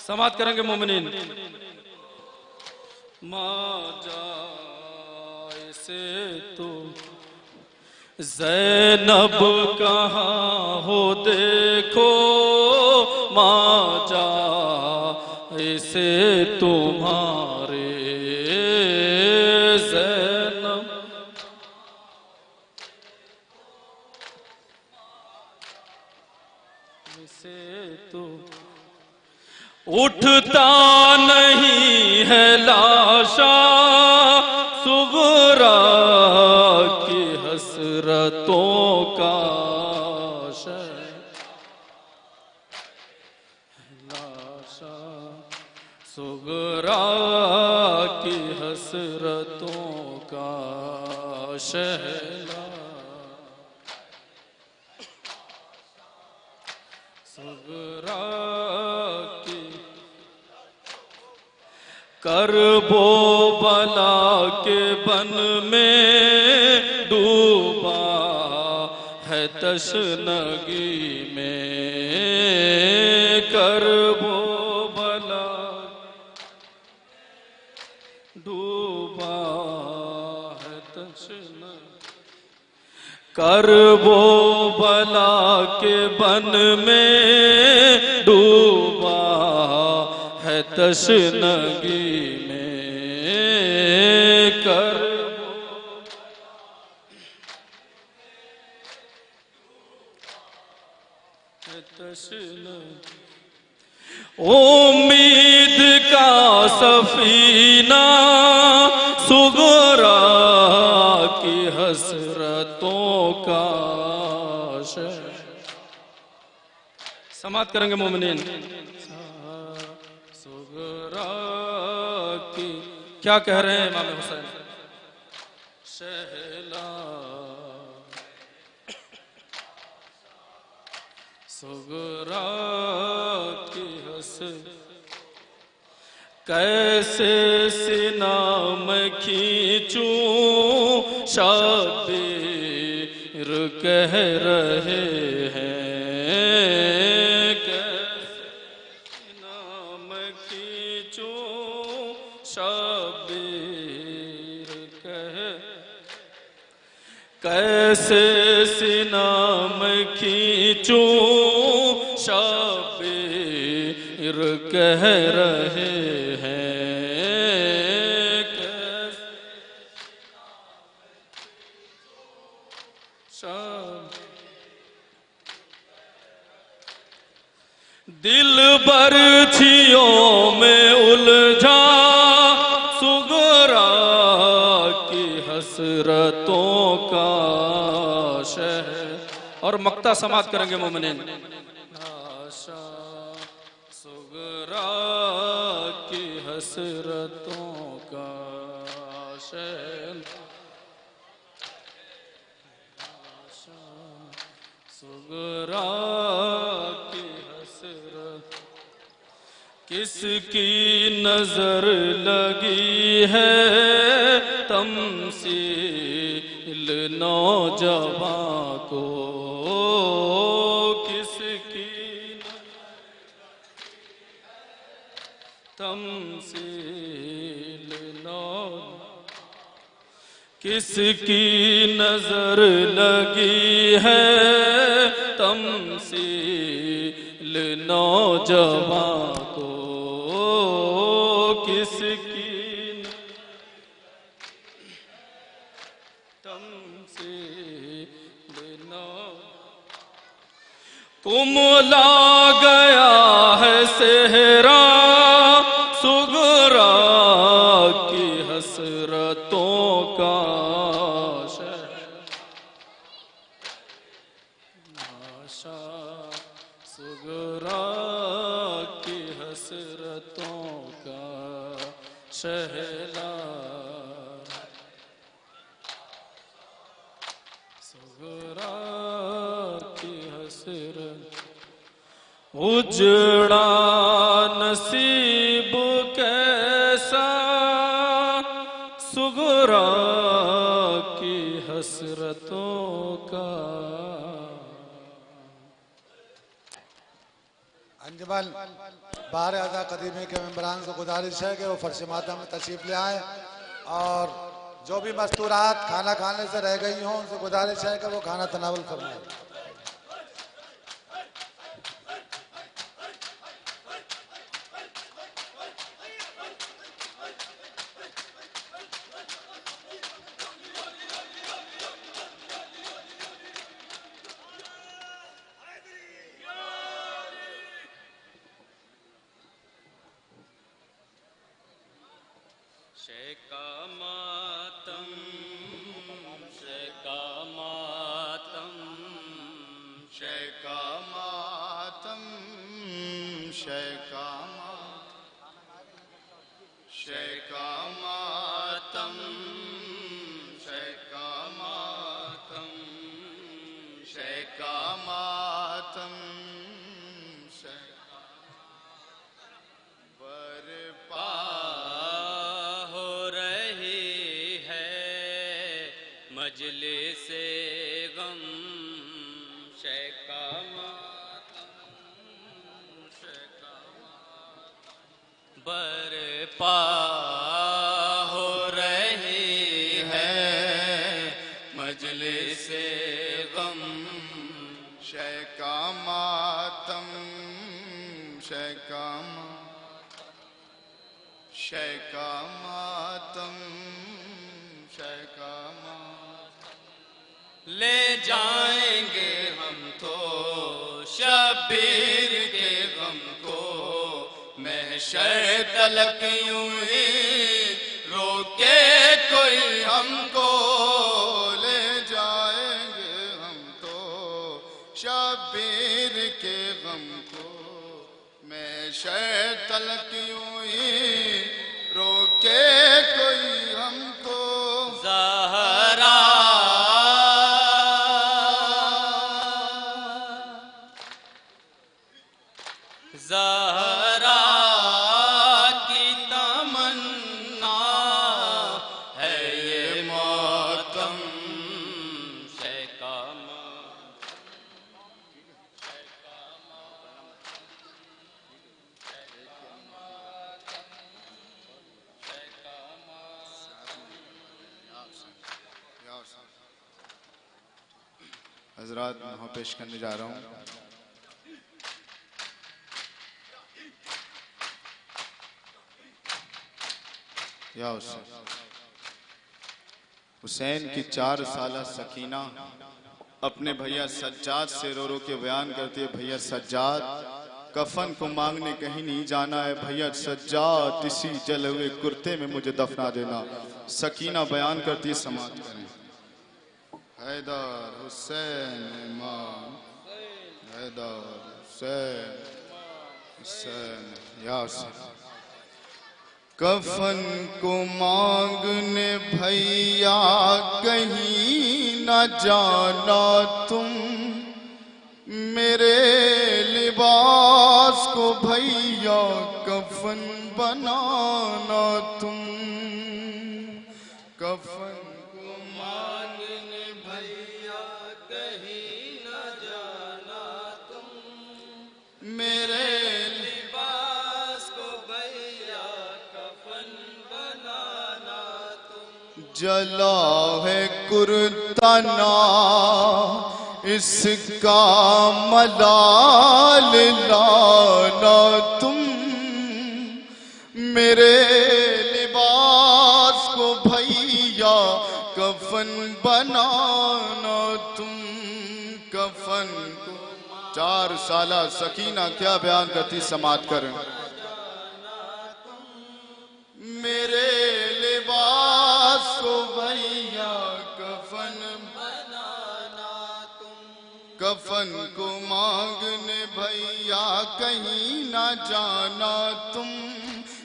समात करेंगे मोमिनीन। माँ जाए से तुम ज़ैनब कहाँ हो देखो माँ जाए से तुम्हारे। ज़ैनब से तुम उठता नहीं है लाशा सुगरा की हसरतों का लाशा सुगरा की हसरतों का शहला सुगरा की करबो बला के बन में डूबा है तशनगी में। करबो बला डूबा है तशनगी। करबो बला के बन में डूबा है तशनगी में। करबो है तशनगी। उम्मीद का सफीना सुगरा की हसरतों का समात करेंगे मोमिनीन। सुगरा की क्या कह रहे हैं इमाम हुसैन। शहला सुगरा की हस कैसे सीना में खींचूं शाबीर कह रहे हैं। कैसे सीना में खींचूं शाबीर कह कैसे सीना में खींचूं शाबीर कह रहे हैं। दिल बरछियों में उलझा सुगरा की हसरतों का शहर। और मक्ता समात करेंगे मोमिनीन। सुगरा की हसरतों का शहर। सुगरा की हसरत किसकी नजर लगी है तमसील नौजवां को। किसकी तमसील नौ किसकी नजर लगी है तमसील नौजवां को। किसकी तमसील नौ कुमला गया है सेहरा सुगरा की हसरतों का सुगरा की हसरतों शहला सुगरा की हसरत उजड़ा नसीब कैसा सुगरा की हसरतों का। अंजमन बाहर आज़ा कदीमी के मेम्बरान से गुजारिश है कि वो फर्श मातम में तशरीफ ले आए और जो भी मस्तूरात खाना खाने से रह गई हों उनसे गुजारिश है कि वो खाना तनावुल फरमाएं। शेका मातम शेका मातम शेका मातम शेका शेका मातम शेका मातम शेका मातम बरपा मजलिसे गम शेका मातम शेका बरपा हो रही है मजलिसे गम शेका मातम शेका शेका मातम शेका ले जाएंगे हम तो शब्बीर के गम को महशर तलक यूं ही रोके कोई हमको। ले जाएंगे हम तो शब्बीर के गम को महशर तलक यूं ही रोके कोई हमको। ज़हरा ज़हरा की तमन्ना है ये मातम शेका हजरात वहाँ पेश करने जा रहा हूँ। या हुसैन की 4 साल सकीना अपने भैया सज्जाद से रो रो के बयान करती है, भैया सज्जाद कफन को मांगने कहीं नहीं जाना है, भैया सज्जाद इसी जले हुए कुर्ते में मुझे दफना देना। सकीना बयान करती है, समाप्त करें। हैदर हुसैन इमाम हैदर हुसैन हुसैन या हुसैन। कफन को मांगने भैया कहीं न जाना तुम, मेरे लिबास को भैया कफन बनाना तुम। कफन को मांगने भैया कहीं न जाना तुम, मेरे जला है कुर्ताना इसका मलाल लाना तुम, मेरे लिबास को भैया कफन बनाना तुम। कफन को 4 साला सकीना क्या बयान करती, समाप्त करें। मेरे लिबास को भैया कफन बनाना तुम। कफन को मांगने भैया कहीं ना जाना तुम,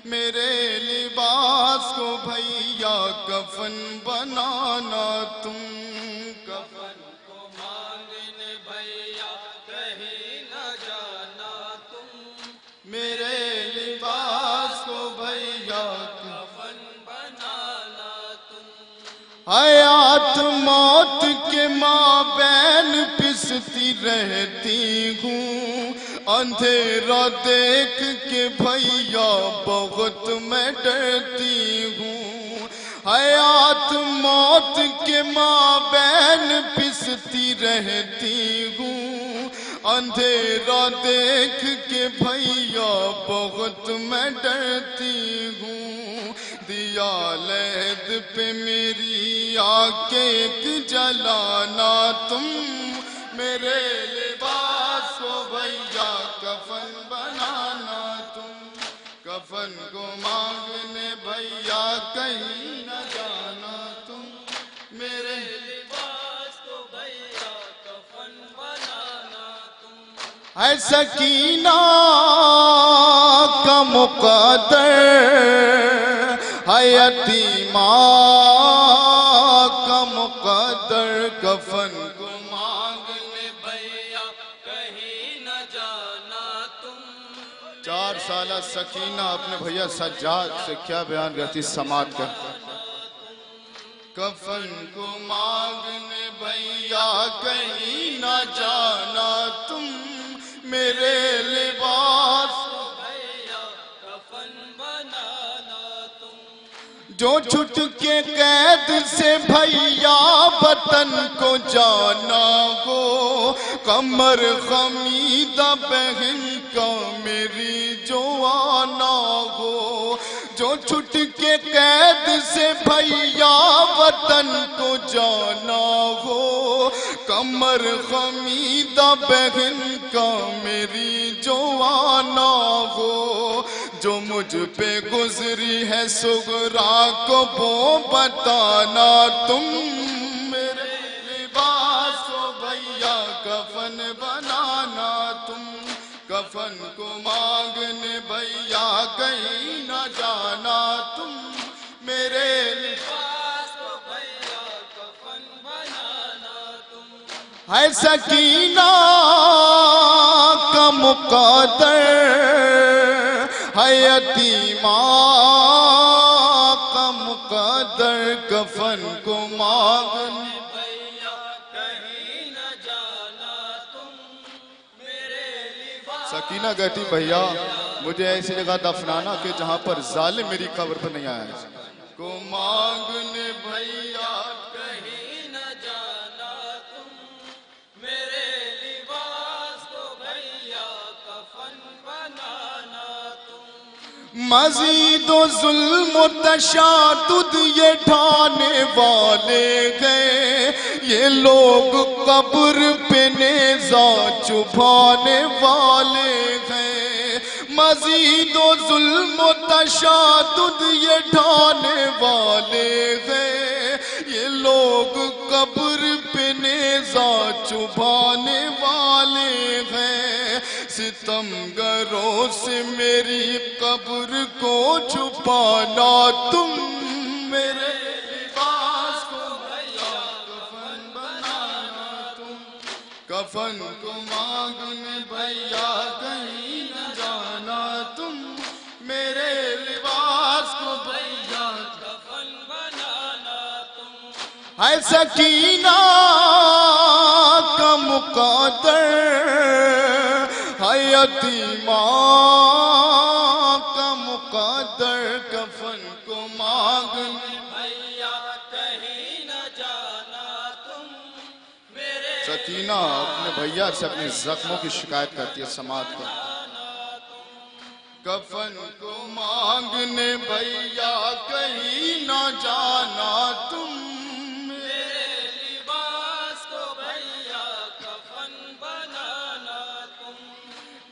मेरे लिबास को भैया कफन बनाना तुम। कफन को मांगने भैया कहीं न जाना तुम। मेरे लिबास को भैया कफन बनाना तुम। हयात मौत के माबैन पिसती रहती हूँ, अंधेरा देख के भैया बहुत मैं डरती हूँ। हयात मौत के माबैन पिसती रहती हूँ, अंधेरा देख के भैया बहुत मैं डरती हूँ। दिया लहद पे मेरी आके एक जलाना तुम। मेरे लिबास को भैया कफन बनाना तुम। कफन को मांगने भैया कहीं न जाना तुम। मेरे लिबास को भैया कफन बनाना तुम। है सकीना का मुकद्दर, है यतीमा का मुकद्दर। कफन को मांगने भैया कहीं न जाना तुम। 4 साल सकीना अपने भैया सज्जाद से क्या बयान करती समात कर। कफन को मांगने भैया कहीं न जाना तुम। मेरे लिबास भैया कफन बनाना तुम। जो छुट के कैद से भैया वतन को जाना हो, कमर खमीदा बहन का मेरी जो आना हो। जो छुट के कैद से भैया वतन को जाना हो, कमर खमीदा बहन का मेरी जो आना हो। जो मुझ पे गुजरी है सुगरा को वो बताना तुम। मेरे लिबास को भैया कफन बनाना तुम। कफन को मांगने भैया कहीं न जाना तुम। मेरे लिबास को भैया कफन बनाना तुम। है सकीना का मुकद्दर, है यतीमा का मुकद्दर। कफन को मांगने भैया कहीं न जाना तुम। मेरे लिबास सकीना कहती भैया मुझे ऐसी जगह दफनाना कि जहां पर जालिम मेरी कब्र पर नहीं आया। को मांगने भैया कहीं न जाना तुम। मेरे लिबास को भैया कफन बनाना तुम। मजीदो जुल्म तशादुद ये ढाने वाले गए, ये लोग कब्र पे नेज़ा चुभाने वाले गए। मजीदो जुल्म तशादुद ये ढाने वाले गए, ये लोग कब्र पे नेज़ा चुभाने वाले हैं। सितमगरों से मेरी कब्र को छुपाना तुम। मेरे लिबास को भैया कफन बनाना तुम। कफन को मांगने भैया कहीं न जाना तुम। मेरे लिबास को भैया कफन बनाना तुम। है सकीना का मुकद्दर, है यतीमा का मुकद्दर। कफन को मांगने भैया कहीं न जाना तुम। मेरे सकीना अपने भैया से अपने जख्मों की शिकायत करती है समात को। कफन को मांगने भैया कहीं न जाना तुम। मेरे लिबास को भैया कफन बनाना तुम।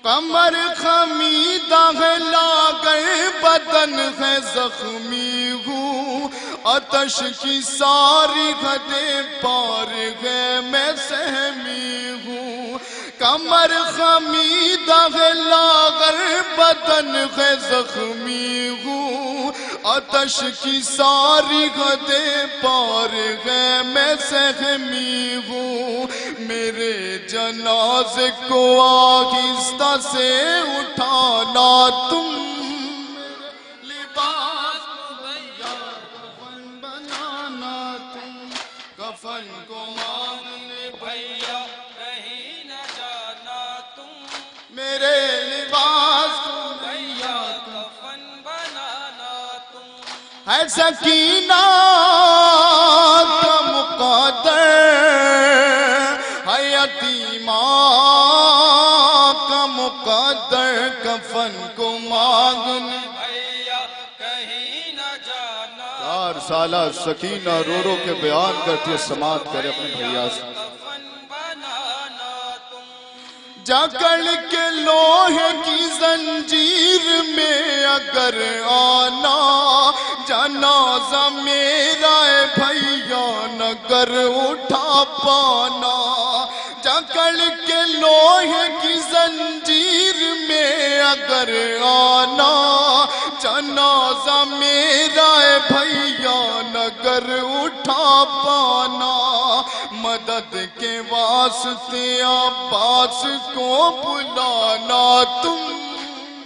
कमर खमीदा है लागर बदन है जख्मी हूँ, आतश की सारी हदें पार है मैं सहमी हूँ। कमर खमीदा है लागर बदन है जख्मी हूँ, आतश की सारी हदें पार है मैं सहमी हूँ। मेरे जनाजे को आहिस्ता से उठाना तुम, लिबास को भैया कफन बनाना तुम, कफन को मांगने भैया कहीं न जाना तुम, मेरे लिबास को भैया कफन बनाना तुम। है सकीना का मुक़द्दर, है यतीमा का मुक़द्दर, कफन को मांगने भैया कहीं न जाना 4 साला सकीना रो रो के बयान करती है, समात करे अपने भैया से। जकड़ के लोहे की जंजीर में अगर आना, जनाजा मेरा है भैया नगर उठा पाना। जकड़ के लोहे की जंजीर में अगर आना, जनाजा मेरा है भैया नगर उठा पाना। मदद के वास्ते अब्बास को बुलाना तुम,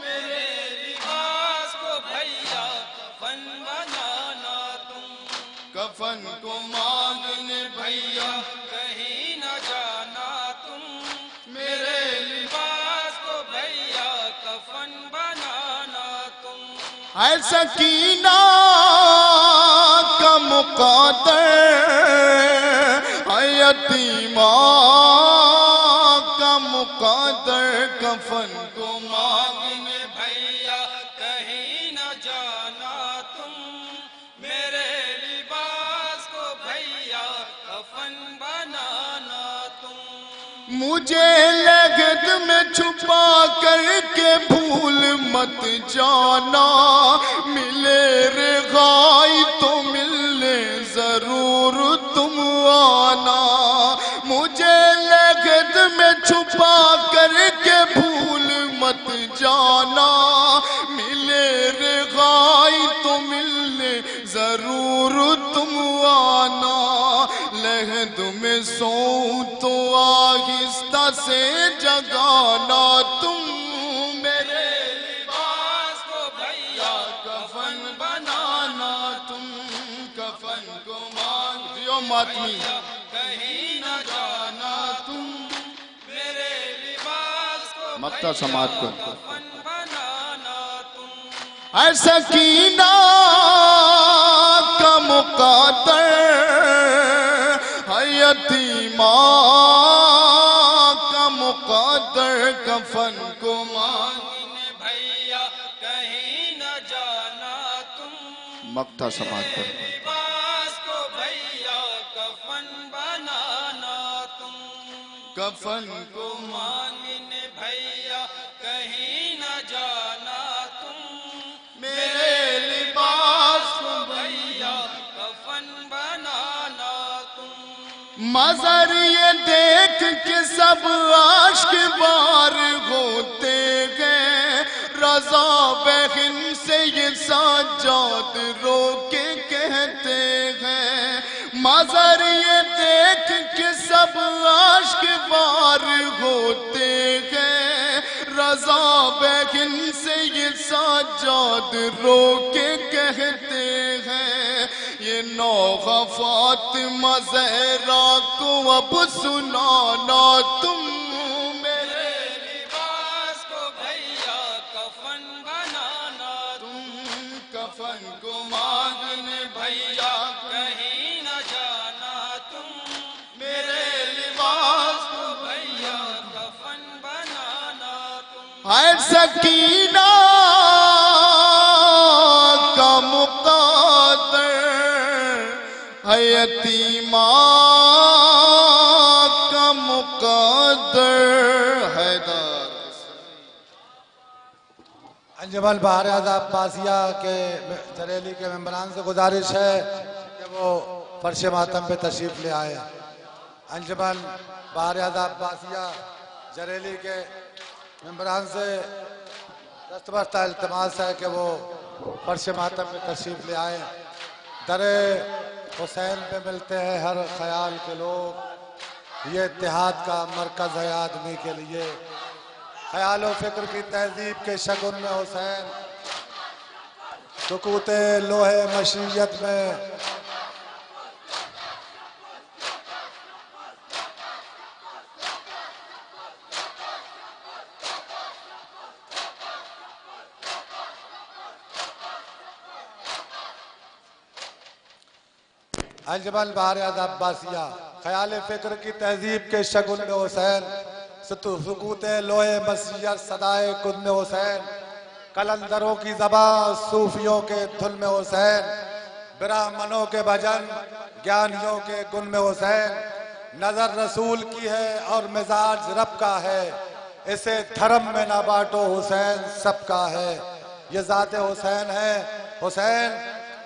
मेरे लिबास को भैया कफन बनाना तुम, कफन को मांगने भैया कहीं न जाना तुम, मेरे लिबास को भैया कफन बनाना तुम। है सकीना का मुक़द्दर, है यतीमा का मुक़द्दर, कफन को मांगने भैया कहीं न जाना तुम, मेरे लिबास को भैया कफन बनाना तुम। मुझे लगद में छुपा करके भूल मत जाना, मिले रे गाय तो मिलने जरूर तुम आना। मुझे लगद में छुपा करके भूल मत जाना, मिले रे गाय तो मिलने जरूर तुम आना। लहद में सो तो आहिस्ता से जगाना तुम, मेरे लिबास को भैया कफन बनाना तुम, कफन को मांग दियो मातमी कहीं न जाना तुम, मेरे लिबास को मक्ता समात को कफन बनाना तुम। है सकीना का मुक़द्दर, है यतीमा का मुक़द्दर, कफन को मांगने भैया कहीं न जाना तुम, मक्ता समात को लिबास को भैया कफन बनाना तुम, कफन को मांगने भैया कहीं न जाना तुम, मेरे लिबास को भैया कफन बनाना तुम। मज़र ये देख के सब आशिक बार होते गए, रज़ा बहन से ये साजाद रो के कहते हैं। मज़र ये देख के सब आशिक बार होते गए, रज़ा बहन से ये साजाद रो के कहते हैं। ये नौखा फातिमा ज़हरा को अब सुनाना तुम, मेरे लिबास को भैया कफन बनाना तुम, कफन को मांगने भैया कहीं न जाना तुम, मेरे लिबास को भैया कफन बनाना तुम। है सकीना का मुक़द्दर, है यतीमा का मुक़द्दर। हैदर अंजुमन बहार आज़ाद अब्बासिया के जरेली के मेंबरान से गुजारिश है कि वो फर्श मातम पे तशरीफ ले आए। अंजुमन बहार आज़ाद अब्बासिया जरेली के मेंबरान से दस्तबरता इल्तिमास है कि वो फर्श मातम में तशरीफ ले आए। दरे हुसैन पे मिलते हैं हर ख्याल के लोग, ये इत्तेहाद का मरकज है आदमी के लिए। ख्याल व फिक्र की तहजीब के शगुन में हुसैन, सुकूते लोहे मशीयत में अंजमन बारियाज अब्बासिया। ख्याल फिक्र की तहजीब के शगुन में हुसैन, सुकूते लोहे मसीहत सदाए कुन में हुसैन, कलंदरों की ज़बां सूफियों के धुन में हुसैन, ब्राह्मणों के भजन ज्ञानियों के गुण में हुसैन। नजर रसूल की है और मिजाज रब का है, इसे धर्म में ना बांटो हुसैन सबका है। ये ज़ाते हुसैन है। हुसैन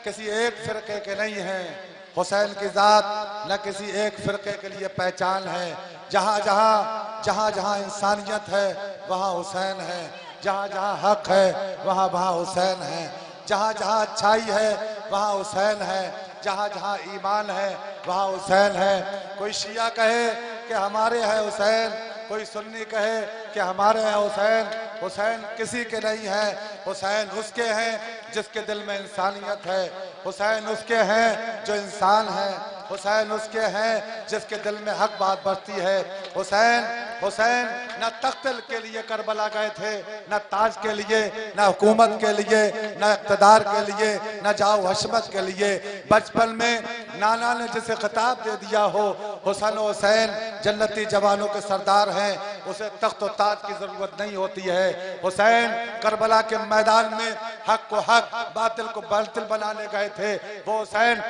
किसी एक फिरके के नहीं हैं। हुसैन की ज़ात न किसी एक फिरके के लिए पहचान है। जहाँ जहाँ जहाँ जहाँ इंसानियत है वहाँ हुसैन है, जहाँ जहाँ हक है वहाँ वहाँ हुसैन है, जहाँ जहाँ अच्छाई है वहाँ हुसैन है, जहाँ जहाँ ईमान है वहाँ हुसैन है। कोई शिया कहे कि हमारे है हुसैन, कोई सुन्नी कहे कि हमारे हैं हुसैन। हुसैन किसी के नहीं है, हुसैन उसके हैं जिसके दिल में इंसानियत है। हुसैन उसके हैं जो इंसान है, हुसैन उसके हैं जिसके दिल में हक बात बसती है। हुसैन न तख्त के लिए करबला गए थे, न ताज के लिए, न हुकूमत के लिए, न इक़्तिदार के लिए, न जाओ हशमत के लिए। बचपन में नाना ने जिसे खिताब दे दिया हो, हुसैन जन्नती जवानों के सरदार हैं, उसे तख्त और ताज की जरूरत नहीं होती है। हुसैन करबला के मैदान में हक को हक बातिल को बातिल बनाने गए थे। वो हुसैन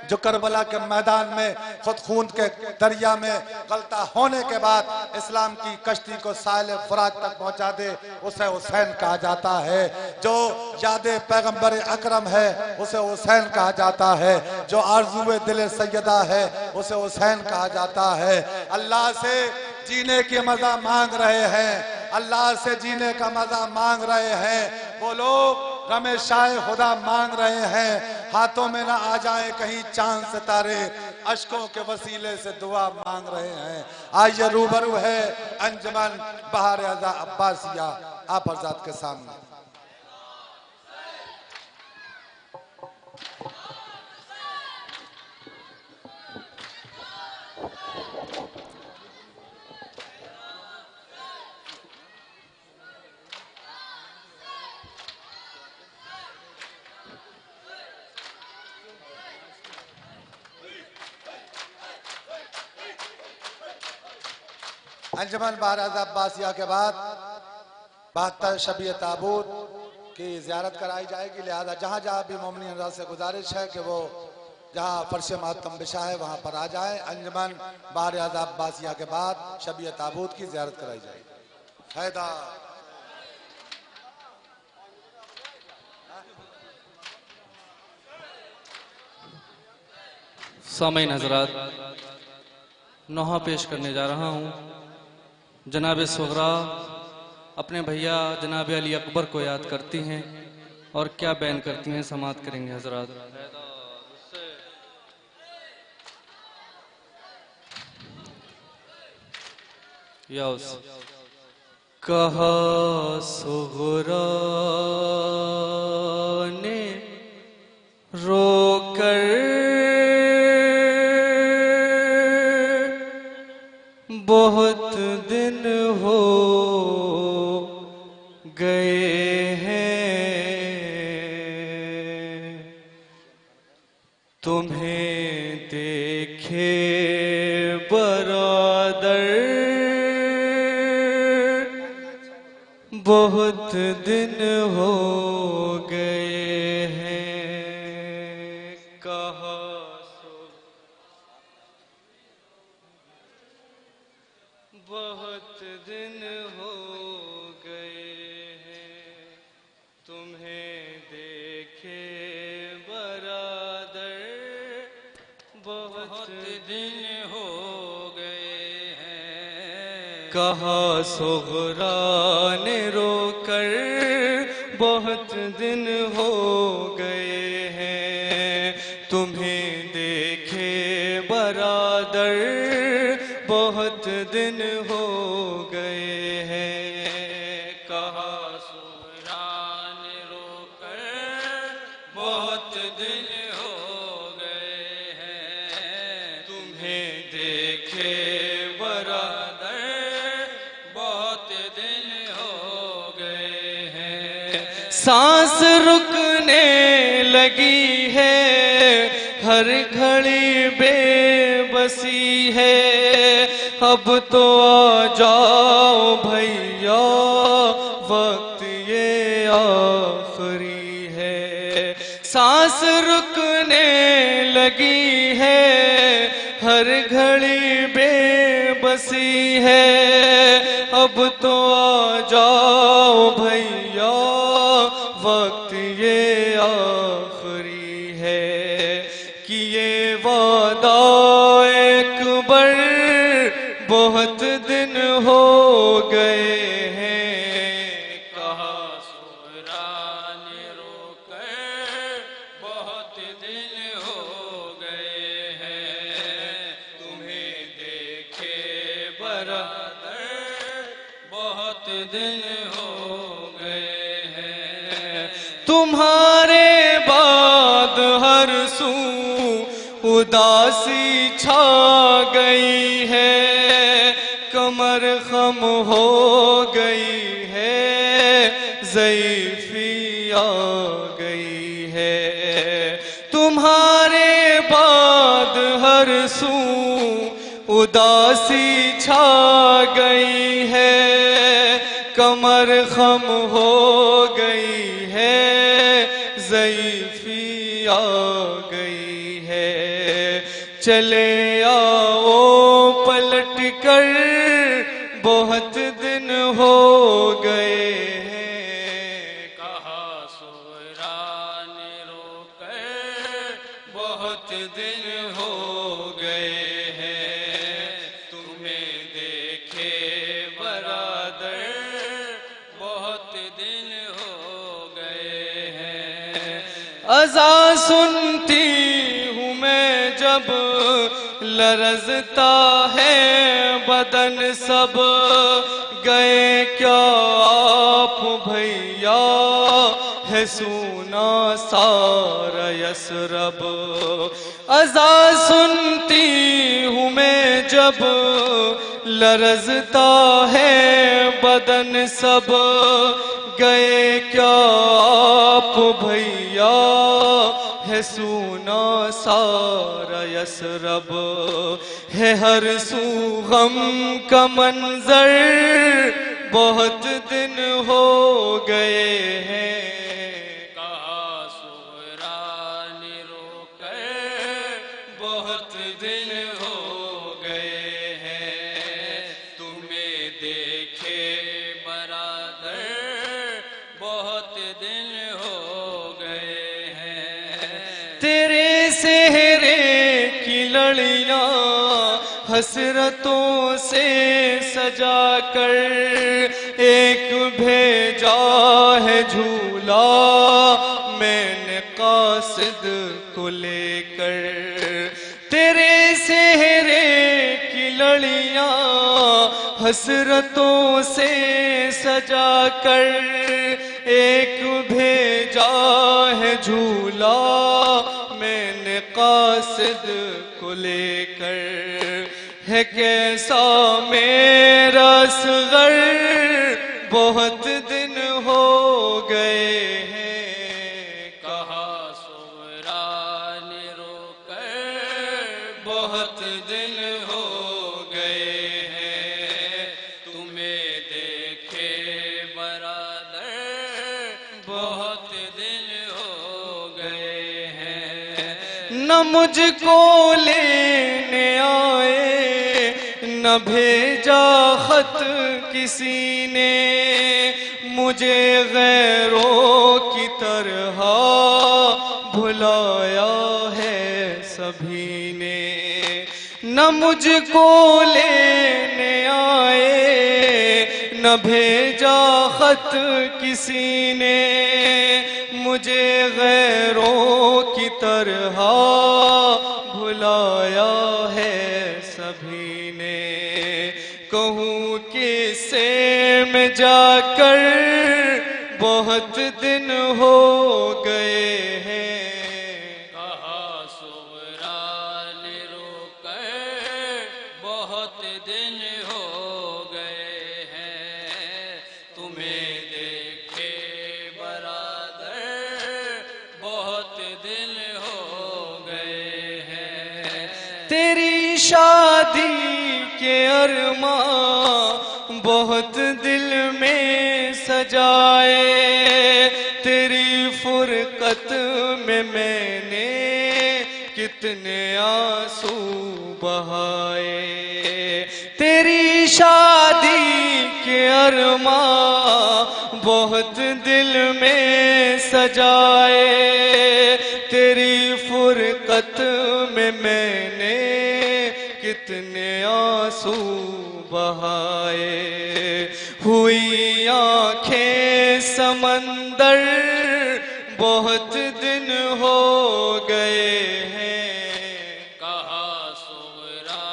जो करबला के मैदान में खुद खून के दरिया में गलता होने के बाद इस्लाम की कश्ती को साहिल फुरात तक पहुंचा दे, उसे हुसैन कहा जाता है। जो यादे पैगंबर अकरम है उसे हुसैन कहा जाता है। जो आरज़ुए दिल सैयदा है उसे हुसैन कहा जाता है। अल्लाह से जीने की मजा मांग रहे हैं, अल्लाह से जीने का मजा मांग रहे हैं। वो लोग गमे शाह खुदा मांग रहे हैं, हाथों में ना आ जाए कहीं चांद सितारे, अश्कों के वसीले से दुआ मांग रहे हैं। आइए रूबरू है अंजमन बहार अब्बासिया आप हज़रात के सामने। अंजमन बाराज अब्बासिया के बाद 72 शबीय ताबूत की ज़ियारत कराई जाएगी। लिहाजा जहाँ जहाँ भी मोमिन हज़रात से गुजारिश है कि वो जहाँ फर्श मातम बिछा है वहाँ पर आ जाए। अंजमन बाराज अब्बासिया के बाद शबीय ताबूत की ज़ियारत कराई जाएगी। हैदर सामईन हज़रात, नोहा पेश करने जा रहा हूँ। जनाब सुगरा अपने भैया जनाब अली अकबर को याद करती हैं और क्या बयान करती हैं समात करेंगे हज़रात। याउस कहा सुगरा ने रोकर बहुत दिन हो गए हैं, तुम्हें देखे बरादर बहुत दिन हो गए हैं। कहा बहुत दिन हो गए हैं, तुम्हें देखे बरादर बहुत दिन हो गए हैं। कहा सुगरा ने रोकर दिन हो गए हैं तुम्हें देखे बरादर, बहुत दिन हो गए हैं। कहा सुरान रोकर बहुत दिन हो गए हैं तुम्हें देखे बरादर, बहुत दिन हो गए हैं। सांस रुकने लगी है, हर घड़ी बेबसी है, अब तो आ जाओ भैया वक्त ये आखिरी है। सांस रुकने लगी है, हर घड़ी बेबसी है, अब तो आ जाओ भैया वक्त ये आखिरी है। कि ये वादा एक बार बहुत दिन हो गए हैं। कहा सुरान रोकर बहुत दिन हो गए हैं तुम्हें देखे बरादर, बहुत दिन हो गए हैं। तुम्हारे बाद हर सू उदासी छा गई है, कमर खम हो गई है, ज़ईफ़ी आ गई है। तुम्हारे बाद हर सू उदासी छा गई है, कमर खम हो गई है, ज़ईफ़ी आ गई है। चले आओ पलट कर बहुत दिन हो गए हैं। कहा सुरान रोकर बहुत दिन हो गए हैं तुम्हें देखे बरादर, बहुत दिन हो गए हैं। अज़ा सुनती हूँ मैं जब लरजता है बदन सब, गए क्या आप भैया है सूना सारा यसरब। अज़ा सुनती हूँ मैं जब लरजता है बदन सब, गए क्या आप भैया है सूना सारा यसरब। है हर सू गम का मंजर, बहुत दिन हो गए हैं। कहा सुरान रोकर बहुत दिन हो गए हैं तुम्हें देखे बरादर, बहुत दिन हो गए हैं। तेरे सेहरे की लड़ियां हसरतों से सजा कर, एक भेजा है झूला मैंने कासिद को लेकर। तेरे सेहरे की लड़ियां हसरतों से सजा कर, एक भेजा है झूला मैंने कासिद को लेकर। है कैसा मेरा असग़र, बहुत दिन हो गए हैं। कहा सुरान रोकर बहुत दिन हो गए हैं तुम्हें देखे बरादर, बहुत दिन हो गए हैं। न मुझको लेने आए, न भेजा खत किसी ने, मुझे गैरों की तरह भुलाया है सभी ने। न मुझको लेने आए, न भेजा खत किसी ने मुझे गैरों की तरह भुलाया है सभी ने। कहूँ किससे में जाकर बहुत दिन हो गए हैं। कहा सुगरा ने रोकर बहुत दिन हो गए हैं। तुम्हें देखे बरादर बहुत दिन हो गए हैं। तेरी शादी के अरमां बहुत दिल में सजाए। तेरी फुरकत में मैंने कितने आंसू बहाए। तेरी शादी के अरमां बहुत दिल में सजाए। तेरी फुरकत में मैंने कितने आंसू बहाए। हुई आंखें समंदर बहुत दिन हो गए हैं। कहा सुगरा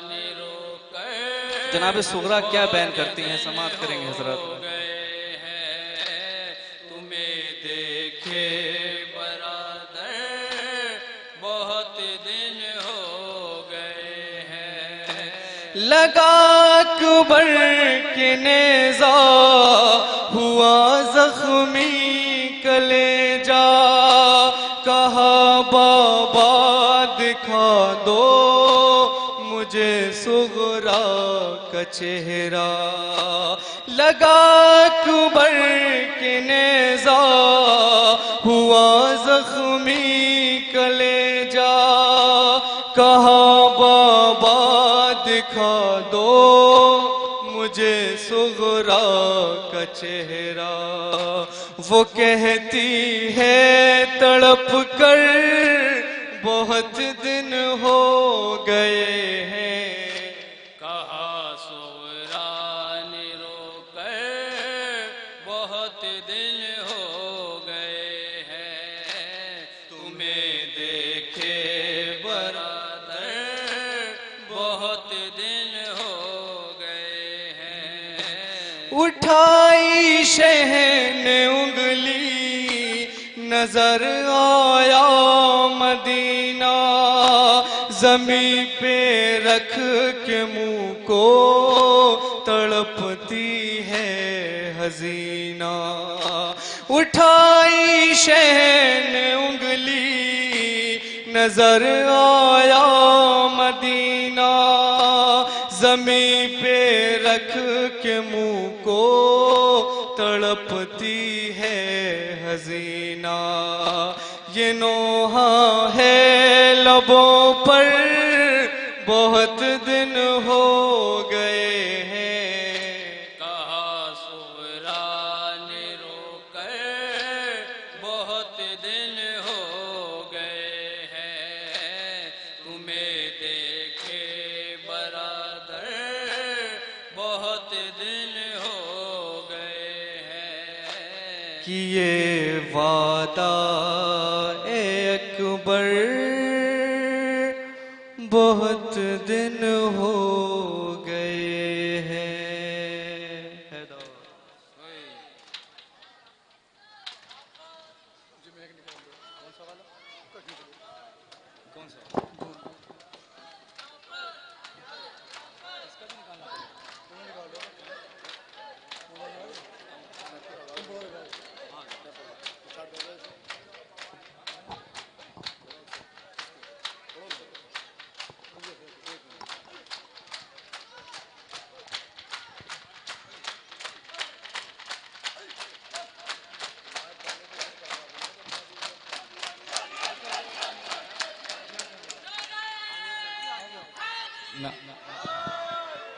ने रोकर जनाब सुगरा क्या बयान करती हैं, समाप्त करेंगे हजरत। तुम्हें देखे बरादर बहुत दिन हो गए हैं। लगा अकबर के नेज़ा हुआ जख्मी कलेजा। कहा बाबा दिखा दो मुझे सुगरा का चेहरा। लगा अकबर के नेज़ा हुआ जख्मी कलेजा। कहा बाबा दिखा दो मुझे सुगरा का चेहरा। वो कहती है तड़प कर बहुत दिन हो गए हैं। कहा सुगरा ने रोकर बहुत दिन हो गए हैं। तुम्हें देखे बरादर बहुत दिन हो गए हैं। उठाई शहन उंगली नजर आया मदीना। जमी पे रख के मुंह को तड़पती है हसीना। उठाई शहन उंगली नजर आया मदीना। जमी पे रख के मुंह को तड़पती है हसीना। ये नोहा है लबों पर बहुत दिन हो गए हैं। कहा सुगरा ने रोकर बहुत दिन हो गए हैं। तुम्हें देखे बरादर बहुत दिन हो गए हैं। किए वादा ए अकबर बहुत दिन हो गए हैं।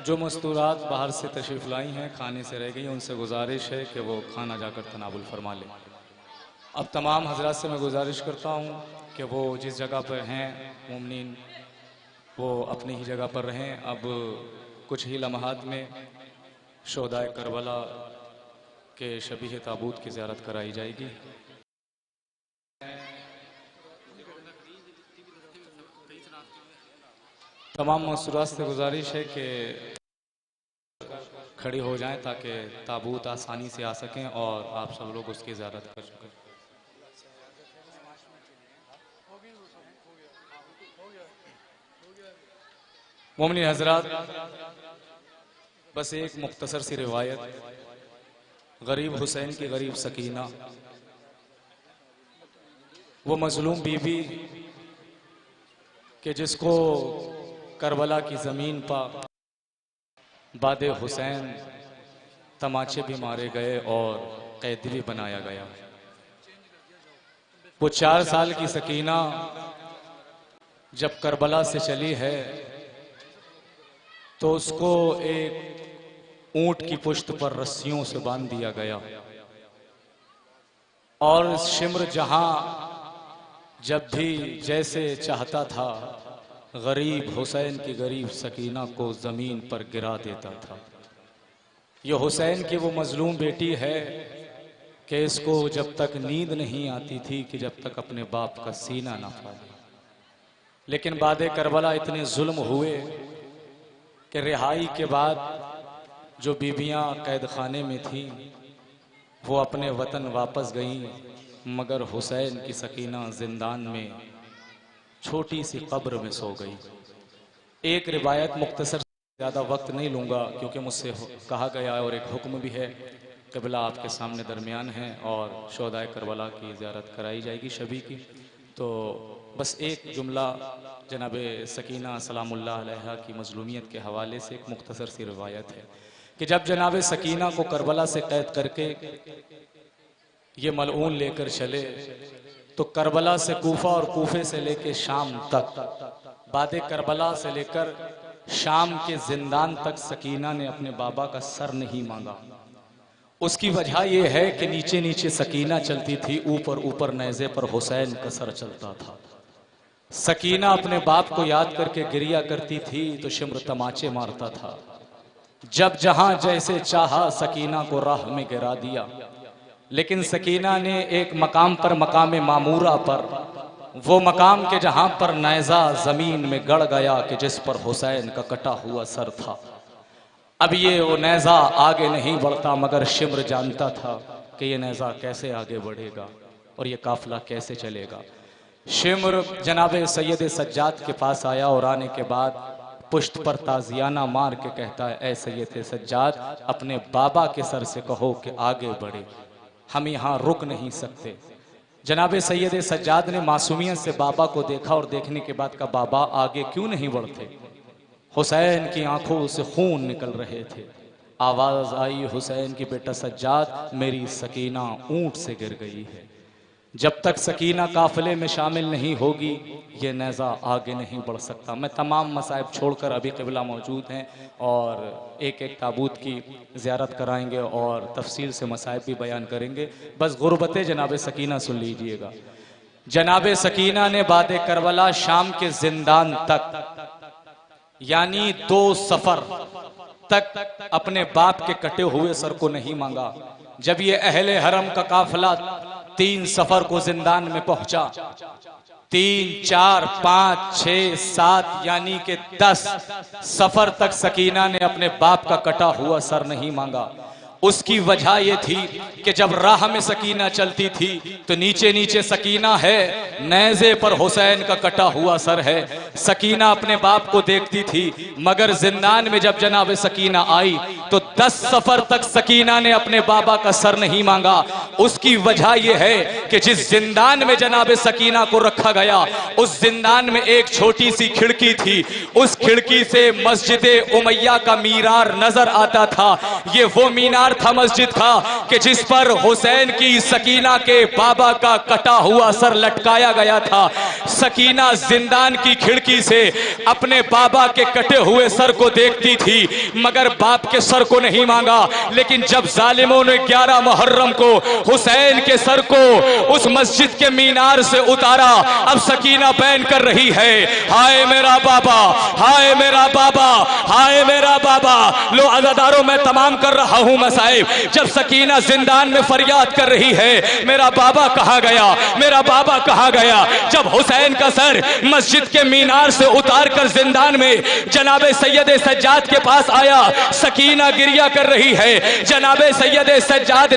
जो मस्तूरात बाहर से तशरीफ़ लाई हैं, खाने से रह गई, उनसे गुजारिश है कि वो खाना जाकर तनावुल फरमा लें। अब तमाम हजरात से मैं गुजारिश करता हूँ कि वो जिस जगह पर हैं मुमनीन वो अपनी ही जगह पर रहें। अब कुछ ही लम्हात में शोहदाए करबला के शबीह ताबूत की ज़ियारत कराई जाएगी। तमाम मसूरात से गुजारिश है कि खड़े हो जाएं ताकि ताबूत आसानी से आ सकें और आप सब लोग उसकी ज़ियारत कर सकें। मोमिन हजरात, बस एक मुख्तसर सी रिवायत, गरीब हुसैन की गरीब सकीना, वो मजलूम बीबी कि जिसको करबला की ज़मीन पर बादे हुसैन तमाचे भी मारे गए और कैदी भी बनाया गया। वो 4 साल की सकीना जब करबला से चली है तो उसको एक ऊंट की पुश्त पर रस्सियों से बांध दिया गया और शिम्र जहां जब भी जैसे चाहता था गरीब हुसैन की गरीब सकीना को जमीन पर गिरा देता था। ये हुसैन की वो मजलूम बेटी है कि इसको जब तक नींद नहीं आती थी कि जब तक अपने बाप का सीना ना फाड़े। लेकिन बादे करबला इतने जुल्म हुए कि रिहाई के बाद जो बीबियां कैद खाने में थीं वो अपने वतन वापस गईं, मगर हुसैन की सकीना जिंदान में छोटी सी कब्र में सो गई। एक रिवायत मुख्तसर, ज़्यादा वक्त नहीं लूँगा क्योंकि मुझसे कहा गया और एक हुक्म भी है, क़िबला आपके सामने दरमियान है और शोहदाए करबला की ज़ियारत कराई जाएगी शबी की। तो बस एक जुमला जनाब सकीना सलामुल्लाह अलैहा की मजलूमियत के हवाले से एक मुख्तसर सी रिवायत है कि जब जनाब सकीना को करबला से कैद करके ये मलऊन लेकर चले तो करबला से कूफा और कूफे से लेकर शाम तक, बादे करबला से लेकर शाम के जिंदान तक सकीना ने अपने बाबा का सर नहीं मांगा। उसकी वजह यह है कि नीचे नीचे सकीना चलती थी, ऊपर ऊपर नेज़े पर हुसैन का सर चलता था। सकीना अपने बाप को याद करके गिरिया करती थी तो शिम्र तमाचे मारता था। जब जहां जैसे चाहा सकीना को राह में गिरा दिया, लेकिन सकीना ने एक मकाम पर, मकाम मामूरा पर, वो मकाम के जहां पर नेज़ा जमीन में गड़ गया कि जिस पर हुसैन का कटा हुआ सर था। अब ये वो नेज़ा आगे नहीं बढ़ता, मगर शिम्र जानता था कि ये नेज़ा कैसे आगे बढ़ेगा और ये काफिला कैसे चलेगा। शिम्र जनाब सैयद सज्जाद के पास आया और आने के बाद पुश्त पर ताजियाना मार के कहता है, ऐ सैयद सज्जाद, अपने बाबा के सर से कहो कि आगे बढ़े, हम यहाँ रुक नहीं सकते। जनाब सैयद सज्जाद ने मासूमियत से बाबा को देखा और देखने के बाद कहा, बाबा आगे क्यों नहीं बढ़ते? हुसैन की आंखों से खून निकल रहे थे। आवाज आई, हुसैन की बेटा सज्जाद, मेरी सकीना ऊंट से गिर गई है। जब तक सकीना काफिले में शामिल नहीं होगी ये नेज़ा आगे नहीं बढ़ सकता। मैं तमाम मसाइब छोड़कर, अभी क़िबला मौजूद हैं और एक एक ताबूत की ज़ियारत कराएंगे और तफसील से मसाइब भी बयान करेंगे। बस गुरबत जनाब सकीना सुन लीजिएगा। जनाब सकीना ने बादे करबला शाम के जिंदान तक, यानी 2 सफ़र तक अपने बाप के कटे हुए सर को नहीं मांगा। जब ये अहले हरम का काफिला 3 सफर को जिंदान में पहुंचा, 3, 4, 5, 6, 7 यानी कि 10 सफर तक सकीना ने अपने बाप का कटा हुआ सर नहीं मांगा। उसकी वजह यह थी कि जब राह में सकीना चलती थी तो नीचे नीचे सकीना है, नेज़े पर हुसैन का कटा हुआ सर है। सकीना अपने बाप को देखती थी, मगर जिंदान में जब जनाब सकीना आई तो 10 सफर तक सकीना ने अपने बाबा का सर नहीं मांगा। उसकी वजह यह है कि जिस जिंदान में जनाब सकीना को रखा गया उस जिंदान में एक छोटी सी खिड़की थी। उस खिड़की से मस्जिद उमैया का मीनार नजर आता था। ये वो मीनार पत्थर था मस्जिद का कि जिस पर हुसैन की सकीना के बाबा का कटा हुआ सर लटकाया गया था। सकीना जिंदान की खिड़की से अपने बाबा के कटे हुए सर को देखती थी, मगर बाप के सर को नहीं मांगा। लेकिन जब जालिमों ने 11 मुहर्रम को हुसैन के सर को उस मस्जिद के मीनार से उतारा, अब सकीना बैन कर रही है, हाय मेरा बाबा, हाय मेरा बाबा, हाय मेरा बाबा। लो अज़ादारों, मैं तमाम कर रहा हूं मसाइब। जब सकीना जिंदान में फरियाद कर रही है, मेरा बाबा कहाँ गया, मेरा बाबा कहाँ गया। जब हुसैन का सर मस्जिद के मीनार से उतार कर जिंदान में जनाबे सैयद सज्जाद के पास आया, सकीना गिरिया कर रही है। जनाबे सैयद सज्जाद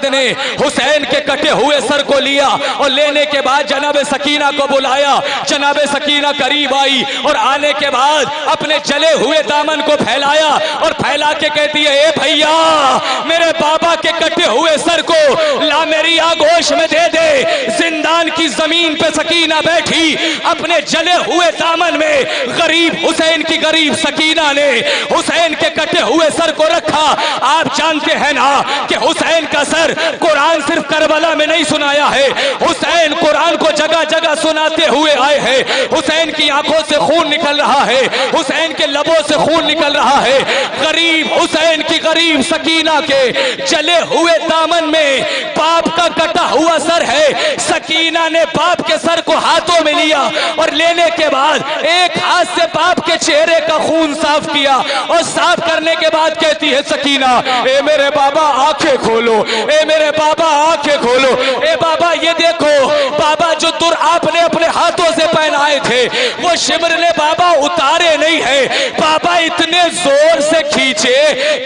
ने हुसैन के कटे हुए सर को लिया और लेने के बाद जनाबे सकीना को बुलाया। जनाबे सकीना करीब आई और आने के बाद अपने जले हुए दामन को फैलाया और फैला के कहती है, ए भैया, मेरे बाबा के कटे हुए सर को ला मेरी आगोश में दे दे। जिंदान की जमीन पे सकीना बैठी, अपने जले हुए दामन में गरीब हुसैन की गरीब सकीना ने हुसैन के कटे हुए सर को रखा। आप जानते हैं ना कि हुसैन का सर कुरान सिर्फ करबला में नहीं सुनाया है, हुसैन कुरान को जगह जगह सुनाते हुए आए हैं। हुसैन की आंखों से खून निकल रहा है, हुसैन के लबों से खून निकल रहा है। गरीब हुसैन की गरीब सकीना के जले हुए दामन में बाप का कटा हुआ सर है। सकीना ने बाप के सर को हाथों में लिया और लेने के बाद एक हाथ से बाप के चेहरे का खून साफ किया और साफ करने के बाद कहती है सकीना, ए मेरे बाबा आंखें खोलो, ए मेरे बाबा आंखें खोलो। ए बाबा ये देखो, बाबा जो दुर आपने अपने हाथों से पहनाए थे वो शिमर ने बाबा उतारे नहीं है, बाबा इतने जोर से खींचे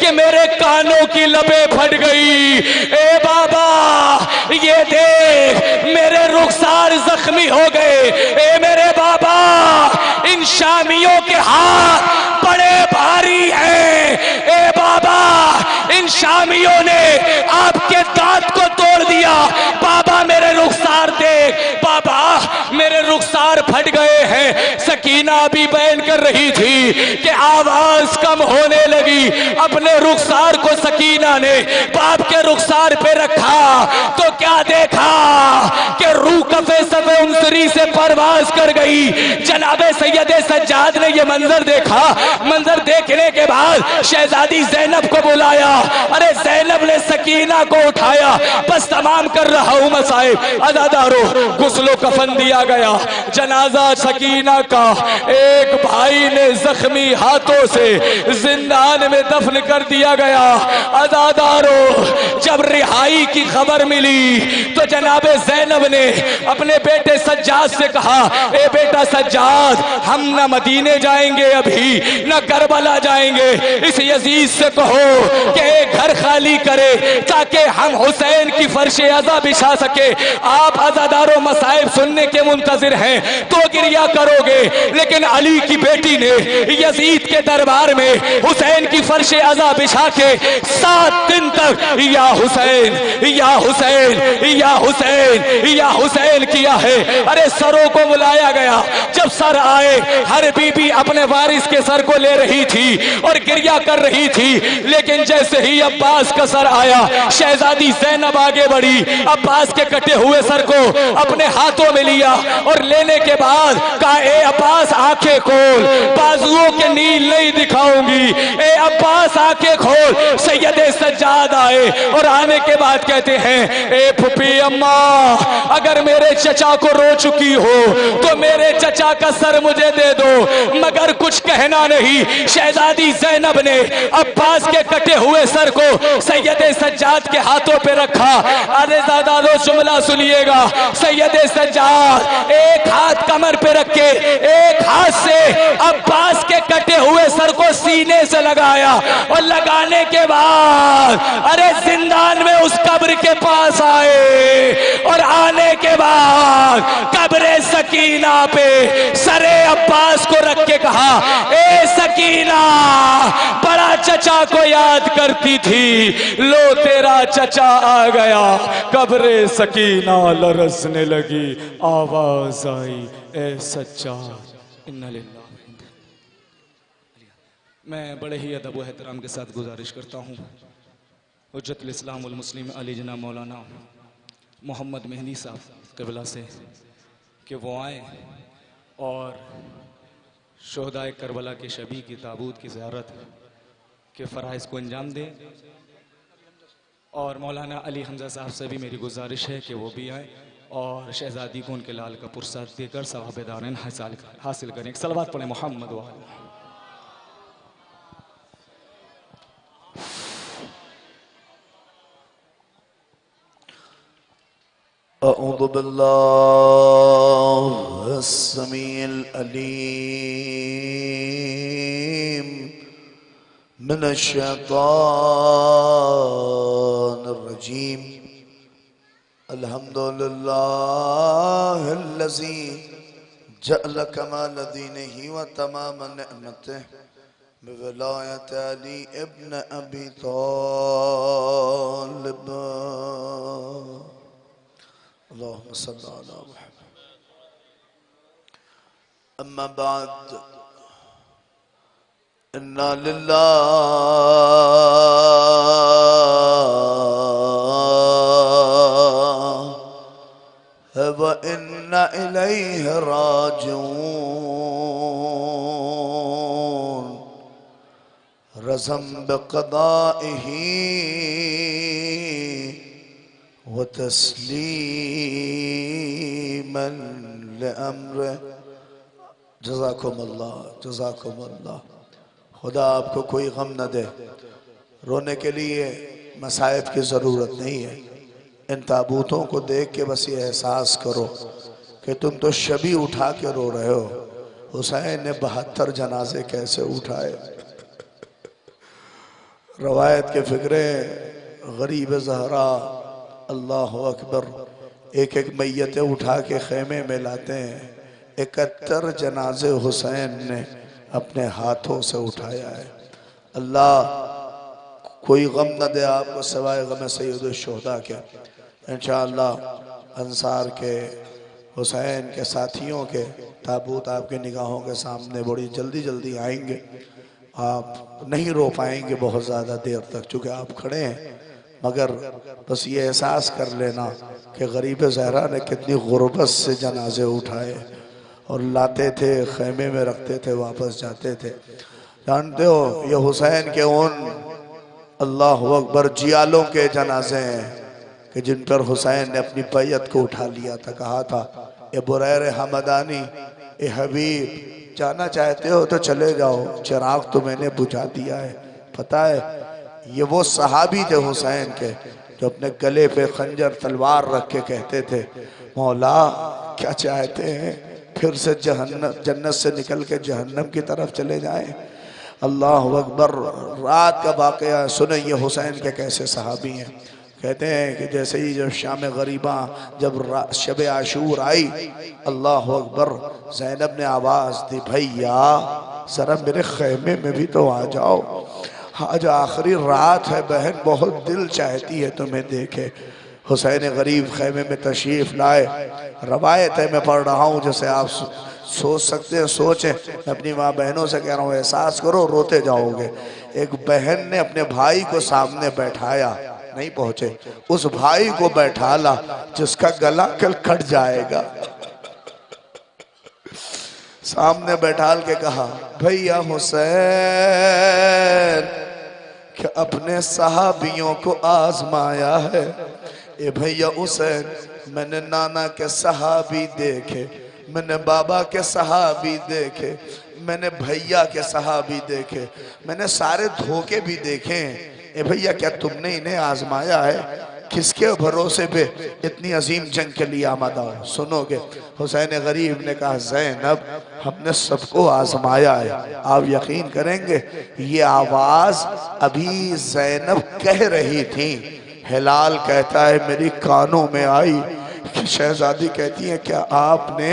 कि मेरे कानों की लबे फट गई। ए बाबा ये देख, मेरे रुखसार जख्मी हो गए। ए मेरे बाबा, इन शामियों के हाथ बड़े भारी हैं। ए बाबा, इन शामियों ने आपके दांत को तोड़ दिया। बाबा मेरे रुखसार देख, बाबा मेरे रुखसार फट गए हैं। सकीना भी बयान कर रही थी कि आवाज कम होने लगी। अपने रुखसार को सकीना ने बाप के रुखसार पे रखा तो क्या देखा कि रूह कफे सफे उनसरी से परवाज कर गई। जनाबे सैयद सज्जाद ने यह मंजर देखा। मंजर देखने के बाद शहजादी ज़ैनब को बुलाया। अरे ज़ैनब ने सकीना को उठाया। बस तमाम कर रहा हूं मसाइब। अज़ादारों, गुस्लो कफन दिया गया। जनाजा सकीना का एक भाई ने जख्मी हाथों से जिंदान में दफन कर दिया गया। अज़ादारों, जब रिहाई की खबर मिली तो जनाबे ज़ैनब ने अपने बेटे सज्जाद से कहा, ए बेटा सज्जाद, हम न मदीने जाएंगे अभी, न करबला जाएंगे। इस यजीद से कहो कि एक घर खाली करे ताकि हम हुसैन की फर्शे अज़ा बिछा सके। आप अज़ादारों मसाइब सुनने के मुंतजिर हैं तो गिरिया करोगे, लेकिन अली की बेटी ने यजीद के दरबार में हुसैन की फर्शे अज़ा बिछा के 7 दिन तक या हुसैन, या हुसैन, या हुसैन, या हुसैन किया है। अरे सरों को बुलाया गया। जब सर आए, हर बीबी अपने वारिस के सर को ले रही थी और गिरिया कर रही थी। लेकिन जैसे ही अब्बास का सर आया, शहजादी ज़ैनब आगे बढ़ी, अब्बास के कटे हुए सर को अपने हाथों में लिया और लेने के बाद कहा, ए अब्बास आंखें खोल, बाजुओं के नील नहीं दिखाऊंगी। ए अब्बास आंखें खोल। सैयद सज्जाद आए और आने के बाद कहते हैं, ए फुफी अम्मा, अगर मेरे चचा को रो चुकी हो तो मेरे चचा का सर मुझे दे दो। मगर कुछ कहना नहीं। शहजादी ज़ैनब ने अब्बास के कटे हुए सर को सैयद सज्जाद के हाथों पे रखा। अरे ज़ादारो जुमला सुनिएगा। सैयद सज्जाद एक हाथ कमर पे रख के एक हाथ से अब्बास के कटे हुए सर को सीने से लगाया और लगाने के बाद अरे जिंदान में उस कब्र के पास आए और आने के बाद कब्र सकीना पे सरे अब्बास को रख के कहा, ए सकीना, बड़ा चचा को याद करती थी, लो तेरा चचा आ गया। कब्र सकीना लरसने लगी, आवाज आई, ए सच्चा। इन्ना लिल्लाह। मैं बड़े ही अदब व एहतराम के साथ गुजारिश करता हूँ हुज्जतुल इस्लाम वल मुस्लिम अली जना मौलाना मोहम्मद मेहंदी साहब कबिला से कि वो आए और शोहदाए करबला के शबी की ताबूत की ज़ियारत के फ़राइज़ को अंजाम दें। और मौलाना अली हमज़ा साहब से भी मेरी गुजारिश है कि वो भी आए और शहज़ादी को उनके लाल का पुरस्कार देकर सवाब दारैन हासिल करें। एक सलवात पढ़ें मोहम्मद व आले। अऊज़ु बिल्लाहि अस्समीइल अलीम मिनश शैतानिर रजीम। अल्हम्दुलिल्लाहिल्लज़ी जअल कमाल दीनिही व तमाम निअमतिही बिवलायत अली इब्न अबी तालिब। अल्लाहुम्मा सल्लि अला मुहम्मद। अम्मा बाद इन्ना लिल्लाहि व इन्ना इलैहि राजिऊन। रज़म बिक़दाइही व तस्लीमन लिअम्रिही। जज़ाकुमुल्लाह जज़ाकुमुल्लाह। खुदा आपको कोई गम न दे। रोने के लिए मसाइब की ज़रूरत नहीं है। इन ताबूतों को देख के बस ये एहसास करो कि तुम तो शबी उठा के रो रहे हो। हुसैन ने 72 जनाजे कैसे उठाए। रवायत के फिक्रे गरीब ज़हरा अल्लाह अकबर एक एक मैयतें उठा के खेमे में लाते हैं। 71 जनाजे हुसैन ने अपने हाथों से उठाया है। अल्लाह कोई गम न दे आपको सिवाय गम सैयदुल शुहदा के। इंशाअल्लाह अंसार के हुसैन के साथियों के ताबूत आपके निगाहों के सामने बड़ी जल्दी जल्दी आएंगे। आप नहीं रो पाएंगे बहुत ज़्यादा देर तक चूँकि आप खड़े हैं, मगर बस ये एहसास कर लेना कि गरीब ज़हरा ने कितनी गुर्बत से जनाजे उठाए और लाते थे, खेमे में रखते थे, वापस जाते थे। जानते हो ये हुसैन के उन अल्लाह अकबर जियालों के जनाजे हैं कि जिन पर हुसैन ने अपनी बैयत को उठा लिया था। कहा था ए बुरैर हमदानी, ए हबीब, जाना चाहते हो तो चले जाओ, चिराग तो मैंने बुझा दिया है। पता है ये वो सहाबी थे हुसैन के जो अपने गले पे खंजर तलवार रख के कहते थे मौला क्या चाहते हैं, फिर से जन्नत से निकल के जहन्नम की तरफ चले जाएं। अल्लाह अकबर। रात का वाक़या सुने ये हुसैन के कैसे सहाबी हैं। कहते हैं कि जैसे ही जब शाम गरीबा जब शब आशूर आई, अल्लाह अकबर, ज़ैनब ने आवाज़ दी भैया ज़रा मेरे खेमे में भी तो आ जाओ, आज आखिरी रात है बहन, बहुत दिल चाहती है तुम्हें देखे। हुसैन गरीब खेमे में तशरीफ़ लाए। रवायत है, मैं पढ़ रहा हूँ, जैसे आप सोच सकते हैं सोचें। मैं अपनी माँ बहनों से कह रहा हूँ एहसास करो, रोते जाओगे। एक बहन ने अपने भाई को सामने बैठाया, नहीं पहुंचे, उस भाई को बैठा ला जिसका गला कल कट जाएगा। सामने बैठाल के कहा भैया हुसैन क्या अपने सहाबियों को आजमाया है। ए भैया हुसैन मैंने नाना के सहाबी देखे, मैंने बाबा के सहाबी देखे, मैंने भैया के सहाबी देखे, मैंने सारे धोखे भी देखे हैं। ए भैया क्या तुमने इन्हें आजमाया है? किसके भरोसे पे इतनी अजीम जंग के लिए आमादा हो? सुनोगे हुसैन गरीब ने कहा ज़ैनब हमने सबको आजमाया है। आप यकीन करेंगे ये आवाज अभी ज़ैनब कह रही थी, हिलाल कहता है मेरी कानों में आई कि शहजादी कहती है क्या आपने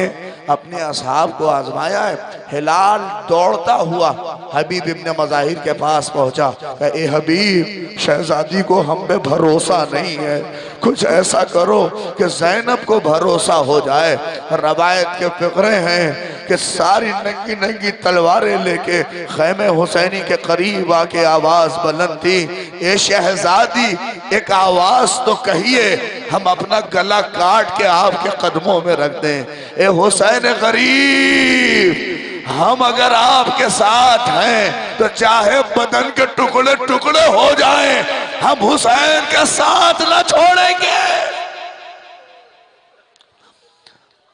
अपने असहाब को आजमाया है? हिलाल दौड़ता हुआ हबीब इब्न मज़ाहिर के पास पहुंचा। ए हबीब, शहजादी को हम पे भरोसा नहीं है, कुछ ऐसा करो कि ज़ैनब को भरोसा हो जाए। रवायत के फिक्रे हैं कि सारी नंगी नंगी तलवारें लेके खैमे हुसैनी के करीब आके आवाज बुलंद थी, ए शहजादी एक आवाज तो कहिए, हम अपना गला काट के आपके कदमों में रख दें। ए हुसैन गरीब, हम अगर आपके साथ हैं तो चाहे बदन के टुकड़े टुकड़े हो जाएं, हम हुसैन के साथ न छोड़ेंगे।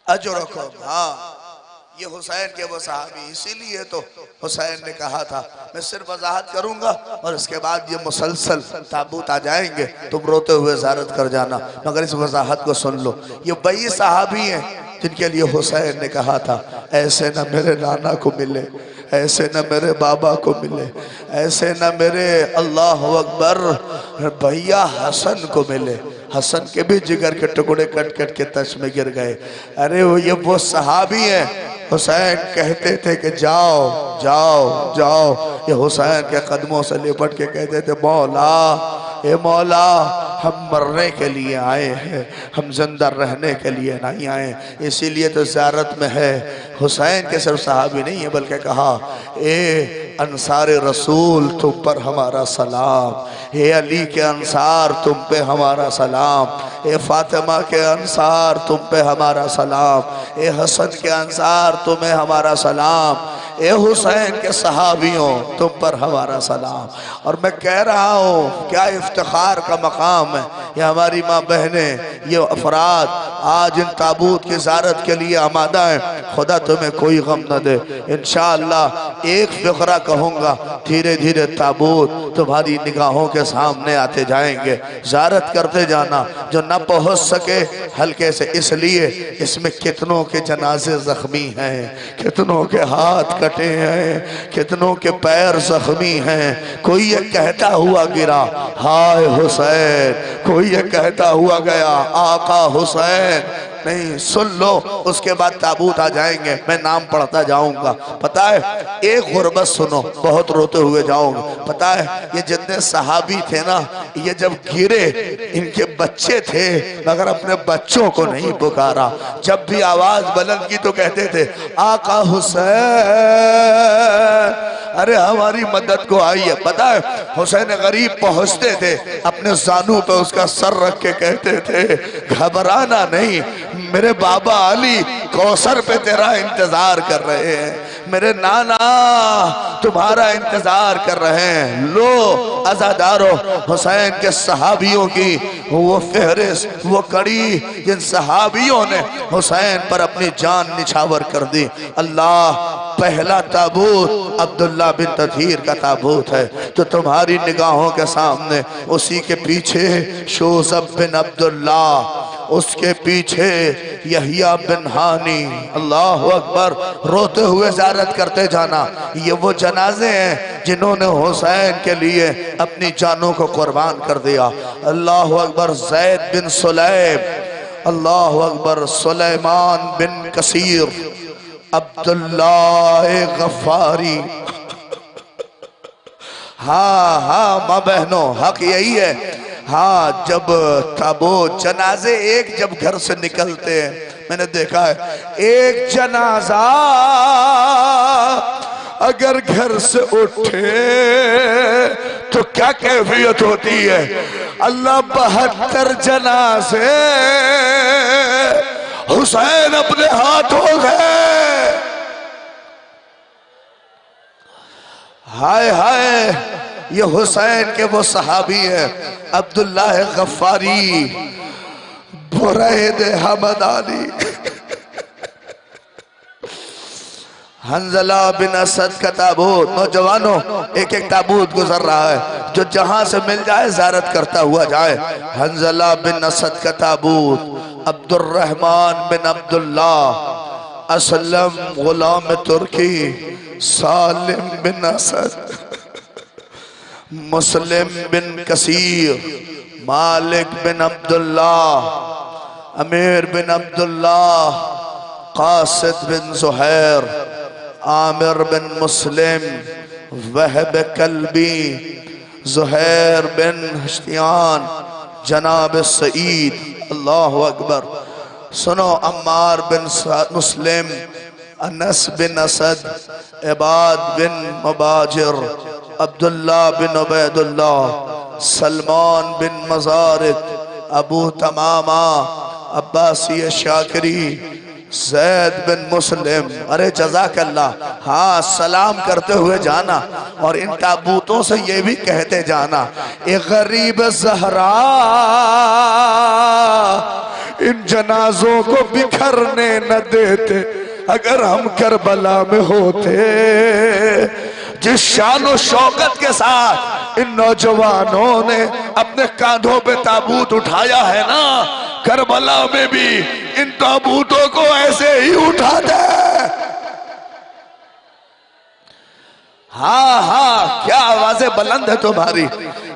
अजरकुम, हाँ ये हुसैन के वो सहाबी, इसीलिए तो हुसैन ने कहा था मैं सिर्फ वजाहत करूंगा और इसके बाद ये मुसलसल ताबूत आ जाएंगे, तुम रोते हुए ज़ियारत कर जाना, मगर इस वजाहत को सुन लो। ये वही सहाबी हैं जिनके लिए हुसैन ने कहा था ऐसे न मेरे नाना को मिले, ऐसे न मेरे बाबा को मिले, ऐसे न मेरे अल्लाह अकबर भैया हसन को मिले। हसन के भी जिगर के टुकड़े कट कट के तश में गिर गए। अरे वो सहाबी हैं। हुसैन कहते थे कि जाओ जाओ जाओ, ये हुसैन के कदमों से लिपट के कहते थे मौला, ए मौला, हम मरने के लिए आए हैं, हम जिंदा रहने के लिए नहीं आए। इसीलिए तो ज़ियारत में है। हुसैन के सिर्फ सहाबी नहीं है बल्कि कहा ए अंसार रसूल तुम पर हमारा सलाम, ए अली के अंसार तुम पे हमारा सलाम, ए फातिमा के अंसार तुम पे हमारा सलाम, ए हसन के अंसार तुम्हें हमारा सलाम, ए हुसैन के सहाबियों तुम पर हमारा सलाम। और मैं कह रहा हूँ क्या इफ्तिखार का मकाम है। ये हमारी माँ बहनें, ये अफराद आज इन ताबूत की ज़ियारत के लिए आमादा है। खुदा तुम्हें कोई गम न दे। इंशाअल्लाह एक फ़िक्रा कहूँगा, धीरे धीरे ताबूत तुम्हारी निगाहों के सामने आते जाएंगे। ज़ियारत करते जाना, जो न पहुँच सके हल्के से, इसलिए इसमें कितनों के जनाजे ज़ख्मी हैं, कितनों के हाथ कटे हैं, कितनों के पैर जख्मी हैं। कोई ये कहता हुआ गिरा हाय हुसैन, कोई ये कहता हुआ गया आका हुसैन। नहीं, सुन लो, उसके बाद ताबूत आ जाएंगे, मैं नाम पढ़ता जाऊंगा। पता है एक गुरबत सुनो, बहुत रोते हुए जाओगे। पता है ये जितने सहाबी थे ना, ये जब गिरे इनके बच्चे थे मगर अपने बच्चों को नहीं पुकारा। जब भी आवाज बुलंद की तो कहते थे आका हुसैन, अरे हमारी मदद को आई है। पता है हुसैन गरीब पहुंचते थे, अपने जानू पे उसका सर रख के कहते थे घबराना नहीं, मेरे बाबा अली कौसर पे तेरा इंतजार कर रहे हैं, मेरे नाना तुम्हारा इंतजार कर रहे हैं। लो अज़ादारो, हुसैन के सहाबियों की वो फहरिस्त, वो कड़ी जिन सहाबियों ने हुसैन पर अपनी जान निछावर कर दी। अल्लाह, पहला ताबूत अब्दुल्ला बिन तहीर का ताबूत है जो तुम्हारी निगाहों के सामने, उसी के पीछे शोज़ब बिन अब्दुल्ला, उसके पीछे यहिया बिन हानी। अल्लाह अकबर, रोते हुए ज़ियारत करते जाना। ये वो जनाजे हैं जिन्होंने हुसैन के लिए अपनी जानों को कुर्बान कर दिया। अल्लाह अकबर, ज़ैद बिन सुलैम, अल्लाह अकबर, सुलेमान बिन कसीर, अब्दुल्ला गफ्फारी। हाँ हाँ माँ बहनों, हक यही है। हाँ, जब ताबूत जनाजे एक जब घर से निकलते हैं, मैंने देखा है एक जनाजा अगर घर से उठे तो क्या कैफियत होती है। अल्लाह, 72 जनाजे हुसैन अपने हाथों गए। हाय हाय, ये हुसैन के वो सहाबी है अब्दुल्ला गफ्फारी, बुरैद हमदानी, हंजला बिन असद का ताबूत। नौजवानों, एक एक ताबूत गुजर रहा है, जो जहां से मिल जाए ज़ियारत करता हुआ जाए। हंजला बिन असद का ताबूत, अब्दुर्रहमान बिन अब्दुल्ला, असलम गुलाम तुर्की, सालिम बिन असद, मुस्लिम बिन कसीर, मालिक बिन अब्दुल्ला, अमीर बिन अब्दुल्ला, कासिद बिन ज़ुहैर, आमिर बिन मुस्लिम, वहब कल्बी ज़ुहैर बिन हश्तियान जनाब सईद, अल्लाह अकबर। सुनो, अम्मार बिन मुस्लिम, अनस बिन असद, इबाद बिन मुबाजिर, अब्दुल्ला बिन उबैदुल्लाह, सलमान बिन मजारिक, अबू तमामा, अब्बासी शाकिरी, जैद बिन मुस्लिम। अरे जज़ाकल्लाह। हाँ, सलाम करते हुए जाना और इन ताबूतों से ये भी कहते जाना, ए गरीब ज़हरा इन जनाजों को बिखरने न देते, अगर हम करबला में होते। जिस शान शौकत के साथ इन नौजवानों ने अपने कांधों पे ताबूत उठाया है ना, करबला में भी इन ताबूतों को ऐसे ही उठा दे। हाँ हाँ, क्या आवाजें बुलंद है तुम्हारी।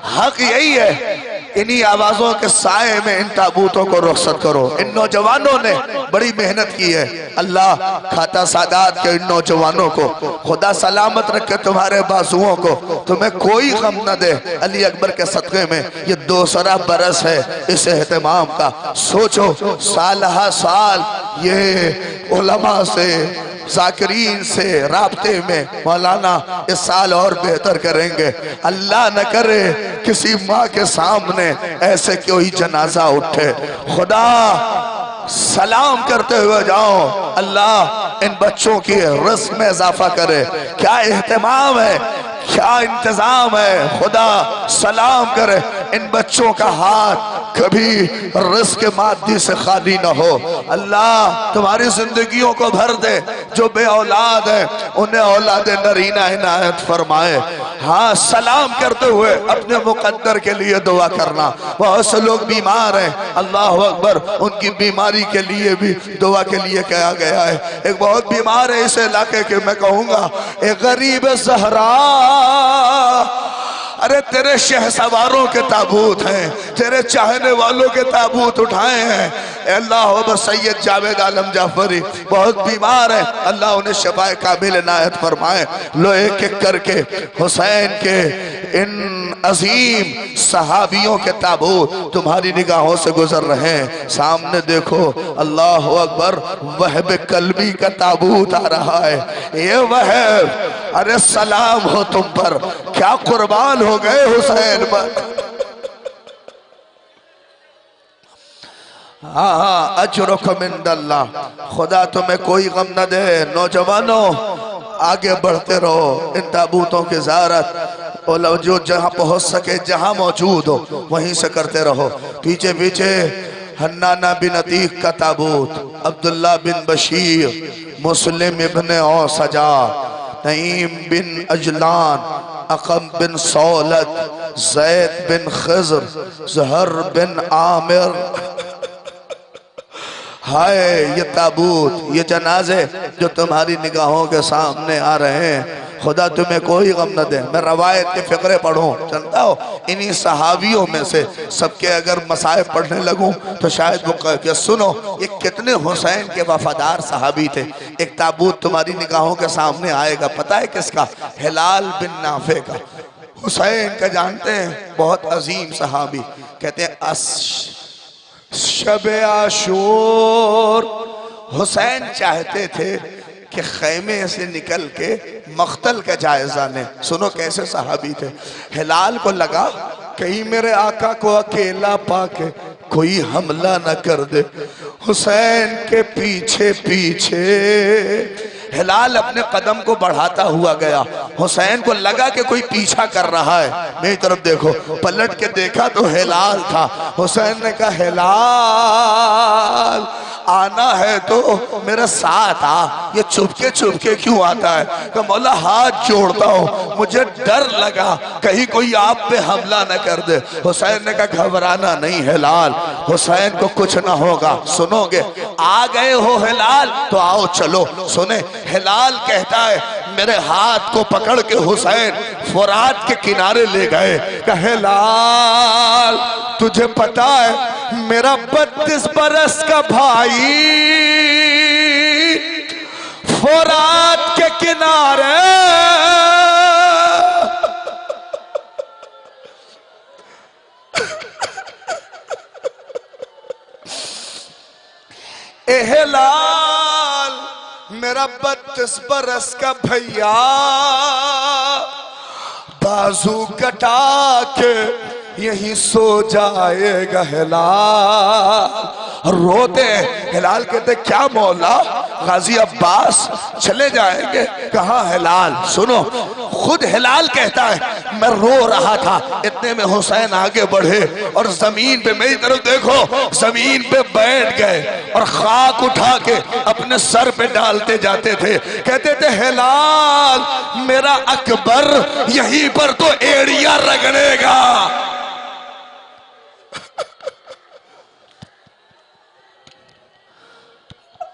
हक यही है, इन्हीं आवाजों के साए में इन ताबूतों को रुखसत करो। इन नौजवानों ने बड़ी मेहनत की है। अल्लाह खाता सादात के इन नौजवानों को खुदा सलामत रखे, तुम्हारे बाजुओं को, तुम्हें कोई गम न दे। अली अकबर के सदक़े में ये दूसरा बरस है इस एहतमाम का। सोचो, साल हा साल ये उलमा से, ज़ाकिरीन से राब्ते में मौलाना इस साल और बेहतर करेंगे। अल्लाह न करे किसी माँ के सामने ऐसे कोई जनाजा उठे। खुदा सलाम करते हुए जाओ, अल्लाह इन बच्चों की रिज़्क़ में इजाफा करे। क्या एहतमाम है, क्या इंतजाम है। खुदा सलाम करे, इन बच्चों का हाथ कभी रिज़्क़ मादी से खाली न हो। अल्लाह तुम्हारी जिंदगियों को भर दे। जो बे औलाद है उन्हें औलाद नरीना इनायत फरमाए। हाँ, सलाम करते हुए अपने मुकद्दर के लिए दुआ करना। बहुत से लोग बीमार हैं, अल्लाह अकबर, उनकी बीमारी के लिए भी दुआ के लिए कहा गया है। एक बहुत बीमार है इस इलाके के, मैं कहूँगा एक गरीब ज़हरा, अरे तेरे शहसवारों के ताबूत हैं, तेरे चाहने वालों के ताबूत उठाए हैं। अल्लाह सैयद जावेद आलम जाफरी बहुत बीमार है, अल्लाह उन्हें शफाए काबिल इनायत फरमाए। लो एक एक करके हुसैन के इन अजीम सहाबियों के ताबूत तुम्हारी निगाहों से गुजर रहे हैं। सामने देखो, अल्लाह अकबर, वहब कल्बी का ताबूत आ रहा है। ये वहब, अरे सलाम हो तुम पर, क्या कुर्बान हो गए हुसैन पर। हाँ हाँ, अजरुकुम इंदल्लाह, खुदा तुम्हें कोई गम न दे। नौजवानों आगे बढ़ते रहो, इन ताबूतों की ज़ियारत जो जहाँ पहुँच सके, जहाँ मौजूद हो वहीं से करते रहो। पीछे पीछे हन्नाना बिन अतीक का ताबूत, अब्दुल्ला बिन बशीर, मुस्लिम इब्न औसजा, नईम बिन अजलान, अकम बिन सौलत, जैद बिन खज़र, ज़हर बिन आमिर। हाय, ये ताबूत, ये जनाजे जो तुम्हारी निगाहों के सामने आ रहे हैं, खुदा तुम्हें कोई गम न दे। मैं रवायत के फिक्रे पढ़ूं, जानता हो, इन्हीं सहाबियों में से सबके अगर मसाइब पढ़ने लगूं तो शायद वो कहे कि सुनो ये कितने हुसैन के वफादार सहाबी थे। एक ताबूत तुम्हारी निगाहों के सामने आएगा, पता है किसका? हिलाल बिन नाफे का। हुसैन का जानते हैं, बहुत अजीम सहाबी, कहते हैं शब आशूर हुसैन चाहते थे कि खैमे से निकल के मख्तल का जायजा लें। सुनो कैसे सहाबी थे। हिलाल को लगा कहीं मेरे आका को अकेला पाके कोई हमला न कर दे। हुसैन के पीछे पीछे हिलाल अपने कदम को बढ़ाता हुआ गया। हुसैन को लगा कि कोई पीछा कर रहा है, मेरी तरफ देखो। पलट के देखा तो हिलाल था। हुसैन ने कहा, हिलाल आना है तो मेरे साथ आ, ये चुपके चुपके क्यों आता है? कि मौला हाथ जोड़ता हूँ, मुझे डर लगा कहीं कोई आप पे हमला न कर दे। हुसैन ने कहा, घबराना नहीं हिलाल, हुसैन को कुछ ना होगा। सुनोगे? आ गए हो हिलाल तो आओ चलो। सुने, हिलाल कहता है मेरे हाथ को पकड़ के हुसैन फुरात के किनारे ले गए। कहे, हिलाल तुझे पता है मेरा 32 बरस का भाई फुरात के किनारे हिलाल मेरा 32 बरस का भैया बाजू कटा के यहीं सो जाएगा हिलाल। रोते हिलाल कहते क्या मौला गाजी अब्बास चले जाएंगे? कहाँ हिलाल? सुनो खुद हिलाल कहता है मैं रो रहा था, इतने में हुसैन आगे बढ़े और जमीन पे, मेरी तरफ देखो, जमीन पे बैठ गए और खाक उठा के अपने सर पे डालते जाते थे। कहते थे हिलाल मेरा अकबर यहीं पर तो एड़िया रगड़ेगा।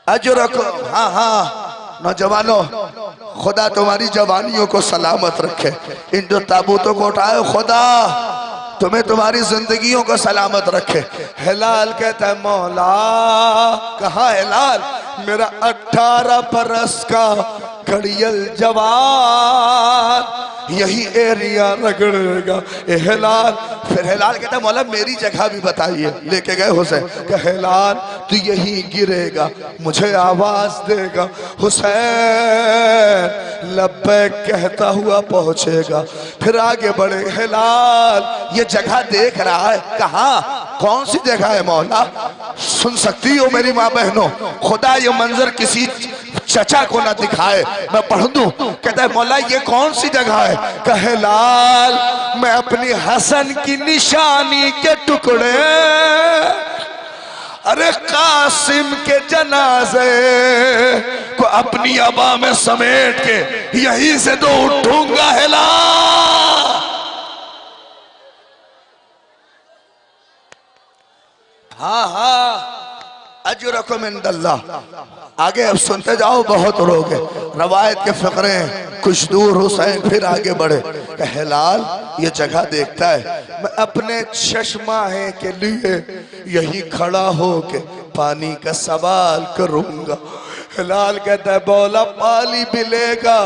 अजरको, हाँ हाँ नौजवानों, खुदा तुम्हारी जवानियों को सलामत रखे। इन जो ताबूतों को उठाए खुदा तुम्हें तुम्हारी जिंदगियों को सलामत रखे। हिलाल कहता है मौला, कहाँ हिलाल? मेरा 18 बरस का घड़ियल जवान यही एरिया रगड़ेगा ए हिलाल। फिर हिलाल कहता है मौला मेरी जगह भी बताइए। लेके गए हुसैन कि हिलाल तू यही गिरेगा, मुझे आवाज देगा। हुसैन लब्बैक कहता हुआ पहुंचेगा। फिर आगे बढ़े। हिलाल ये जगह देख रहा है, कहाँ कौन सी जगह है मौला? सुन सकती हो मेरी माँ बहनों, खुदा ये मंजर किसी चचा को ना दिखाए, मैं पढ़ दूं। कहता है मौला ये कौन सी जगह है? कहे लाल मैं अपनी हसन की निशानी के टुकड़े अरे कासिम के जनाजे को अपनी अबा में समेट के यहीं से तो उठूंगा। हिला हाँ हाँ अजरकुम इंदल्लाह। आगे अब सुनते जाओ, बहुत रोगे। रवायत के फकरे कुछ दूर हुसैन फिर आगे बढ़े। कहे लाल ये जगह देखता है, मैं अपने चश्माहे के लिए यही खड़ा हो के पानी का सवाल करूंगा। हिलाल कहता है बोला पाली मिलेगा।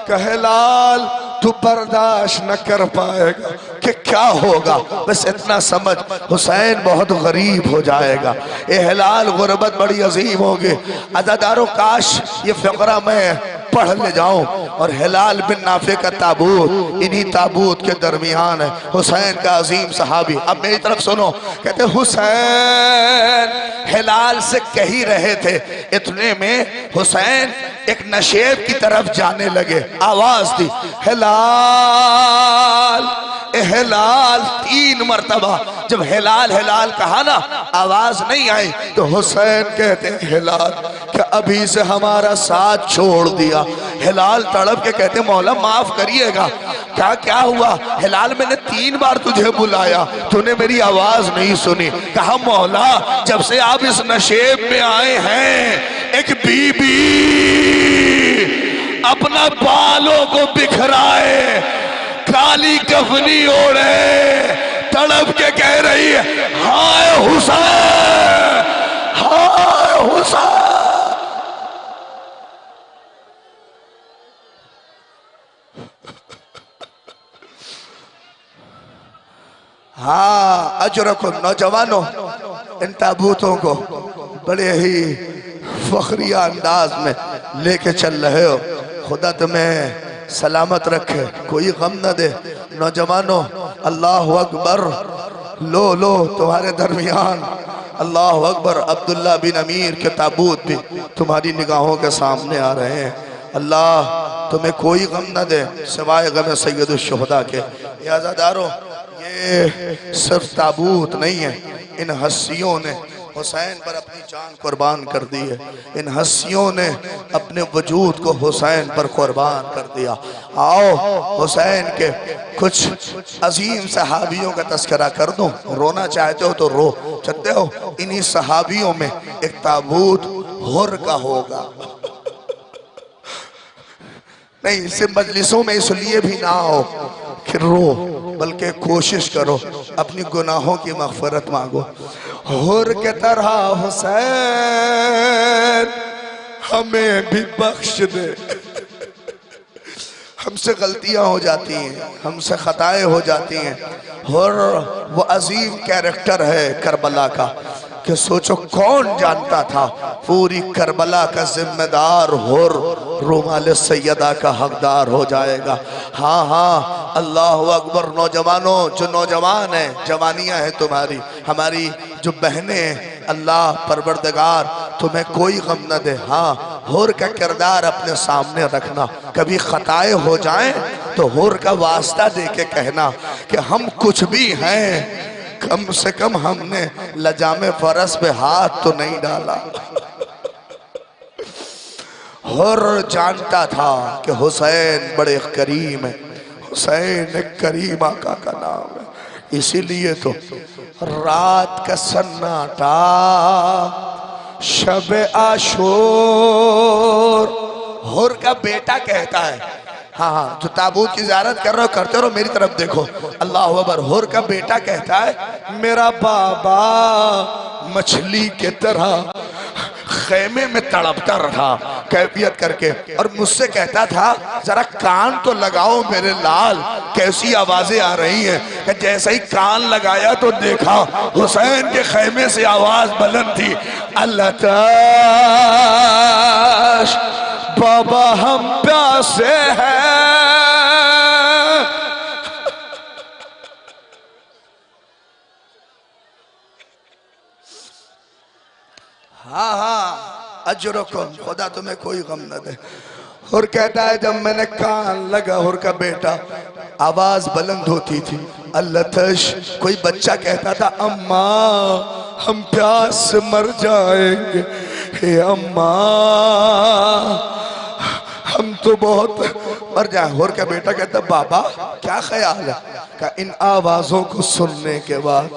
कहे लाल तू बर्दाश्त न कर पाएगा कि क्या होगा, बस इतना समझ हुसैन बहुत गरीब हो जाएगा। ए हिलाल गुर्बत बड़ी अजीम होगी। अज़ादारों काश ये फ़क़रा मैं पढ़ ले जाऊं। और हिलाल बिन नाफे का ताबूत इन्हीं ताबूत के दरमियान है, हुसैन का अजीम सहाबी। अब मेरी तरफ सुनो। कहते हुसैन हिलाल से कह ही रहे थे, इतने में हुसैन एक नशेब की तरफ जाने लगे। आवाज दी हिलाल हिलाल 3 मरतबा। जब हिलाल हिलाल कहा ना, आवाज नहीं आई तो हुसैन कहते हैं हिलाल क्या अभी से हमारा साथ छोड़ दिया? हिलाल तड़प के कहते मौला माफ करिएगा। क्या क्या हुआ? हिलाल मैंने 3 बार तुझे बुलाया, तूने मेरी आवाज नहीं सुनी। कहा मौला जब से आप इस नशेब में आए हैं, एक बीबी अपना बालों को बिखराए, काली कफनी ओढ़े, तड़प के कह रही है हाय हुसैन, हाय हुसैन। हाँ अजरको नौजवानों, इन ताबूतों को बड़े ही फखरिया अंदाज में लेके चल रहे हो। खुदा तुम्हें सलामत रखे, कोई गम न दे। नौजवानों अल्लाह अकबर, लो लो तुम्हारे दरमियान अल्लाह अकबर अब्दुल्ला बिन अमीर के ताबूत भी तुम्हारी निगाहों के सामने आ रहे हैं। अल्लाह तुम्हें कोई गम न दे सिवाय गम सैयदुल शुहदा के। आज़ादारों ये सिर्फ ताबूत नहीं है, इन हस्तियों ने हुसैन पर अपनी जान कुर्बान कर दी है। इन हस्तियों ने अपने वजूद को हुसैन पर कुर्बान कर दिया। आओ हुसैन के कुछ अजीम सहाबियों का तस्करा कर दूं। रोना चाहते हो तो रो सकते हो। इन्हीं सहाबियों में एक ताबूत हुर का होगा। नहीं इसे मजलिसों में इसलिए भी ना हो कि रो, बल्कि कोशिश करो अपनी गुनाहों की मग़फ़िरत मांगो। हुर के तरह हुसैन हमें भी बख्श दे। हमसे गलतियां हो जाती हैं, हमसे खताएं हो जाती हैं। हुर वो अजीम कैरेक्टर है करबला का। कि सोचो कौन जानता था पूरी करबला का जिम्मेदार होर रुमाल सैयदा का हकदार हो जाएगा। हाँ हाँ, अल्लाह अकबर। नौजवानों, जो नौजवान हैं, जवानियां हैं तुम्हारी, हमारी जो बहनें हैं, अल्लाह परवरदिगार तुम्हें कोई गम न दे। हाँ, होर का किरदार अपने सामने रखना, कभी खताएं हो जाएं तो होर का वास्ता दे के कहना कि हम कुछ भी हैं, कम से कम हमने लजामे फरस पे हाथ तो नहीं डाला। होर जानता था कि हुसैन बड़े करीम है, हुसैन एक करीम आका का नाम है। इसीलिए तो रात का सन्नाटा, शब आशूर, होर का बेटा कहता है, हाँ हाँ, जो ताबूत की ज़ियारत कर रहे हो करते रहो, मेरी तरफ देखो, अल्लाह अकबर। होर का बेटा कहता है मेरा बाबा मछली के तरह खेमे में तड़पता रहा कैफियत करके, और मुझसे कहता था जरा कान तो लगाओ मेरे लाल, कैसी आवाजें आ रही हैं। जैसे ही कान लगाया तो देखा हुसैन के खेमे से आवाज बुलंद थी, अल्लाह ताश बाबा हम प्यासे हैं। हाँ हाँ, अजरकुम, खुदा तुम्हें कोई गम न दे। और कहता है जब मैंने कान लगा, और का बेटा आवाज बुलंद होती थी, अल्लाह तश। कोई बच्चा कहता था अम्मा हम प्यास से मर जाएंगे, हे अम्मा हम तो बहुत मर जाए। और का बेटा कहता बाबा क्या ख्याल है? का इन आवाजों को सुनने के बाद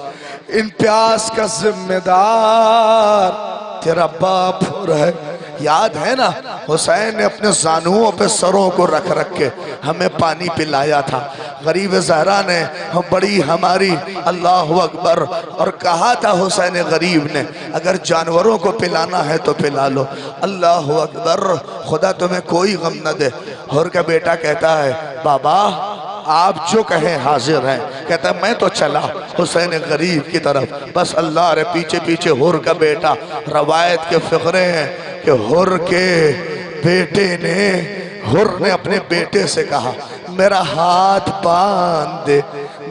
इन प्यास का जिम्मेदार तेरा बाप हो रहा है। याद है ना, हुसैन ने अपने जानुओं पे सरों को रख रख के हमें पानी पिलाया था। गरीब ज़हरा ने हम बड़ी हमारी, अल्लाह अकबर। और कहा था हुसैन गरीब ने अगर जानवरों को पिलाना है तो पिला लो, अल्लाह अकबर। खुदा तुम्हें कोई गम न दे। और का बेटा कहता है बाबा आप जो कहें हाजिर हैं। कहता है मैं तो चला हुसैन गरीब की तरफ, बस अल्लाह रे पीछे पीछे हुर का बेटा। रवायत के फिक्रे हैं कि हुर के बेटे ने, हुर ने अपने बेटे से कहा मेरा हाथ बांध दे,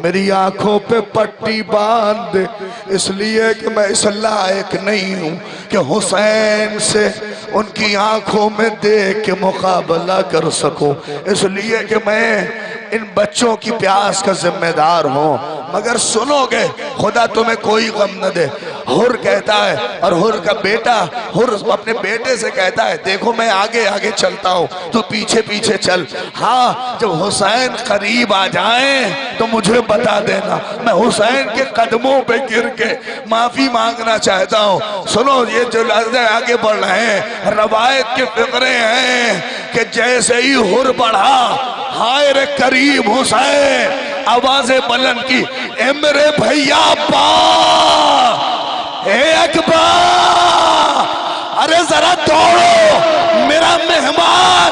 मेरी आंखों पे पट्टी बांध दे, इसलिए कि मैं इस लायक नहीं हूं कि हुसैन से उनकी आंखों में देख के मुकाबला कर सकूं, इसलिए कि मैं इन बच्चों की प्यास का जिम्मेदार हूं। मगर सुनोगे खुदा तुम्हें कोई गम न दे। हुर कहता है, और हुर का बेटा, हुर अपने बेटे से कहता है देखो मैं आगे आगे चलता हूँ, तू पीछे पीछे चल। हाँ, जब हुसैन करीब आ जाए तो मुझे बता देना, मैं हुसैन के कदमों पे गिर के माफी मांगना चाहता हूँ। सुनो ये जो आगे बढ़ रहे हैं, रवायत के फिक्रे हैं कि जैसे ही हुर बढ़ा, हाय रे करीब हुसैन, आवाजें बुलंद की, ए मेरे भैया अब्बा, ए अकबर, अरे जरा दौड़ो, मेरा मेहमान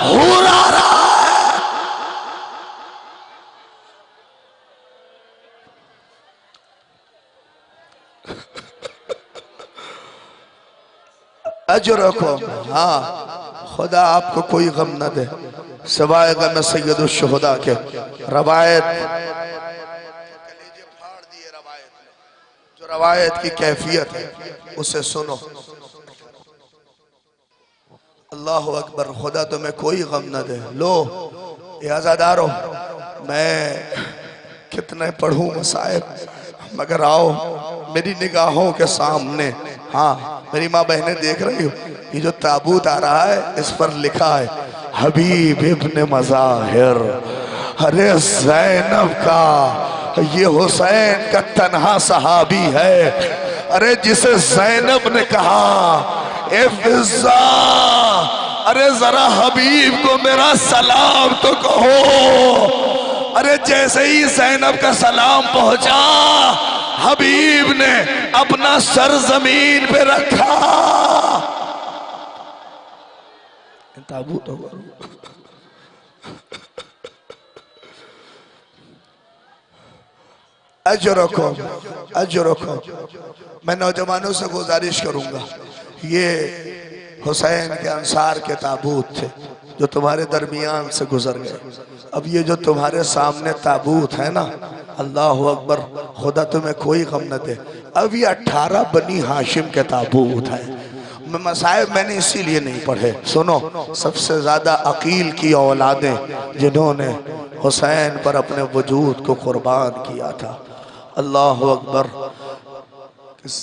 हुर आ रहा है। अजरको, हाँ खुदा आपको कोई गम न दे सिवाय गम सैयदुल शुहदा के। रवायत जो रवायत की कैफियत है उसे सुनो। अल्लाह अकबर, खुदा तुम्हें कोई गम न दे। लो ये आज़ादारो, मैं कितने पढ़ूं मसाइब, मगर आओ मेरी निगाहों के सामने। हाँ मेरी माँ बहनें देख रही हो, ये जो ताबूत आ रहा है इस पर लिखा है हबीब इब्ने मज़ाहिर। अरे ज़ैनब का, ये हुसैन का तन्हा सहाबी है। अरे जिसे ज़ैनब ने कहा ए फिज़्ज़ा, अरे जरा हबीब को मेरा सलाम तो कहो। अरे जैसे ही ज़ैनब का सलाम पहुंचा, हबीब ने अपना सर जमीन पे रखा। ताबूत अजरकुम। मैं नौजवानों से गुजारिश करूंगा, ये हुसैन के अंसार के ताबूत थे जो तुम्हारे दरमियान से गुजर गए। अब ये जो तुम्हारे सामने ताबूत है ना, अल्लाह अकबर, खुदा तुम्हें कोई गम न दे। अब ये 18 बनी हाशिम के ताबूत है। मसाइब मैंने इसीलिए नहीं पढ़े। सुनो, सबसे ज्यादा अकील की औलादें जिन्होंने हुसैन पर अपने वजूद को कुर्बान किया था। अल्लाह अकबर। किस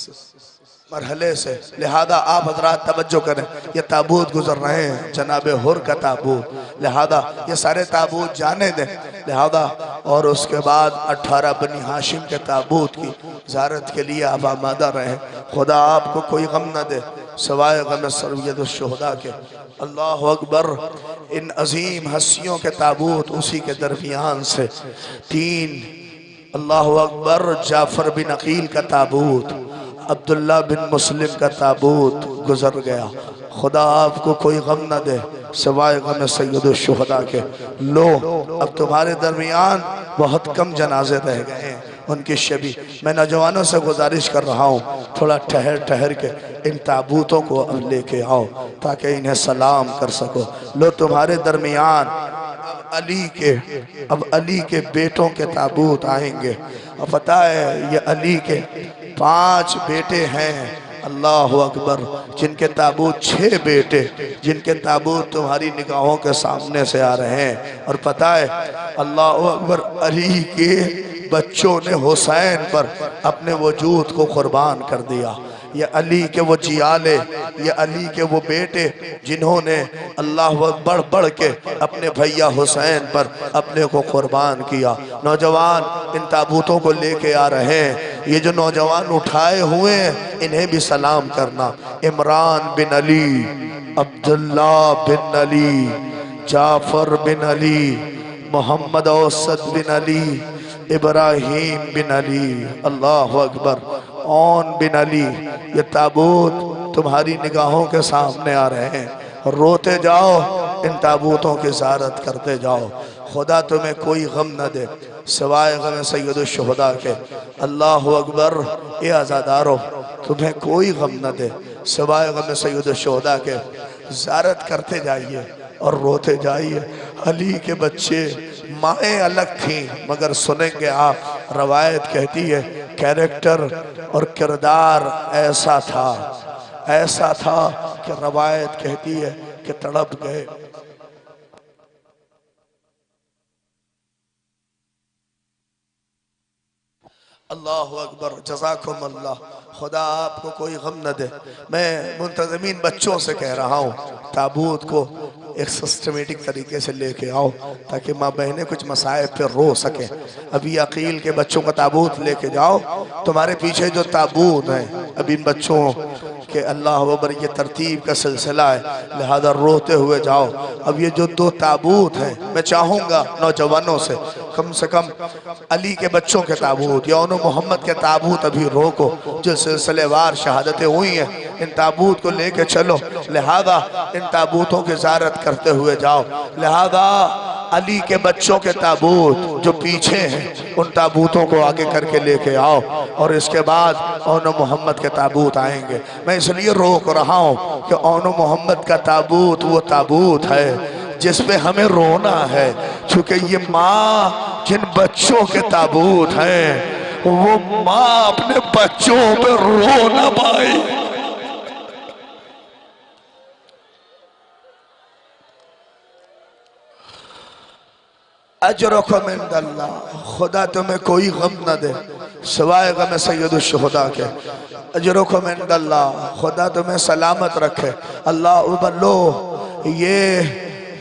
मरहले से, लिहाजा आप हजरात तवज्जो करें, ये ताबूत गुजर रहे हैं, जनाब हुर का ताबूत, लिहाजा ये सारे ताबूत जाने दें। लिहाजा और उसके बाद 18 बनी हाशिम के ताबूत की ज़ियारत के लिए आप आमादा रहें। खुदा आपको कोई गम न दे सवाए गम सर्वयदुश्शुहदा के। अल्लाह अकबर। इन अजीम हस्तियों के ताबूत उसी के दरमियान से 3 अल्लाह अकबर, जाफर बिन अकील का ताबूत, अब्दुल्ला बिन मुस्लिम का ताबूत गुजर गया। खुदा आपको कोई गम न दे सिवाय गम सैयदुश्शुहदा के। लो, अब तुम्हारे दरमियान बहुत कम जनाजे रह गए हैं, उनकी शबी। मैं नौजवानों से गुजारिश कर रहा हूँ, थोड़ा ठहर ठहर के इन ताबूतों को अब लेके आओ ताकि इन्हें सलाम कर सको। लो, तुम्हारे दरमियान अब अली के बेटों के ताबूत आएंगे। अब पता है ये अली के 5 बेटे हैं, अल्लाह अकबर, जिनके ताबूत 6 बेटे, जिनके ताबूत तुम्हारी निगाहों के सामने से आ रहे हैं। और पता है अल्लाह अकबर, अली के बच्चों ने हुसैन पर अपने वजूद को कुर्बान कर दिया। ये अली के वो जियाले, ये अली के वो बेटे जिन्होंने अल्लाह बढ़ बढ़ के अपने भैया हुसैन पर अपने को कुर्बान किया। नौजवान इन ताबूतों को लेके आ रहे हैं। ये जो नौजवान उठाए हुए हैं इन्हें भी सलाम करना। इमरान बिन अली, अब्दुल्ला बिन अली, जाफर बिन अली, मोहम्मद औसद बिन अली, इब्राहिम बिन अली, अल्लाह अकबर, ओन बिन अली। ये ताबूत तुम्हारी निगाहों के सामने आ रहे हैं। रोते जाओ, इन ताबूतों की ज़ियारत करते जाओ। खुदा तुम्हें कोई गम न दे सिवाय गम सैयदुश्शुहदा के। अल्लाह अकबर। ये आज़ादारो, तुम्हें कोई गम न दे सिवाय गम सैयदुश्शुहदा के। ज़ियारत करते जाइए और रोते जाइए। अली के बच्चे, माएँ अलग थीं मगर सुनेंगे आप, रवायत कहती है कैरेक्टर और किरदार ऐसा था कि रवायत कहती है कि तड़प गए। अल्लाह अकबर। जज़ाकुम अल्लाह। खुदा आपको कोई गम न दे। मैं मुंतज़मीन बच्चों से कह रहा हूँ, ताबूत को एक सिस्टमेटिक तरीके से लेके आओ ताकि माँ बहनें कुछ मसाइब पे रो सकें। अभी अकील के बच्चों का ताबूत लेके जाओ। तुम्हारे पीछे जो ताबूत हैं, अब इन बच्चों के अल्लाह अकबर ये तरतीब का सिलसिला है, लिहाजा रोते हुए जाओ। अब ये जो 2 ताबूत हैं, मैं चाहूँगा नौजवानों से कम अली के बच्चों के ताबूत या मोहम्मद के ताबूत अभी रोको। जो सिलसिलेवार शहादतें हुई हैं, इन ताबूत को लेके चलो। लिहाजा इन ताबूतों की ज़ियारत करते हुए जाओ। लिहाजा अली के बच्चों के ताबूत जो पीछे हैं, उन ताबूतों को आगे करके लेके आओ और इसके बाद ओनो मोहम्मद के ताबूत आएंगे। मैं इसलिए रोक रहा हूँ कि ओनो मोहम्मद का ताबूत वो ताबूत है जिस पे हमें रोना है, क्योंकि ये माँ जिन बच्चों के ताबूत हैं, वो माँ अपने बच्चों पे रो ना पाई। अजरकुम इंदल्लाह। खुदा तुम्हें कोई गम न दे सिवाय गम सैयदुश्शुहदा के। अजरकुम इंदल्लाह। खुदा तुम्हें सलामत रखे। अल्लाह लो, ये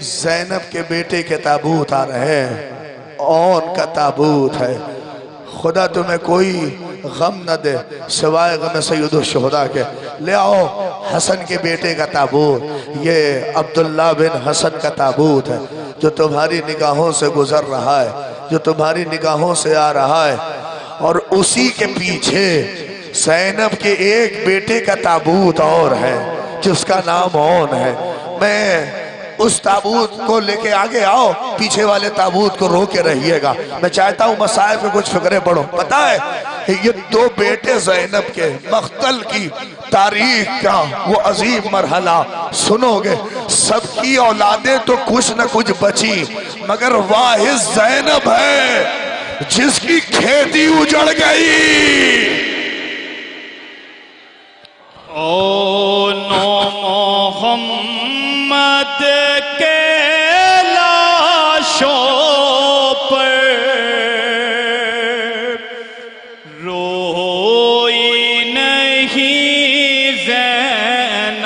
ज़ैनब के बेटे के ताबूत आ रहे हैं, ओन का ताबूत है। खुदा तुम्हें कोई गम न दे सिवाय गम सैयदुश्शुहदा के। ले आओ हसन के बेटे का ताबूत, ये अब्दुल्ला बिन हसन का ताबूत है जो तुम्हारी निगाहों से गुजर रहा है, जो तुम्हारी निगाहों से आ रहा है। और उसी के पीछे ज़ैनब के एक बेटे का ताबूत और है जिसका नाम ओन है। मैं उस ताबूत को लेके आगे आओ, पीछे वाले ताबूत को रोके रहिएगा। मैं चाहता हूँ मसाइब पे कुछ फिक्रे पढ़ो। पता है ये दो बेटे ज़ैनब के मख्तल की तारीख का वो अजीब मरहला सुनोगे। सबकी औलादें तो कुछ न कुछ बची, मगर वाहिद ज़ैनब है जिसकी खेती उजड़ गई। ओ नो मोहम्मद के लाशों पर रोई नहीं ज़ैनब,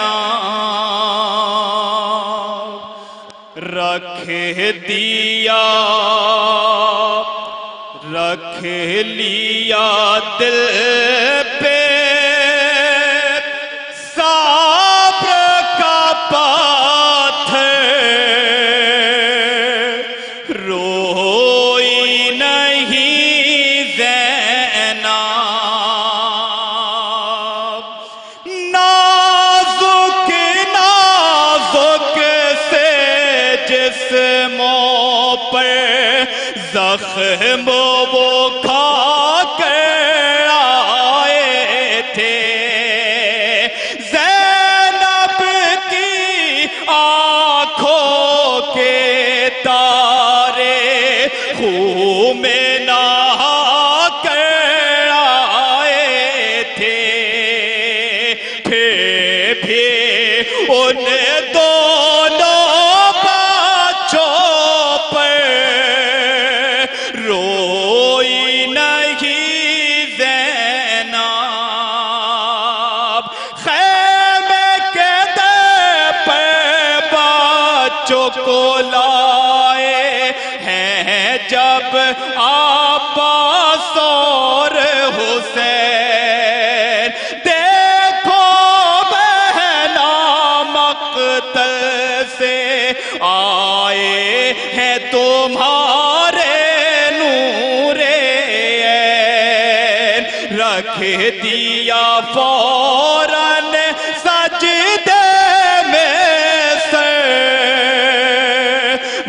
रख लिया दिल पे जख्म वो खा कर आए थे। ज़ैनब की आँखों के तारे खून में नहा कर आए थे। फिर भी उन दोनों बच्चों पर रोई नहीं ज़ैनब। ख़ैमे के दर पर बच्चों को लाए हैं जब अब्बास और हुसैन। देखो बहना मक़तल से आए हैं तुम्हारे रख दिया फौरन सजदे में सर,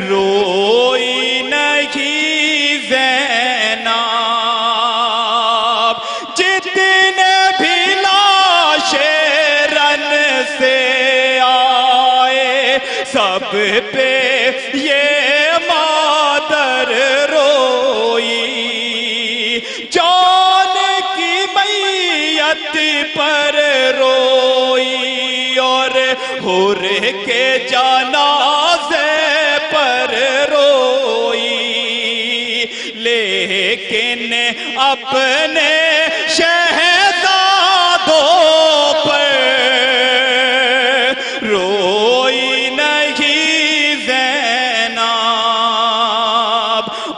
रोई नहीं ज़ैनब। जितने भी लाशें रन से आए सब पे ये मादर रोई। पर रोई और हुर के जनाज़े पर रोई। लेकिन अपने शहज़ादों पर रोई नहीं ज़ैनब।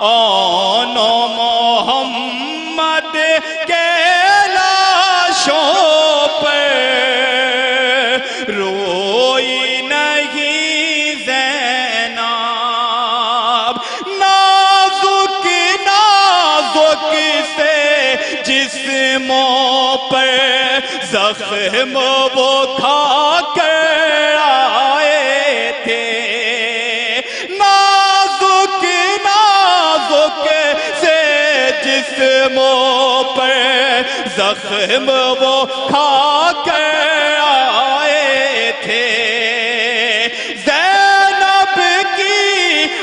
ओनो मोहम्मद के रोई नहीं ज़ैनब। नाजुक नाजुक से जिस्मों पर जख्म वो खा कर आए थे। नाजुक नाजुक से जिस्मों पर जख्म वो खा कर आए थे। ज़ैनब की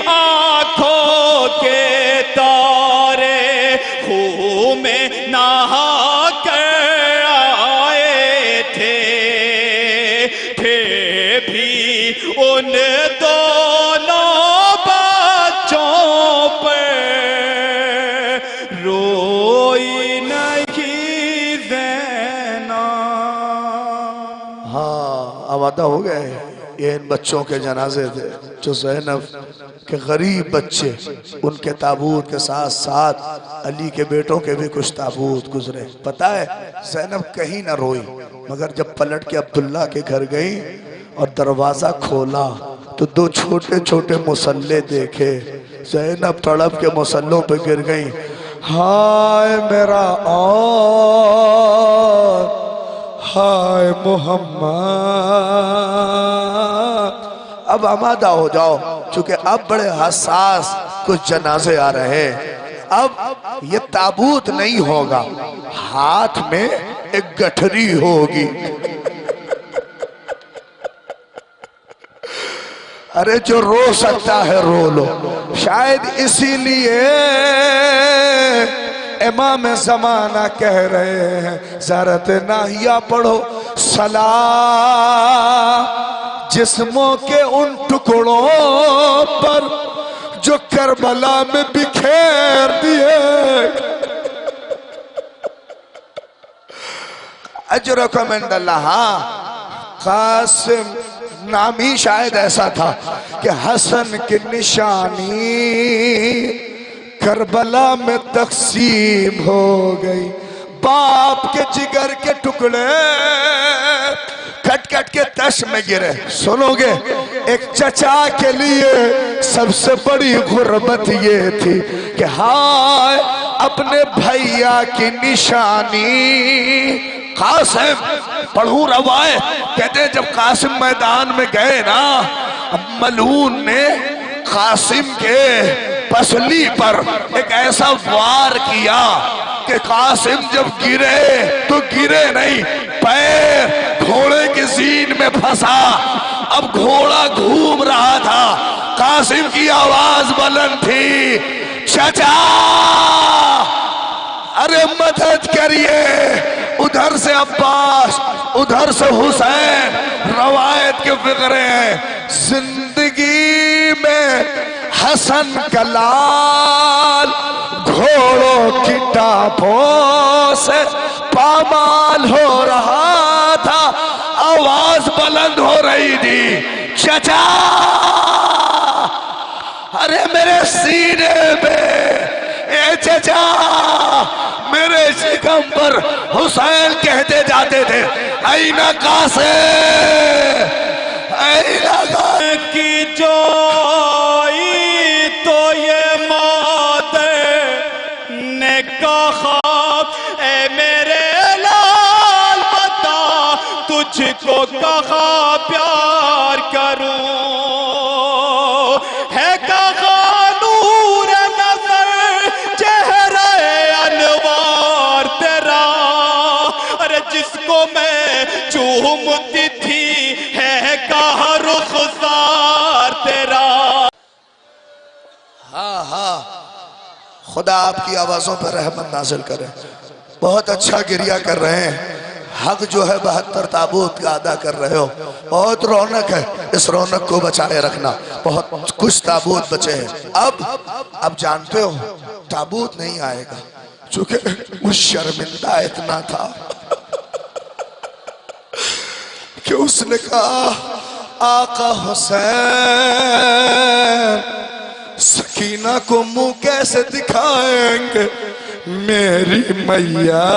आँखों के तारे खून में नहा कर आए थे। फिर भी उन दोनों बच्चों पर रोई नहीं ज़ैनब। हाँ आवादा हो गए। ये इन बच्चों के जनाजे थे जो ज़ैनब के गरीब बच्चे, उनके ताबूत के साथ साथ अली के बेटों के भी कुछ ताबूत गुजरे। पता है ज़ैनब कहीं ना रोई, मगर जब पलट के अब्दुल्ला के घर गई और दरवाजा खोला तो दो छोटे छोटे मुसल्ले देखे। ज़ैनब तड़प के मुसल्लों पे गिर गई। हाय मेरा और हाय मोहम्मद, अब आमादा हो जाओ, क्योंकि अब बड़े हसास कुछ जनाजे आ रहे हैं। अब ये ताबूत नहीं होगा, हाथ में एक गठरी होगी। अरे जो रो सकता है रो लो। शायद इसीलिए इमाम ज़माना कह रहे हैं ज़रत नाहिया पढ़ो, सलाम जिस्मों के उन टुकड़ों पर जो करबला में बिखेर दिए। अजरकुम इंदल्लाह। कासिम नाम ही शायद ऐसा था कि हसन की निशानी करबला में तकसीम हो गई। बाप के जिगर के टुकड़े कट कट के तश में गिरे। सुनोगे, एक चचा के लिए सबसे बड़ी गुर्बत ये थी कि हाय अपने भैया की निशानी। कासिम पढ़ू रवाए कहते हैं जब कासिम मैदान में गए ना, मलून ने कासिम के पसली पर एक ऐसा वार किया कि कासिम जब गिरे तो गिरे नहीं, पैर घोड़े की सीन में फंसा। अब घोड़ा घूम रहा था, कासिम की आवाज बुलंद थी, चाचा अरे मदद करिए। उधर से अब्बास, उधर से हुसैन। रवायत के फिक्रे हैं, जिंदगी में हसन का लाल घोड़ों की टापों से पामाल हो रहा था। आवाज बुलंद हो रही थी, चाचा अरे मेरे सीने में, ए चाचा मेरे शिकम पर हुसैन कहते जाते थे, ऐना कासे ऐना की जोई तो ये मौत ने कहा, ए मेरे लाल बता तुझको कहा प्यार करूं, है कहा नूर नजर चेहरा अनवार तेरा, अरे जिसको मैं चूमती थी है कहा रुखसार तेरा। हाँ हाँ, खुदा आपकी आवाजों पर रहमत नाजिल करे। बहुत अच्छा गिरिया कर रहे हैं, हक जो है 72 ताबूत का अदा कर रहे हो। बहुत रौनक है, इस रौनक को बचाए रखना। बहुत कुछ ताबूत बचे हैं। अब जानते हो ताबूत नहीं आएगा, चूंकि वो शर्मिंदा इतना था कि उसने कहा आका हुसैन सकीना को मुंह कैसे दिखाएंगे मेरी मैया।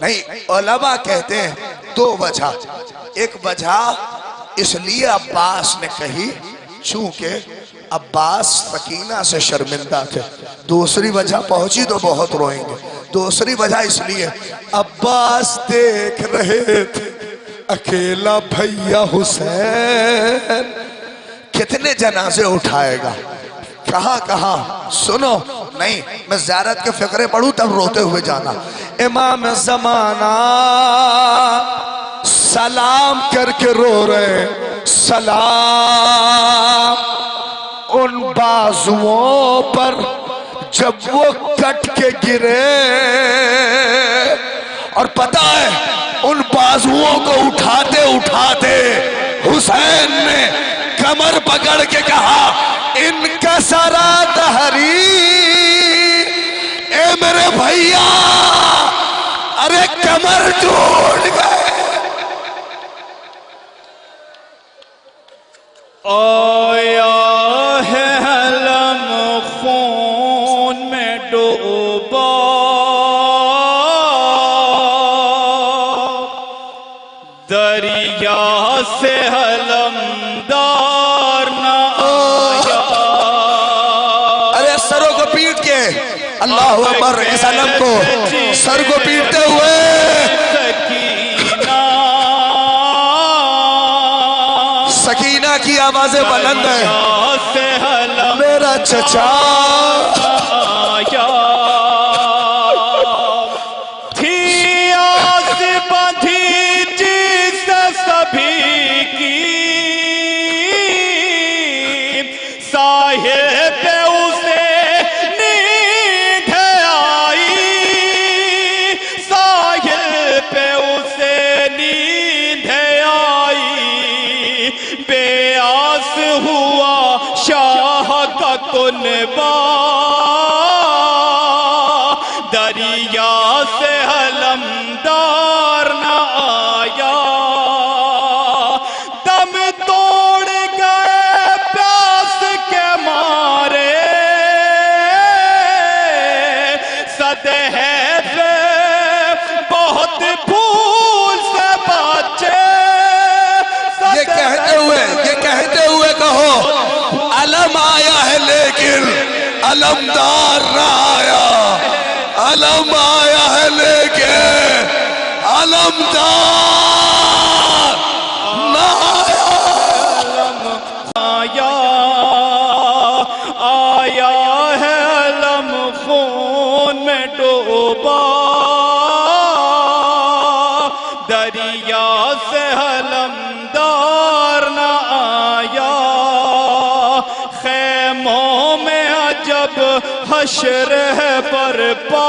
नहीं, उलमा कहते हैं 2 वजह। एक वजह इसलिए अब्बास ने कही चूंकि अब्बास सकीना से शर्मिंदा थे। दूसरी वजह पहुंची तो बहुत रोएंगे। दूसरी वजह इसलिए अब्बास देख रहे थे अकेला भैया हुसैन कितने जनाजे उठाएगा, कहां कहां। सुनो, नहीं मैं ज़ियारत के फिक्रे पढ़ूं तब रोते हुए जाना। इमाम ज़माना सलाम करके रो रहे, सलाम उन बाजुओं पर जब वो कट के गिरे। और पता है उन बाजुओं को उठाते उठाते हुसैन ने कमर पकड़ के कहा, इनका सारा दहरी, ए मेरे भैया अरे कमर टूट गए। आया है हलम खून में डूबा, दरिया से हलमदार न आया। अरे सरों को पीट के अल्लाह अकबर, इस अलम को सर को पीटते हुए आवाजें बुलंद है। मेरा चचा थी आस बंधी जिस सभी की, साहिब पे उसे नींद आई, साहिब पे उसे नींद आई, बेआस हुआ शाह का कुनबा, दरिया से हलमदार न आया, दम तोड़ गए प्यास के मारे, सदहे पे बहुत फूल से बचे। ये कहते हुए कहो, अलम आया है लेकिन अलमदार ना आया, अलम आया है लेकिन अलमदार ना आया, आया है अलम खून में डूबा, दरिया से हलमदार न आया, खेमों में अजब हश्र है बरपा,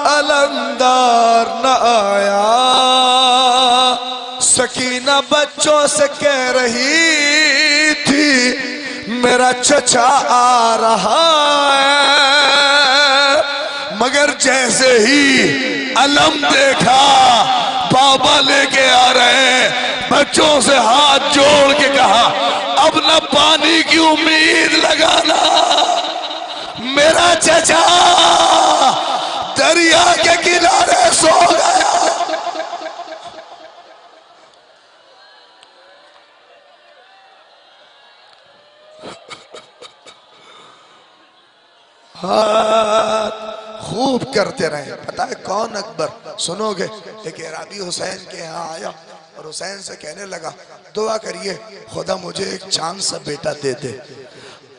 अलमदार न आया। सकीना बच्चों से कह रही थी मेरा चचा आ रहा है, मगर जैसे ही अलम देखा बाबा लेके आ रहे हैं, बच्चों से हाथ जोड़ के कहा अब न पानी की उम्मीद लगाना, मेरा चचा दरिया के किनारे सो गया। हाथ खूब करते रहे। पता है कौन अकबर? सुनोगे, एक इराबी हुसैन के यहाँ आया और हुसैन से कहने लगा दुआ करिए खुदा मुझे एक चांद सा बेटा दे दे।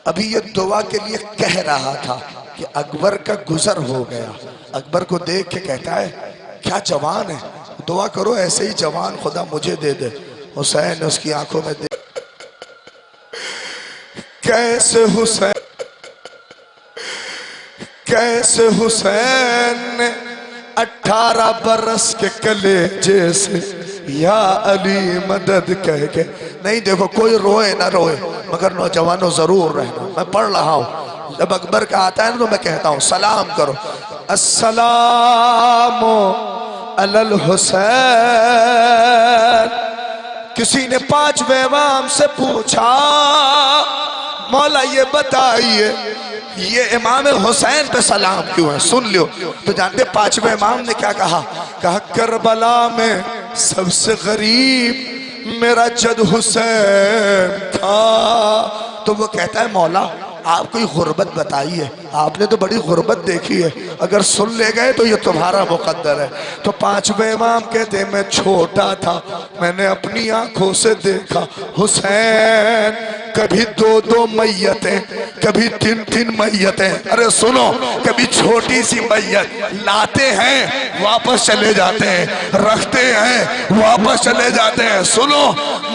अभी ये दुआ के लिए कह रहा था कि अकबर का गुजर हो गया। अकबर को देख के कहता है क्या जवान है, दुआ करो ऐसे ही जवान खुदा मुझे दे दे। हुसैन उसकी आंखों में देख, कैसे हुसैन ने 18 बरस के कलेजे से या अली मदद कह के, नहीं देखो कोई रोए ना रोए मगर नौजवानों जरूर रहना। मैं पढ़ रहा हूँ, जब अकबर का आता है ना तो मैं कहता हूँ सलाम करो, अस्सलामु अलल हुसैन। किसी ने 5वें इमाम से पूछा मौला ये बताइए ये इमाम हुसैन पे सलाम क्यों है? सुन लियो। तो जानते 5वें इमाम ने क्या कहा? कहा करबला में सबसे गरीब मेरा जद हुसैन था। तो वो कहता है मौला आप कोई गुर्बत बताइए, आपने तो बड़ी गुर्बत देखी है, अगर सुन ले गए तो ये तुम्हारा मुकद्दर है। तो 5वें इमाम कहते मैं छोटा था, मैंने अपनी आंखों से देखा हुसैन कभी 2-2 मैयतें, कभी 3-3 मैयतें, अरे सुनो, कभी छोटी सी मैयत लाते हैं वापस चले जाते हैं, रखते हैं वापस चले जाते हैं। सुनो,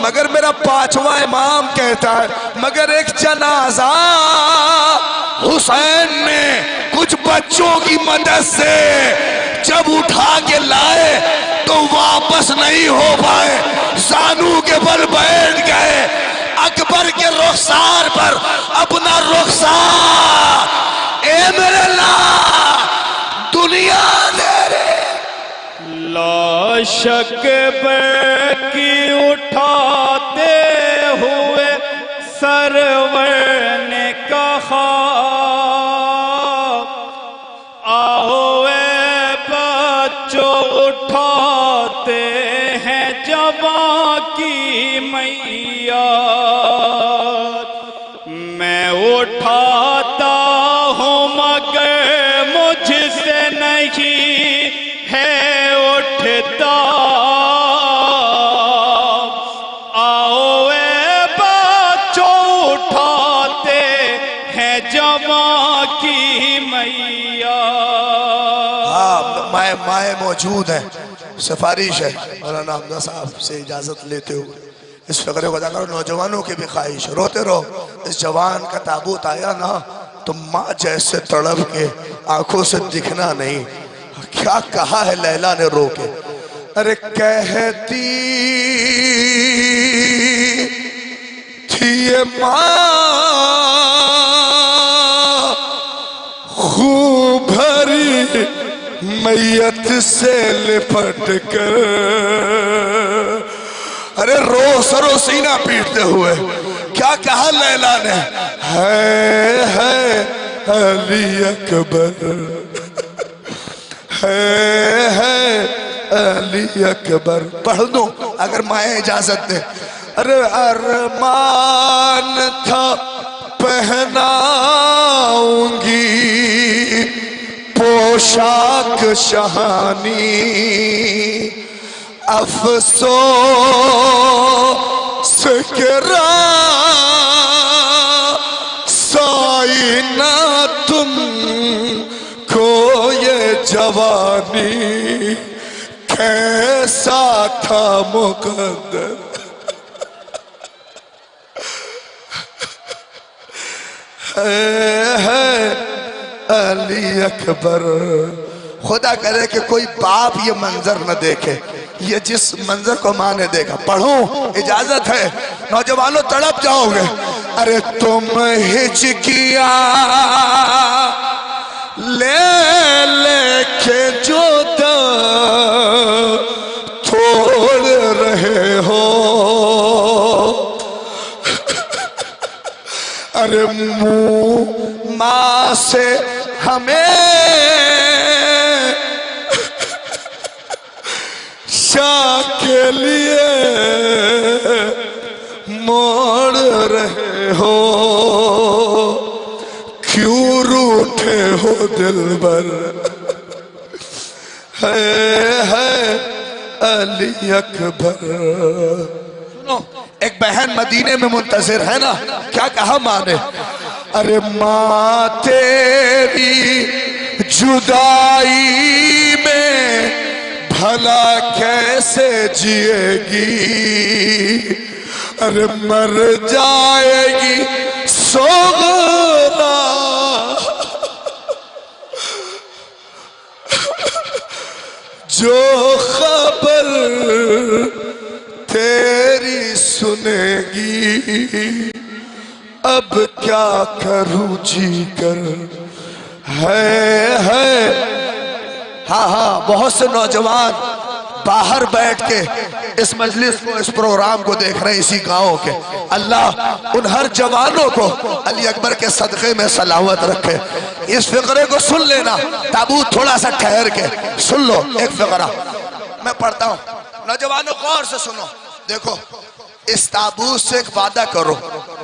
मगर मेरा 5वां इमाम कहता है मगर एक जनाजा हुसैन ने कुछ बच्चों की मदद से जब उठा के लाए तो वापस नहीं हो पाए, जानू के बल बैठ गए। अकबर के रुखसार पर अपना रुखसार, ए मेरे अल्लाह दुनिया दे रे। लाशक की उठाते हुए सरवर ने कहा आओ बच्चों उठाते हैं जवां की मैया। मैं उठाता हूँ मगर मुझसे नहीं है उठ जवां की मैया। हाँ माए मौजूद है, सिफारिश है मौलाना हमजा साहब से इजाजत लेते हुए इस फकरे को अदा करो। नौजवानों की भी ख्वाहिश, रोते रहो। इस जवान का ताबूत आया ना तो माँ जैसे तड़प के आंखों से दिखना नहीं। क्या कहा है लैला ने रो के, अरे कहती थी ये माँ खूब भरी मैयत से लिपट कर, अरे रो सरो सीना पीटते हुए क्या कहा लैला ने, है अली अकबर, है अली अकबर। पढ़ दो अगर माए इजाजत दे। अरे अरमान था पहनाऊंगी पोशाक शहानी, अफसोस के साई ना तुम को ये जवानी, कैसा था मुकद्दर। है अली अकबर। खुदा करे कि कोई बाप ये मंजर न देखे, ये जिस मंजर को माँ ने देखा। पढ़ो इजाजत है, नौजवानों तड़प जाओगे। अरे तुम हिचकिया लेके जो तोड़ रहे हो, अरे मुंह माँ से हमें शाह के लिए मोड़ रहे हो, क्यों रूठे हो दिलबर, है अली अकबर। सुनो, एक बहन मदीने में मुंतजिर है ना, क्या कहा माँ ने, अरे माँ तेरी जुदाई में भला कैसे जिएगी, अरे मर जाएगी सोगरा, जो खबर तेरी सुनेगी, अब क्या करूं जी कर, है। हाँ हाँ, बहुत से नौजवान बाहर बैठ के इस मजलिस को, इस प्रोग्राम को देख रहे हैं इसी गांव के। अल्लाह उन हर जवानों को अली अकबर के सदक़े में सलामत रखे। इस फिक्रे को सुन लेना, ताबूत थोड़ा सा ठहर के सुन लो। एक फिक्रा मैं पढ़ता हूँ, नौजवानों गौर से सुनो। देखो, इस ताबूत से एक वादा करो,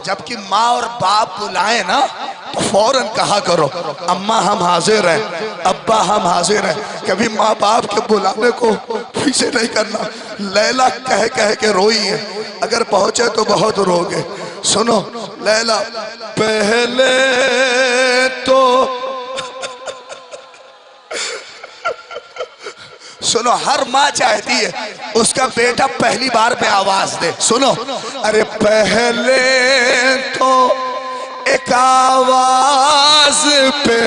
जबकि माँ और बाप बुलाए ना तो फौरन कहा करो, अम्मा हम हाजिर हैं, अब्बा हम हाजिर हैं। कभी माँ बाप के बुलाने को पीछे नहीं करना। लैला कह कह के रोई है, अगर पहुंचे तो बहुत रोगे। सुनो लैला, पहले तो सुनो, हर माँ चाहती है उसका बेटा पहली बार में आवाज दे। सुनो, अरे पहले तो एक आवाज पे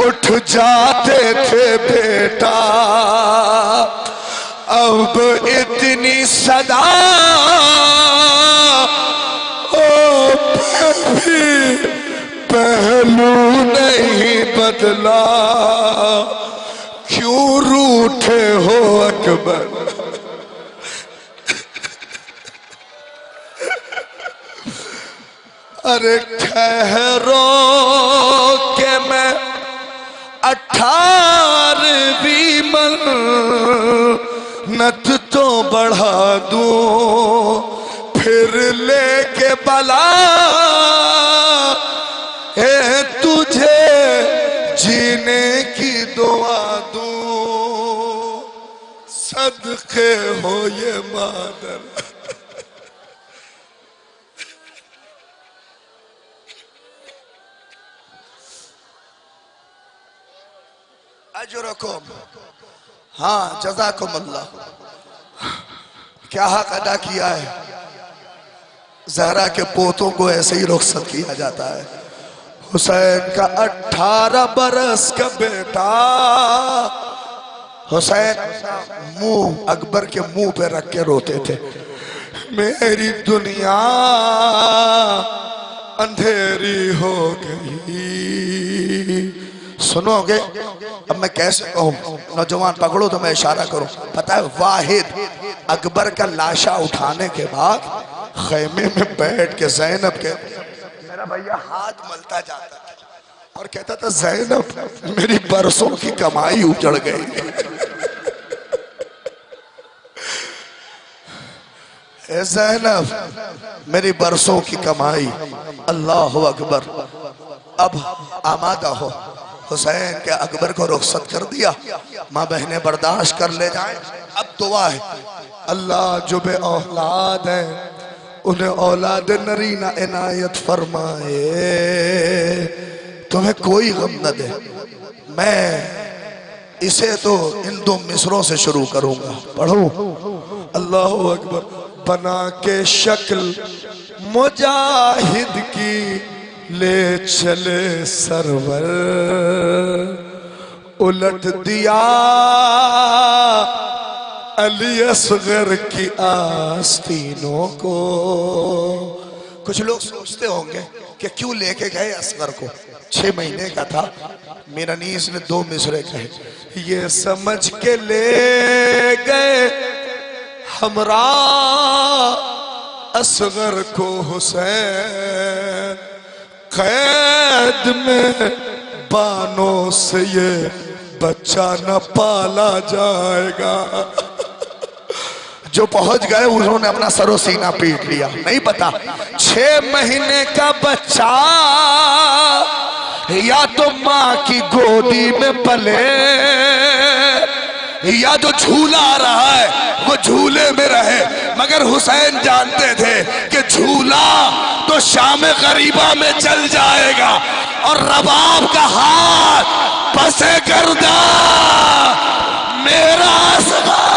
उठ जाते थे बेटा, अब इतनी सदा भी पहलू नहीं बदला, क्यों रूठे हो अकबर। अरे ठहरो के मैं 18वीं मन्नत तो बढ़ा दूं, फिर लेके बला है तुझे जीने की दुआ दूं, सदके हो ये मादर। अजरकुम, हाँ जज़ाकुम अल्लाह। क्या हक अदा किया है। ज़हरा के पोतों को ऐसे ही रुखसत किया जाता है। हुसैन का 18 बरस का बेटा हुसैन मुंह अकबर के मुंह पे रख के रोते थे, मेरी दुनिया अंधेरी हो गई। सुनोगे अब मैं कैसे कहूं, नौजवान पकड़ो तो मैं इशारा करूं। पता है वाहिद अकबर का लाशा उठाने के बाद खेमे में बैठ के ज़ैनब के मेरा भैया हाथ मलता जाता था और कहता था ज़ैनब मेरी बरसों की कमाई उजड़ गई। ज़ैनब मेरी बरसों की कमाई। अल्लाह अकबर। अब आमादा हो, हुसैन के अकबर को रुखसत कर दिया, माँ बहने बर्दाश्त कर ले जाएं। अब दुआ है अल्लाह जो बे औलाद है उन्हें औलाद नरीना इनायत फरमाए, तुम्हें कोई गम न दे। मैं इसे तो इन 2 मिसरों से शुरू करूंगा, पढ़ो। अल्लाह अकबर। बना के शक्ल मुजाहिद की ले चले सरवर, उलट दिया अली असगर की आस्तीनों को। कुछ लोग सोचते होंगे कि क्यों लेके गए असगर को, 6 महीने का था। मीरानीस ने 2 मिसरे कहे, ये समझ के ले गए हमरा असगर को हुसैन, कैद में बानों से ये बच्चा न पाला जाएगा। जो पहुंच गए उन्होंने अपना सरो सीना पीट लिया। नहीं पता 6 महीने का बच्चा या तो माँ की गोदी में पले या जो झूला आ रहा है वो झूले में रहे। मगर हुसैन जानते थे कि झूला तो शाम गरीबा में चल जाएगा और रबाब का हाथ पसे गर्दा मेरा असगर।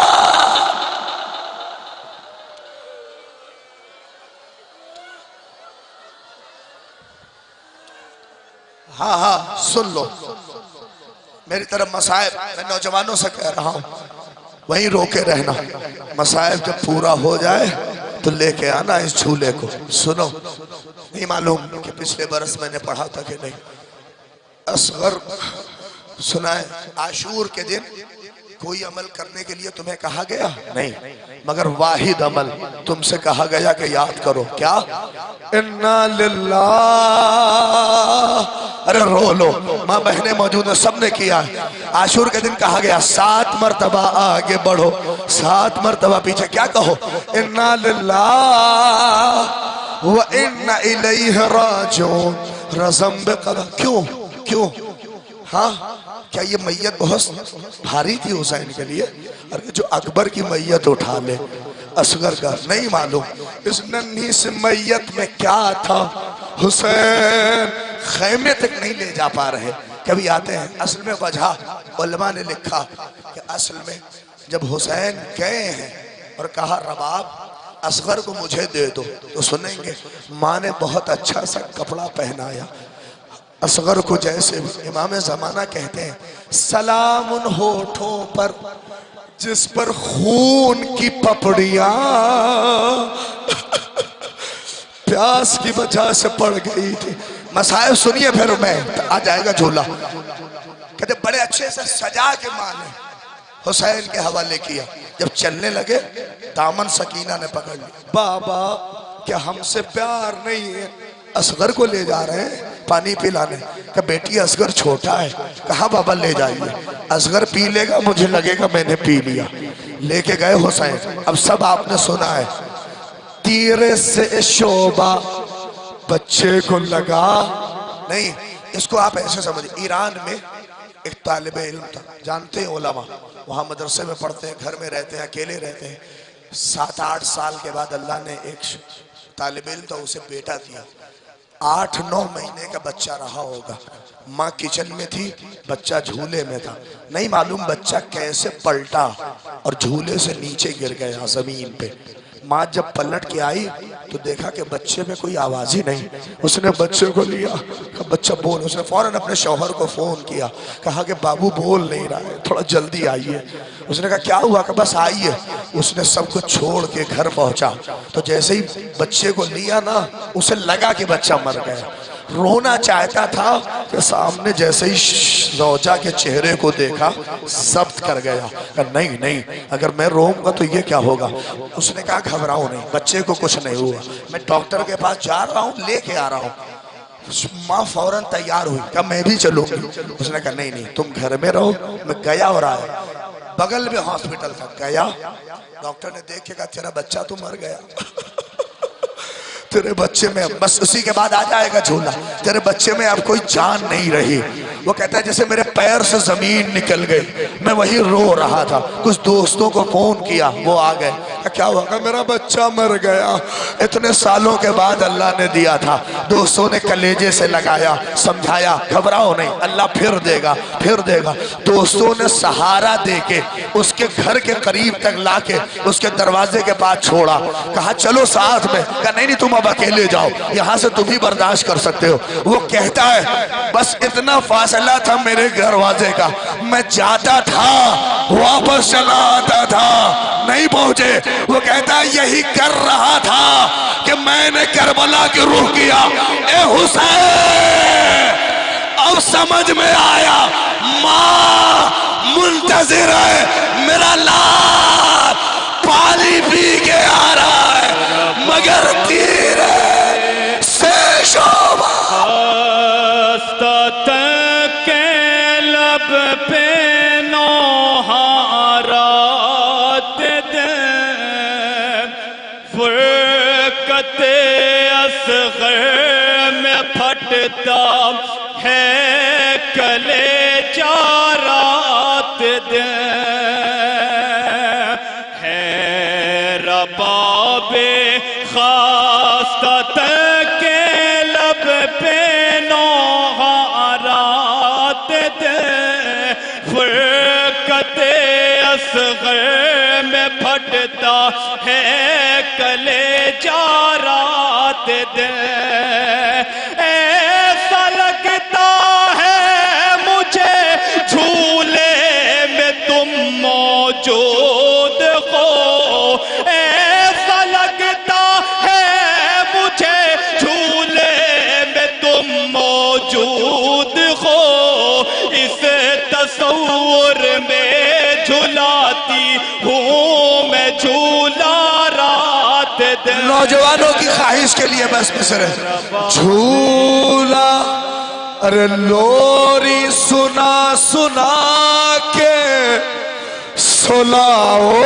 हाँ हाँ सुन लो मेरी तरफ मसाइब, मैं नौजवानों से कह रहा हूँ वहीं रोके रहना। मसाइब जब पूरा हो जाए तो लेके आना इस झूले को। सुनो, नहीं मालूम कि पिछले बरस मैंने पढ़ा था कि नहीं। असगर सुनाए, आशूर के दिन कोई अमल करने के लिए तुम्हें कहा गया नहीं, मगर वाहिद अमल तुमसे कहा गया कि याद करो। क्या? इन्ना लिल्लाह। अरे रो लो, माँ बहने मौजूद है, सबने किया है। आशूर के दिन कहा गया 7 मरतबा आगे बढ़ो, 7 मरतबा पीछे। क्या कहो? इन्ना लिल्लाह व इन्ना इलैहि राजिऊन। रज़म बिक़दा। क्यों क्यों? हाँ, क्या ये मैयत बहुत भारी थी हुसैन के लिए? अरे जो अकबर की मैयत उठा ले, असगर का नहीं मालूम। इस नन्ही से मैयत में क्या था? हुसैन खैमे तक नहीं ले जा पा रहे। कभी आते हैं, असल में वजह उलमा ने लिखा कि असल में जब हुसैन गए हैं और कहा रबाब असगर को मुझे दे दो, तो सुनेंगे माँ ने बहुत अच्छा सा कपड़ा पहनाया असगर को, जैसे इमाम ज़माना कहते हैं सलाम उन होठों पर जिस पर खून की पपड़ियां प्यास की वजह से पड़ गई थी। मसाइब सुनिए, फिर मैं आ जाएगा झूला। कहते बड़े अच्छे से सजा के माँ ने हुसैन के हवाले किया। जब चलने लगे दामन सकीना ने पकड़ लिया। बाबा क्या हमसे प्यार नहीं है? असगर को ले जा रहे हैं पानी पिलाने। क्या बेटी असगर छोटा है। कहा बाबा ले जाइए, असगर पी लेगा, मुझे लगेगा मैंने पी लिया। लेके गए हुसैन। अब सब आपने सुना है, तीरे से शोभा बच्चे को लगा। नहीं, इसको आप ऐसे समझिए, ईरान में एक तालिब इल्म था, जानते हैं उलमा, वहाँ मदरसे में पढ़ते हैं, घर में रहते हैं, अकेले रहते हैं। 7-8 साल के बाद अल्लाह ने एक तालिब इल्म था उसे बेटा दिया। 8-9 महीने का बच्चा रहा होगा। माँ किचन में थी, बच्चा झूले में था। नहीं मालूम बच्चा कैसे पलटा और झूले से नीचे गिर गया जमीन पे। माँ जब पलट के आई तो देखा कि बच्चे में कोई आवाज ही नहीं। उसने बच्चे को लिया, कहा बच्चा बोल। उसने फौरन अपने शौहर को फोन किया, कहा कि बाबू बोल नहीं रहा है, थोड़ा जल्दी आइए। उसने कहा क्या हुआ? कि बस आइए। उसने सब कुछ छोड़ के घर पहुंचा तो जैसे ही बच्चे को लिया ना, उसे लगा कि बच्चा मर गया। रोना चाहता था कि सामने जैसे ही रौजा के चेहरे को देखा जब्त कर गया। नहीं नहीं, अगर मैं रोऊंगा तो ये क्या होगा। उसने कहा घबराओ नहीं, बच्चे को कुछ नहीं हुआ, मैं डॉक्टर के पास जा रहा हूँ, लेके आ रहा हूँ। माँ फौरन तैयार हुई, कहा मैं भी चलूंगी। उसने कहा नहीं नहीं, तुम घर में रहो। मैं गया और आया, बगल में हॉस्पिटल था। गया, डॉक्टर ने देख के कहा तेरा बच्चा तो मर गया। तेरे बच्चे में बस उसी के बाद आ जाएगा झूला। तेरे बच्चे में अब कोई जान नहीं रही। वो कहता है जैसे मेरे पैर से जमीन निकल गई, मैं वही रो रहा था। कुछ दोस्तों को फोन किया, वो आ गए। क्या हुआ? मेरा बच्चा मर गया, इतने सालों के बाद अल्लाह ने दिया था। दोस्तों ने कलेजे से लगाया, समझाया घबराओ नहीं, अल्लाह फिर देगा फिर देगा। दोस्तों ने सहारा देके उसके घर के करीब तक लाके उसके दरवाजे के पास छोड़ा। कहा चलो साथ में। कहा नहीं नहीं, तुम अब अकेले जाओ, यहाँ से तुम ही बर्दाश्त कर सकते हो। वो कहता है बस इतना फासला था मेरे दरवाजे का, मैं जाता था वापस चला आता था, नहीं पहुंचे। वो कहता है यही कर रहा था कि मैंने करबला की रूह किया। ए हुसैन, अब समझ में आया, माँ मुंतजिर है, मेरा लाल पानी पी के आ रहा है, मगर तीर से शोभा के लब पे नौहारात दे, फुरकते असग़र में फटता है कलेजा रात दे, है रबाबे खास्ता के लब पे नौहारात दे, फुरकते असग़र में फटता है कलेजा रात दे। ऐसा लगता है मुझे झूले में तुम मौजूद हो, ऐसा लगता है मुझे झूले में तुम मौजूद हो, इस तस्वुर में झुलाती हूँ मैं झूला रात दिन। नौजवानों की ख्वाहिश के लिए बस मिसर है झूला। अरे लोरी सुना सुना के सुलाओ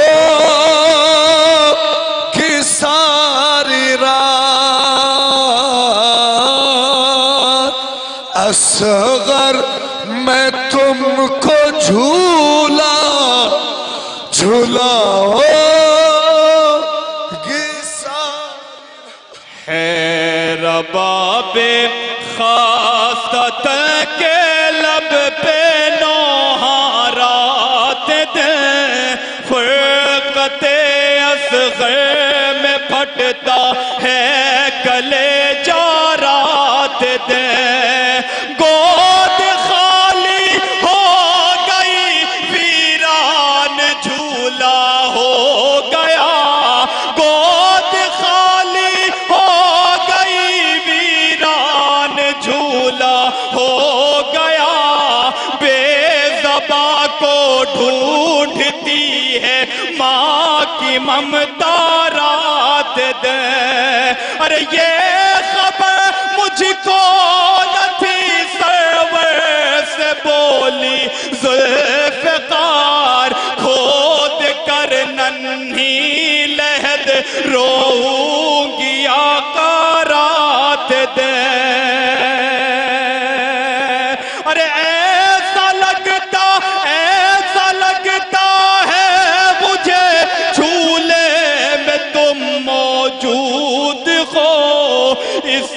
कि सारी रात असगर मैं तुमको झूला झूलाओ है रबाबे खास्ता के लब पे नौहारात दे, फुरकते असग़र में फटता है कलेजा रात दे। गोद खाली हो गई, वीरान झूला हो गया, गोद खाली हो गई, वीरान झूला हो गया, बेज़बा को ढूंढती है माँ की ममता रात दे। अरे ये खबर मुझको न थी सरवर से बोली ज़ुल्फ़िकार, खोद कर नन्ही लहद रोऊंगी आका रात दे। अरे ऐसा लगता है मुझे झूले में तुम मौजूद हो, इस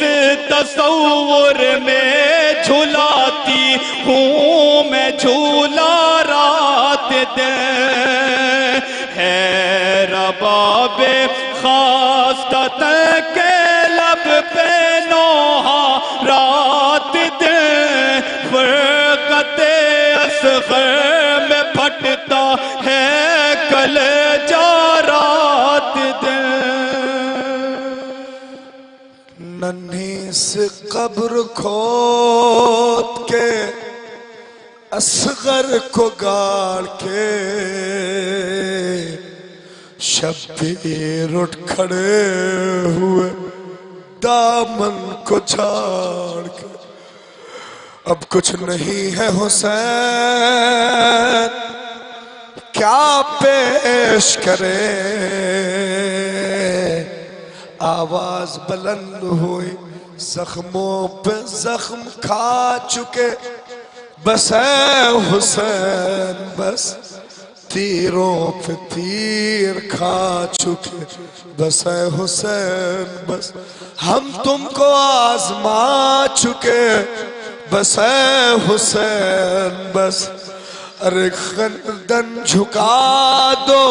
तसव्वुर में झुलाती हूँ मैं झूला रात दिन है रबाबे खास के लब पे नोहा रात दिन फरकते असग़र में फटता है कलेजा रात दिन। नन्ही से कब्र खोद के असगर को गाड़ के शब्बीर उठ खड़े हुए दामन को झाड़ के। अब कुछ नहीं है हुसैन क्या पेश करे, आवाज बुलंद हुई जख्मों पे जख्म खा चुके बस है हुसैन बस तीरों पे तीर खा चुके बस है हुसैन बस हम तुमको आजमा चुके बस है हुसैन बस। अरे गर्दन झुका दो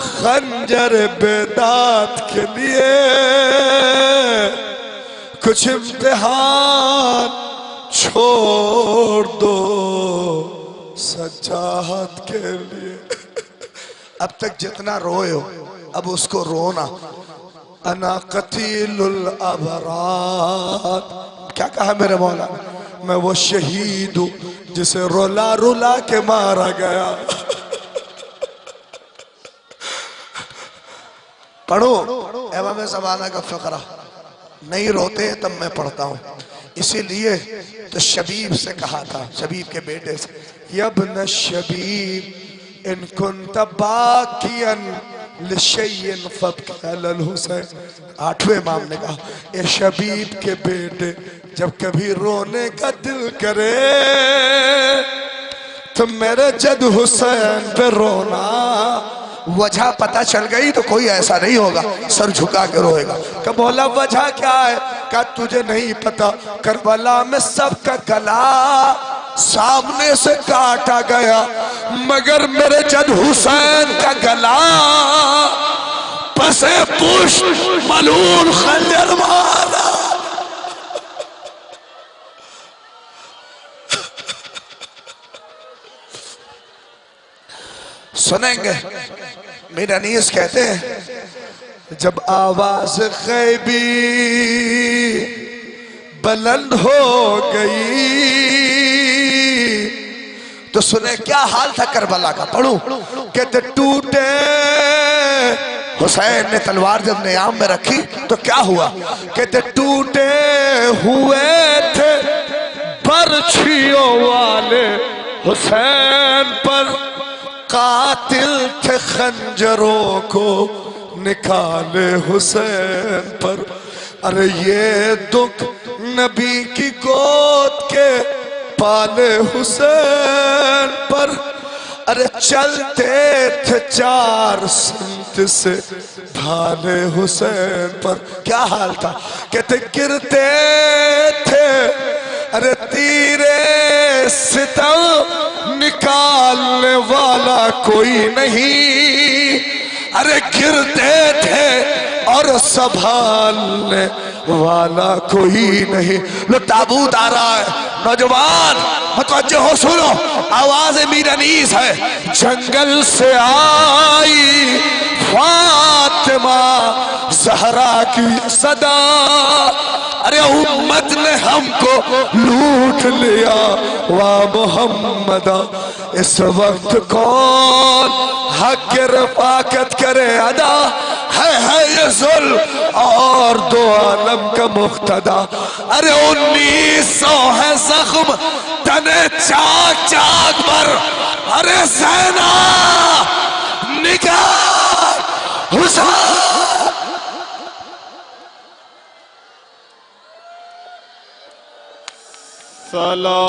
खंजर बेदात के लिए कुछ इम्तिहान छोड़ दो सज्जाद के लिए। अब तक जितना रोए हो अब उसको रोना। अना कतीलुल अबरार, क्या कहा मेरे मौला, मैं वो शहीद हूं जिसे रुला रुला के मारा गया। पढ़ो एवं ज़माना का फ़क़रा, नहीं रोते तब मैं पढ़ता हूँ। इसीलिए तो शबीब से कहा था, शबीब के बेटे से, यब्न शबीब इन कुन्त बाकियन लिशय्यिन फब्की अलल हुसैन। आठवें इमाम ने कहा, ए शबीब के बेटे जब कभी रोने का दिल करे तो मेरे जद हुसैन पे रोना। वजह पता चल गई तो कोई ऐसा नहीं होगा सर झुका के रोएगा। कब बोला वजह क्या है, क्या तुझे नहीं पता करबला में सबका गला सामने से काटा गया मगर मेरे जद हुसैन का गला पसे पुष्ट मलून खंजर मारा। सुनेंगे मीर अनीस कहते हैं, जब आवाज गैबी बुलंद हो गई तो सुने क्या हाल था करबला का। पढ़ू कहते टूटे हुसैन ने तलवार जब नियाम में रखी तो क्या हुआ, कहते टूटे हुए थे बरछियों वाले हुसैन पर, कातिल थे खंजरों को निकाले हुसैन पर। अरे ये दुख नबी की गोद के पाले हुसैन पर। अरे चलते थे चार संत से भाले हुसैन पर। क्या हाल था, कहते गिरते थे अरे तीरे सितम निकालने वाला कोई नहीं। अरे गिरते थे और संभालने वाला कोई नहीं। लो ताबूत आ रहा है, नौजवान मुतवज्जो हो, सुनो आवाज मीर अनीस है। जंगल से आई फातिमा ज़हरा की सदा, अरे उम्मत ने हमको लूट लिया वाह मोहम्मदा। इस वक्त कौन हक के रफाकत करे अदा, है ये जुल्म और दो आलम का मुख्तदा। अरे 1900 है जख्म तने चाक चाक पर। अरे ज़ैना निगाह हुसैन। सलाम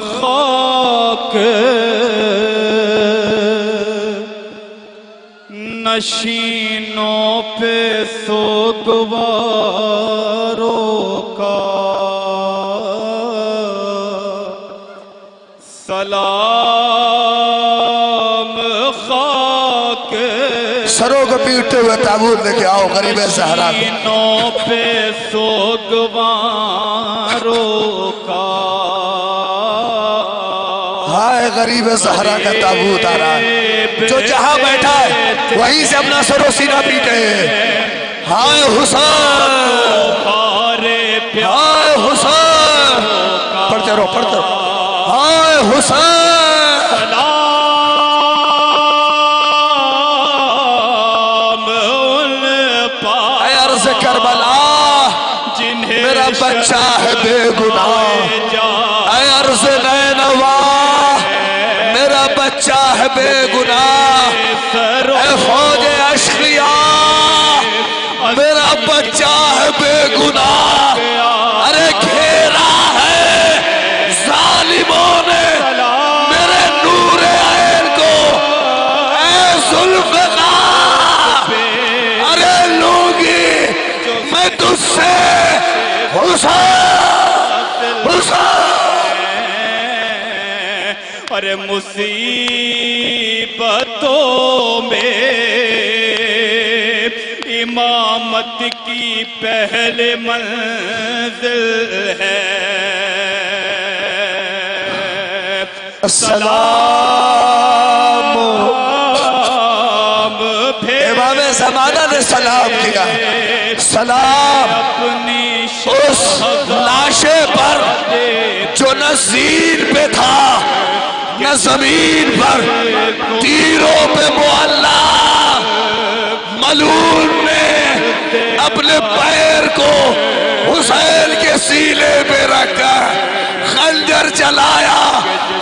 खाक नशीनों पे सो सोगवारों का सलाम खाक सरों को पीटते हुए ताबूत लेके आओ गरीब सहरा पे सोगवारों का। हाय गरीब सहरा का ताबूत आ रहा है, जो जहां बैठा है वहीं से अपना सरो सीना पीटे। हाय हुसैन, हाय हुसैन, पढ़ते रहो पढ़ते रहो। हाय हुसैन, अर्ज़ करबला मेरा बच्चा है बेगुनाह, अर्ज़ नैनवा मेरा बच्चा है बेगुनाह, फौज अश्किया मेरा बच्चा है बेगुनाह। अरे घेरा है जालिमों ने मेरे नूरे ऐन को, ऐ जुल्फ़िकार अरे लूंगी मैं तुझसे हुसैन हुसैन। अरे मुसीबतों में इमामत की पहले मंजिल है। सलाम इमाम ज़माना ने सलाम किया, सलाम उस लाशे पर जो न ज़ीन पे था न ज़मीन पर, तीरों पे मुअल्ला मलून ने अपने पैर को हुसैन के सीने पे रखा, खंजर चलाया।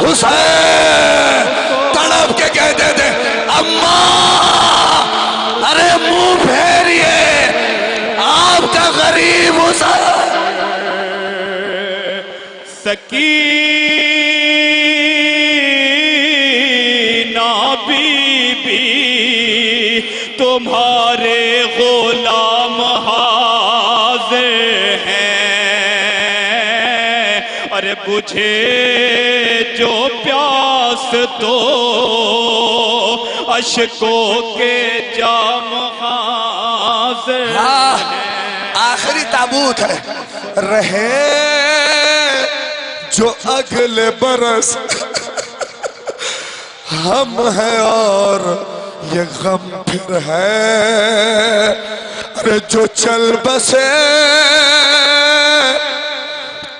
हुसैन तड़प के कहते थे अम्मा अरे मुंह फेरिए आपका गरीब हुसैन। सकीना बीबी तुम्हारे गुलाम हाज़िर हैं। अरे बुझे जो प्यास तो अशकों के जाम हाज़िर हैं। आखिरी ताबूत है, रहे जो अगले बरस हम हैं और ये गम फिर है। अरे जो चल बसे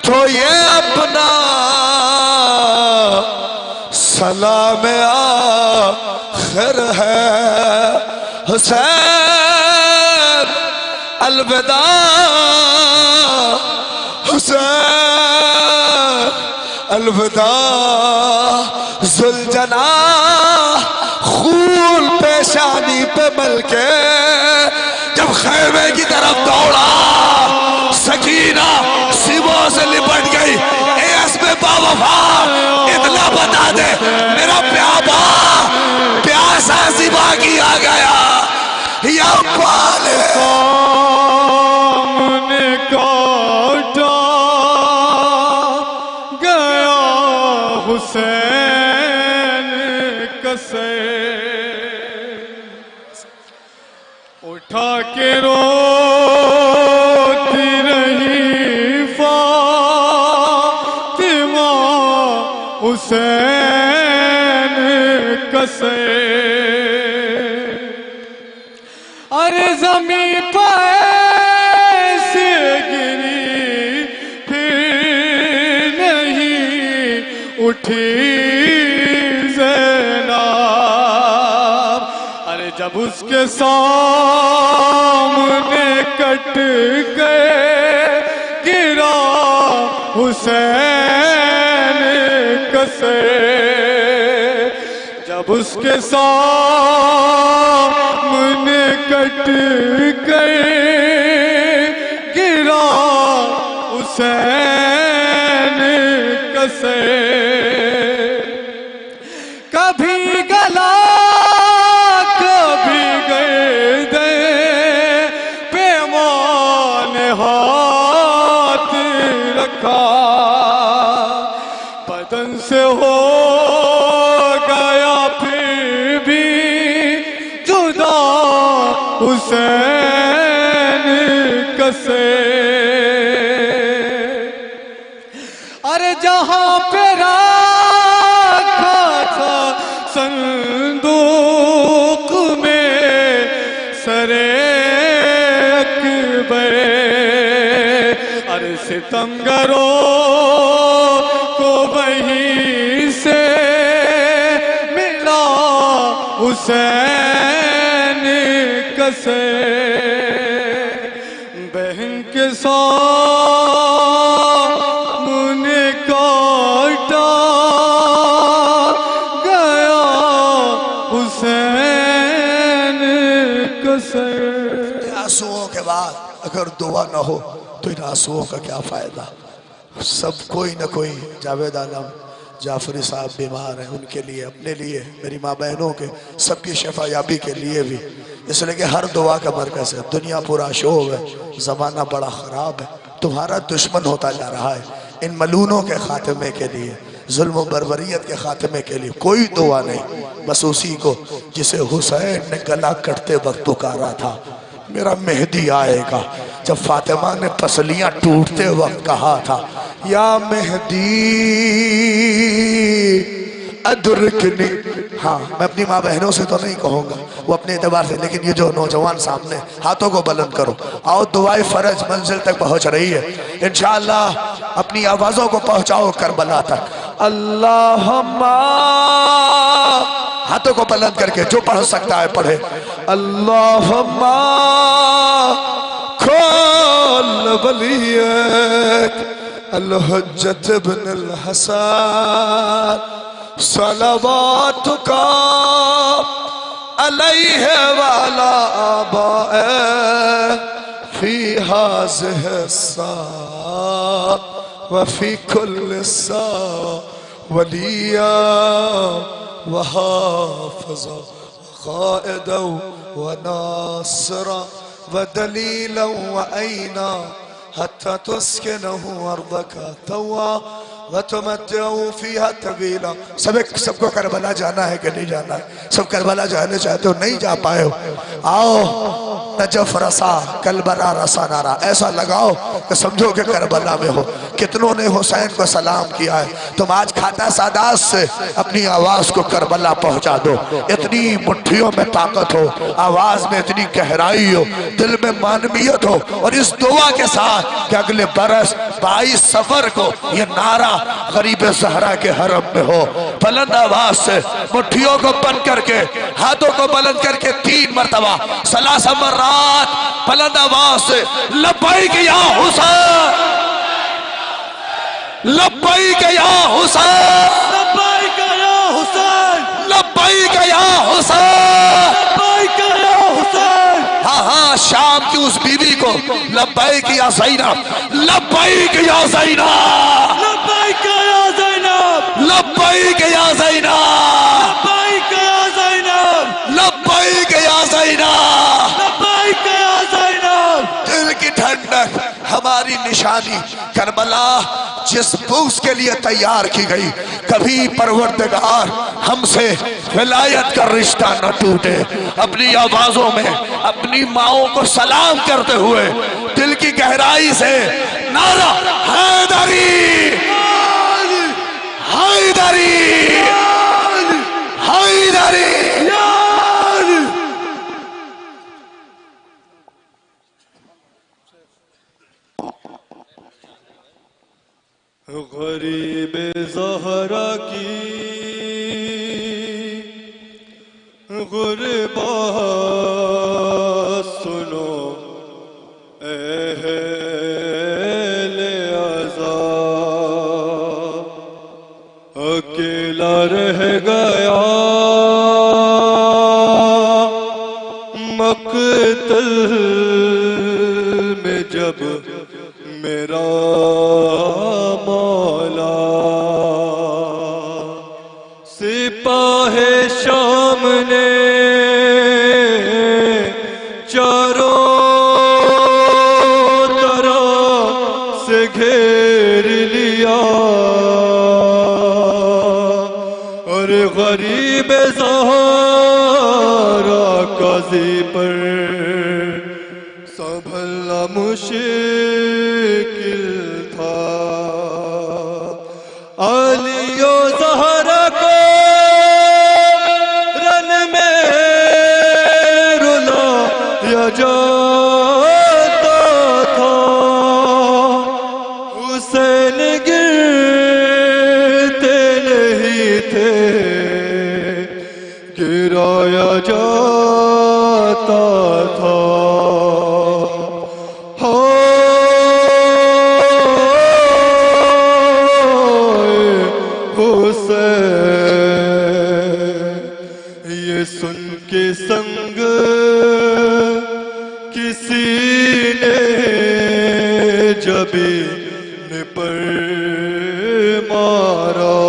तो ये अपना सलाम आखिर है। हुसैन अलविदा हुसैन अलविदा जुलजना खून पेशानी पे मलके जब खैमे की तरफ दौड़ा, सकीना सिबों से लिपट गई। एस में बावफा इतना बता दे मेरा प्याबा प्यासा सिबा की आ गया या पाले ने काटा गया हुसैन कसे, उठा के रोती रही फातिमा हुसैन कसे। अरे ज़मीं पर से गिरी फिर नहीं उठी ज़ैनब। अरे जब उसके सामने कट गए गिरा हुसैन कसे। जब उसके सामने कट गए गिरा हुसैन कसे। कभी गला कभी गर्दन पे मार देखा बदन से हो गया फिर भी जुदा हुसैन कसे। अरे जहां पे रखा था संदूक में सरे अकबर, अरे सितमगरों को वहीं से मिला हुसैन कसे। बहन के सामने काटा गया हुसैन कसे। आंसुओं के बाद अगर दुआ ना हो तो इन आंसुओं का क्या फायदा। सब कोई ना कोई, जावेद आलम जाफरी साहब बीमार हैं, उनके लिए, अपने लिए, मेरी माँ बहनों के, सबकी शफा याबी के लिए भी, इसलिए कि हर दुआ का मरकज़ है। दुनिया पूरा शोभ है, ज़माना बड़ा ख़राब है, तुम्हारा दुश्मन होता जा रहा है। इन मलूनों के खात्मे के लिए, जुल्म व बर्बरियत के खात्मे के लिए कोई दुआ नहीं, बस उसी को जिसे हुसैन ने गला कटते वक्त पुकारा था, मेरा मेहदी आएगा। जब फातिमा ने पसलियां टूटते वक्त कहा था, या मेहदी अदरकनी। हाँ, मैं अपनी माँ बहनों से तो नहीं कहूँगा, वो अपने एतबार से, लेकिन ये जो नौजवान सामने, हाथों को बुलंद करो, आओ दुआए फर्ज मंजिल तक पहुँच रही है। इंशाअल्लाह अपनी आवाज़ों को पहुँचाओ करबला तक। अल्लाहुम्मा, हाथों को बुलंद करके जो पढ़ सकता है पढ़े। अल्लाहुम्मा खोल वलियक अल-हुज्जत इब्न अल-हसन सलवातुका अलैहि वाला आबाए फी हाज़िहि अस्सा व फी कुल्लि सा वलिया व हाफ़िज़ा क़ाइदा व नासिरा व दलीला व ऐना हत्ता तुस्किनहु अर्दका तवा व तुमत्तिउ फीहा तवीला। सबको करबला जाना है कि नहीं जाना है? सब करबला जाने चाहते हो, नहीं जा पाए हो, आओ नजफ रसा कलबरा रसा नारा ऐसा लगाओ कि समझो कि करबला में हो। कितनों ने हुसैन को सलाम किया है, तुम आज खाता सादात से अपनी आवाज को करबला पहुंचा दो। इतनी मुट्ठियों में ताकत हो, आवाज में इतनी गहराई हो, दिल में मानवीयत हो, और इस दुआ के साथ कि अगले बरस 22 सफर को ये नारा गरीब सहरा के हरम में हो। बुलंद आवाज से मुट्ठियों को बंद करके, हाथों को बुलंद करके 3 मरतबा सलासा मर्रात बुलंद आवाज से लब्बैक या हुसैन, लब्बैक या हुसैन, लब्बैक या हुसैन, लब्बैक या हुसैन, लब्बैक या हुसैन। हाँ हाँ, शाम की उस बीवी को लब्बैक या ज़ैनब, लब्बैक या ज़ैनब, लब्बैक या ज़ैनब, लब्बैक या ज़ैनब, लब्बैक या ज़ैनब, लब्बैक या ज़ैनब, लब्बैक या ज़ैनब। दिल की ठंडक हमारी निशानी करबला जिस बूस के लिए तैयार की गई, कभी परवरदिगार हमसे विलायत का रिश्ता न टूटे। अपनी आवाजों में अपनी माओं को सलाम करते हुए दिल की गहराई से नारा हैदरी हैदरी हैदरी। गरीब ज़हरा की गुरबात सुनो अहले अज़ा, अकेला रह गया मक़तल में जब मेरा मौला, सिपाहे शाम ने चारों तरफ से घेर लिया और गरीब ज़हरा काज़ी पर संभलना मुश्किल था। आलियो ज़हरा को रन में रुलाया जाता था। हुसैन गिरते नहीं थे, गिराया जाता था। ये सुन के संग किसी ने जबीन पर मारा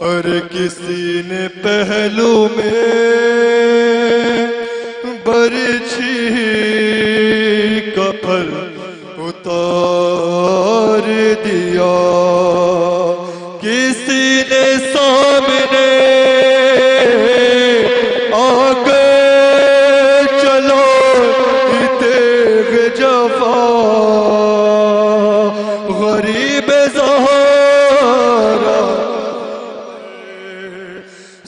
और किसी ने पहलू में बरछी का फल उतार दिया। किसी ने सामने आगे चलो तेग जफा गरीब ज़हरा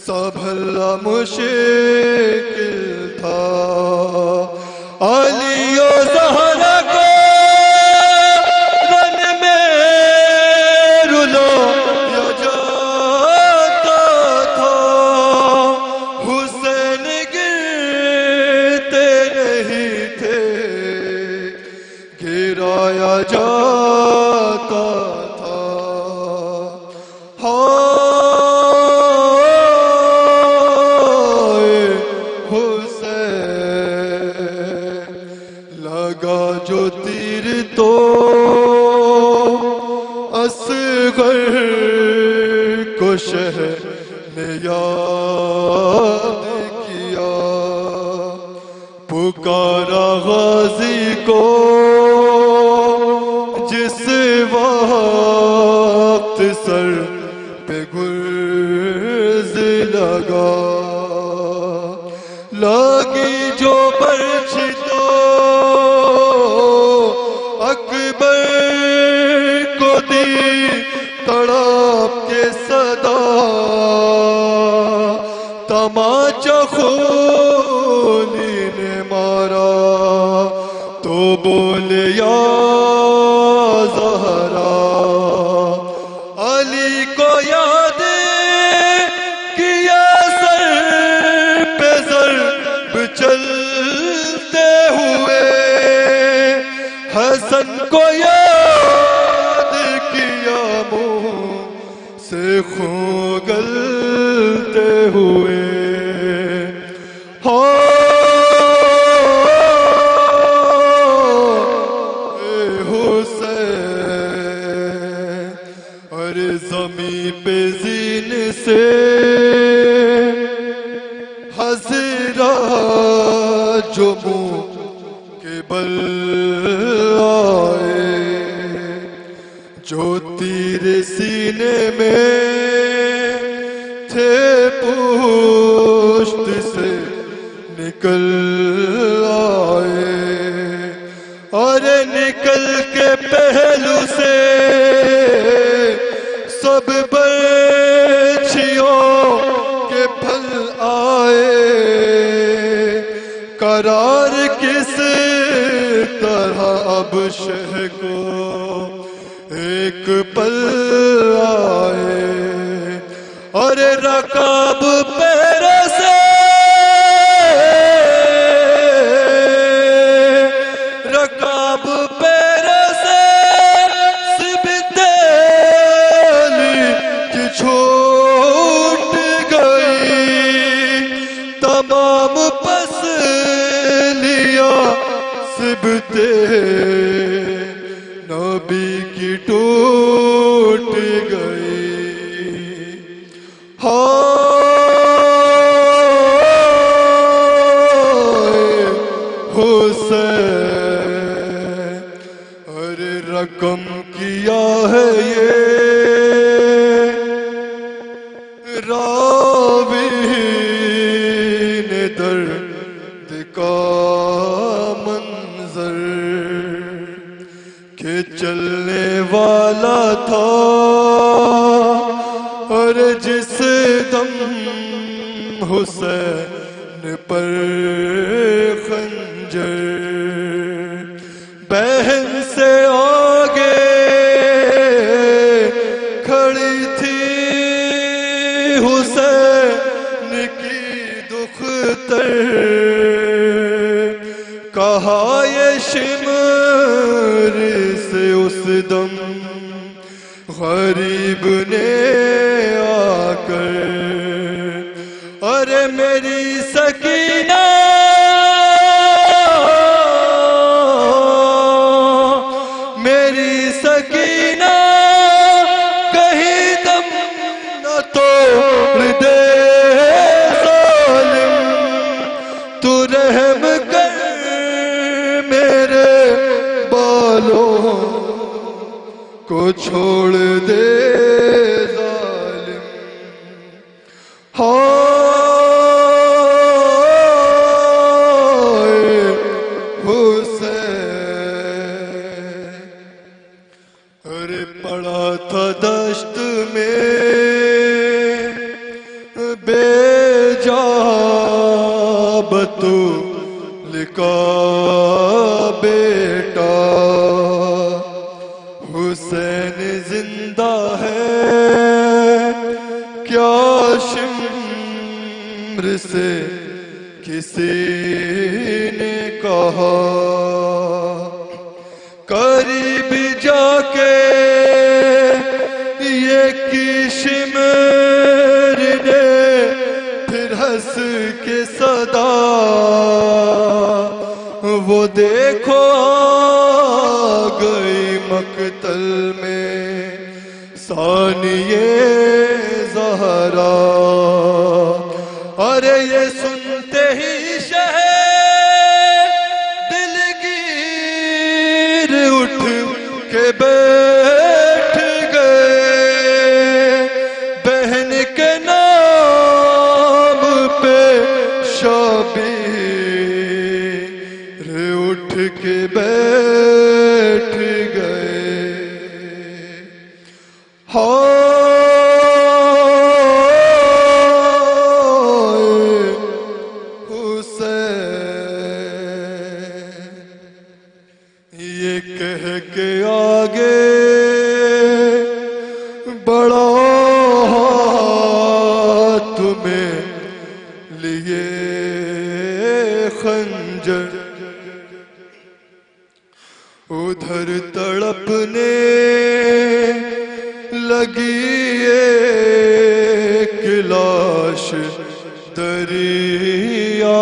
संभलना मुश्किल था। आलियो ज़हरा को रन में रुलाया जाता था। हुसैन गिरते नहीं थे, गिराया जाता था। हाय हुसैन लगा जो तीर तो असगर को शहर ने याद किया। पुकारा गाजी को जिस वक्त सर पे गुर्ज लगा। लगी जो बरछी तो अकबर को दी तड़प के सदा। तमाचा खूनी ने मारा तो बोले या ज़हरा। अली को याद किया सर पे ज़र्ब चलते हुए। हसन को याद किया मुँह से खून गलते हुए। हुसैन और ज़मीं पे ज़ीन से हज़रा जो मुँह के बल आए। जो तीर सीने में थे पुष्ट से निकल आए और निकल के पहलू से सब बरछियों के फल आए। करार किस तरह अब शह को एक पल आए और रकाब पैरों से रकाब पैरों से सिबते अली की छूट गई। तमाम पसलियां सिबते नबी की टूट गई। हाय हुसैन कम किया है ये रावी ने दर्द का मंजर के चलने वाला था और जिस दम हुसैन पर खंजर बहन से आगे खड़ी थी हुसैन की दुख्तर कहा ये शिमर से उस दम गरीब ने आकर अरे मेरी सकीना मेरी सकीना कहीं दम न तोड़ दे जालिम तू रहम कर मेरे बालों को छोड़ दे जालिम अरे पड़ा था दश्त में बेजा बतूल का बेटा हुसैन जिंदा है क्या शिम्र से किसी ने कहा करीब जाके ये की शिमर ने फिर हंस के सदा वो देखो आ गई मकतल में सानिए ज़हरा अरे ये सुनते ही दिलगीर उठ के बैठ गए बहन के नाम पे शाबीर उठ के बैठ गए ये कह के आगे बड़ा हाथ में लिए खंजर उधर तड़पने लगी एक लाश दरिया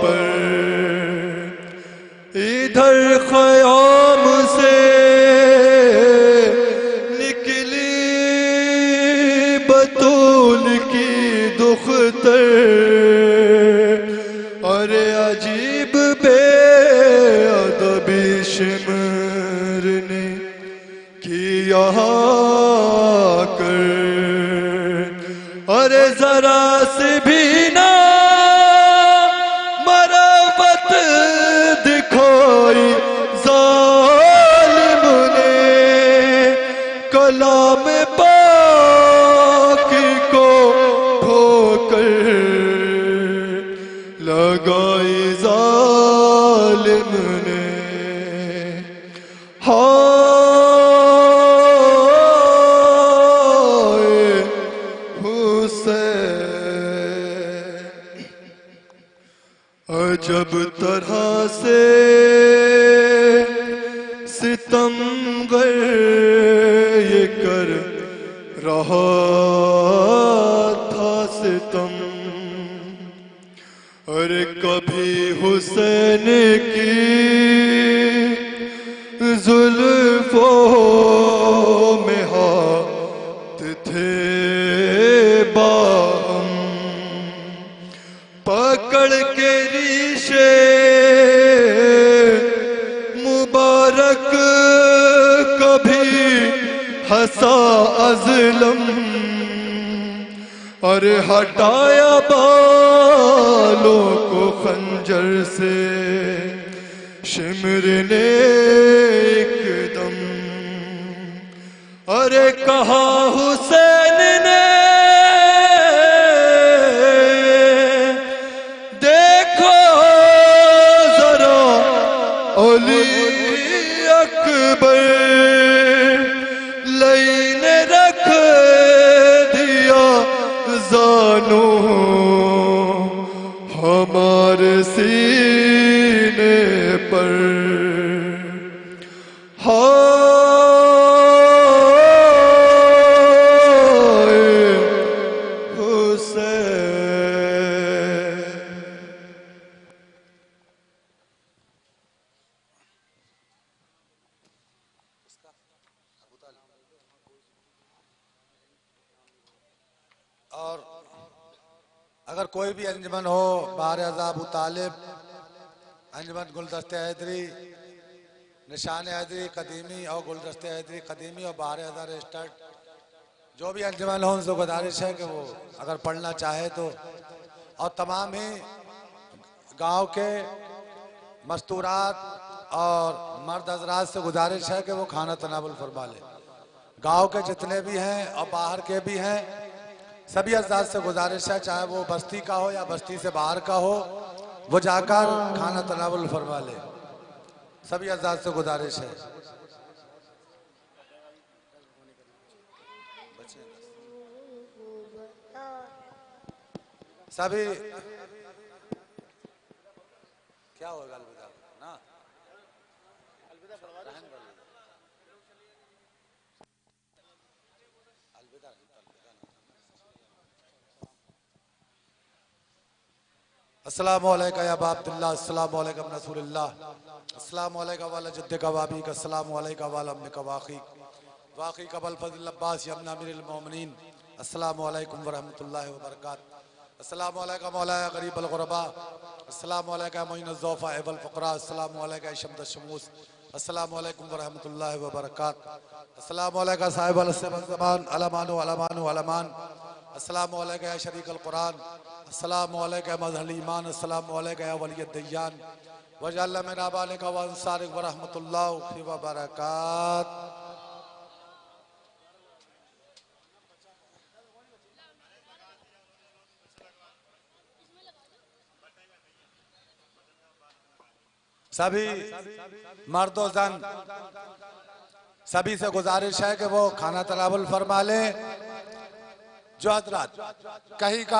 पर इधर ख़याम से निकली बतूल की दुख्तर अरे अजीब बेअदबी शिमर ने किया कर अरे जरा से भी ना मरवत दिखाई जालिम ने कलाम पाक को ठोकर लगाई जालिम ने अजब तरह से सितमगर ये कर रहा था सितम अरे कभी हुसैन की जुल्फों में हाथ थे बाम पकड़ के मुबारक का हंसा अज़लम और हटाया बालों को खंजर से शिमर ने एकदम। अरे कहा हुसैन ने देखो जरा अली अकबर लईने रख दिया जानू हमारे सीने पर। हाय हुसैन। और अगर कोई भी अंजमन हो बाहर अज़ा अबू तालिब, अंजमन गुलदस्ते हैदरी, निशान हैदरी कदीमी और गुलदस्ते हैदरी कदीमी और बाहर अज़ा रजिस्टर्ड, जो भी अंजमन हो उनसे गुजारिश है कि वो अगर पढ़ना चाहे तो। और तमाम ही गांव के मस्तूरात और मर्द हजरात से गुजारिश है कि वो खाना तनावुल फरमा ले। गांव के जितने भी हैं और बाहर के भी हैं, सभी हजरात से गुजारिश है, चाहे वो बस्ती का हो या बस्ती से बाहर का हो, वो जाकर खाना तनावुल फरमा ले। सभी हजरात से गुजारिश है। सभी क्या होगा अलविदा ना, अलविदा अस्सलामु अलैका या अबा अब्दुल्लाह, अस्सलामु अलैकुम रसूलुल्लाह, अस्सलामु अलैका वाला जद्दिका वाबीका, अस्सलामु अलैका वाला अम्मिका वाखी कबल फज़ल अब्बास यमना अमीरुल मोमिनीन, अस्सलामु अलैकुम व रहमतुल्लाहि व बरकातहू, अस्सलामु अलैका मौलाया गरीबल गुरबा, अस्सलामु अलैका मुइनुज़ ज़ौफ़ा वल फ़ुक़रा, अस्सलामु अलैका शम्स शमूस, अस्सलामु अलैकुम व रहमतुल्लाहि व बरकातहू, अस्सलामु अलैका साहिबल ज़मान अलमानु अलमानु अलमान, अस्सलामु अलैका या शरीकल कुरान, अस्सलामु अलैका या मज़हल ईमान, अस्सलामु अलैका या वलियद दय्यान, वजअलना मिन अबानिका व अंसारिक व रहमतुल्लाहि व बरकातहू। सभी मर्दो जन सभी से गुजारिश है कि वो खाना तनावुल फरमा लें। जो हजरात कहीं का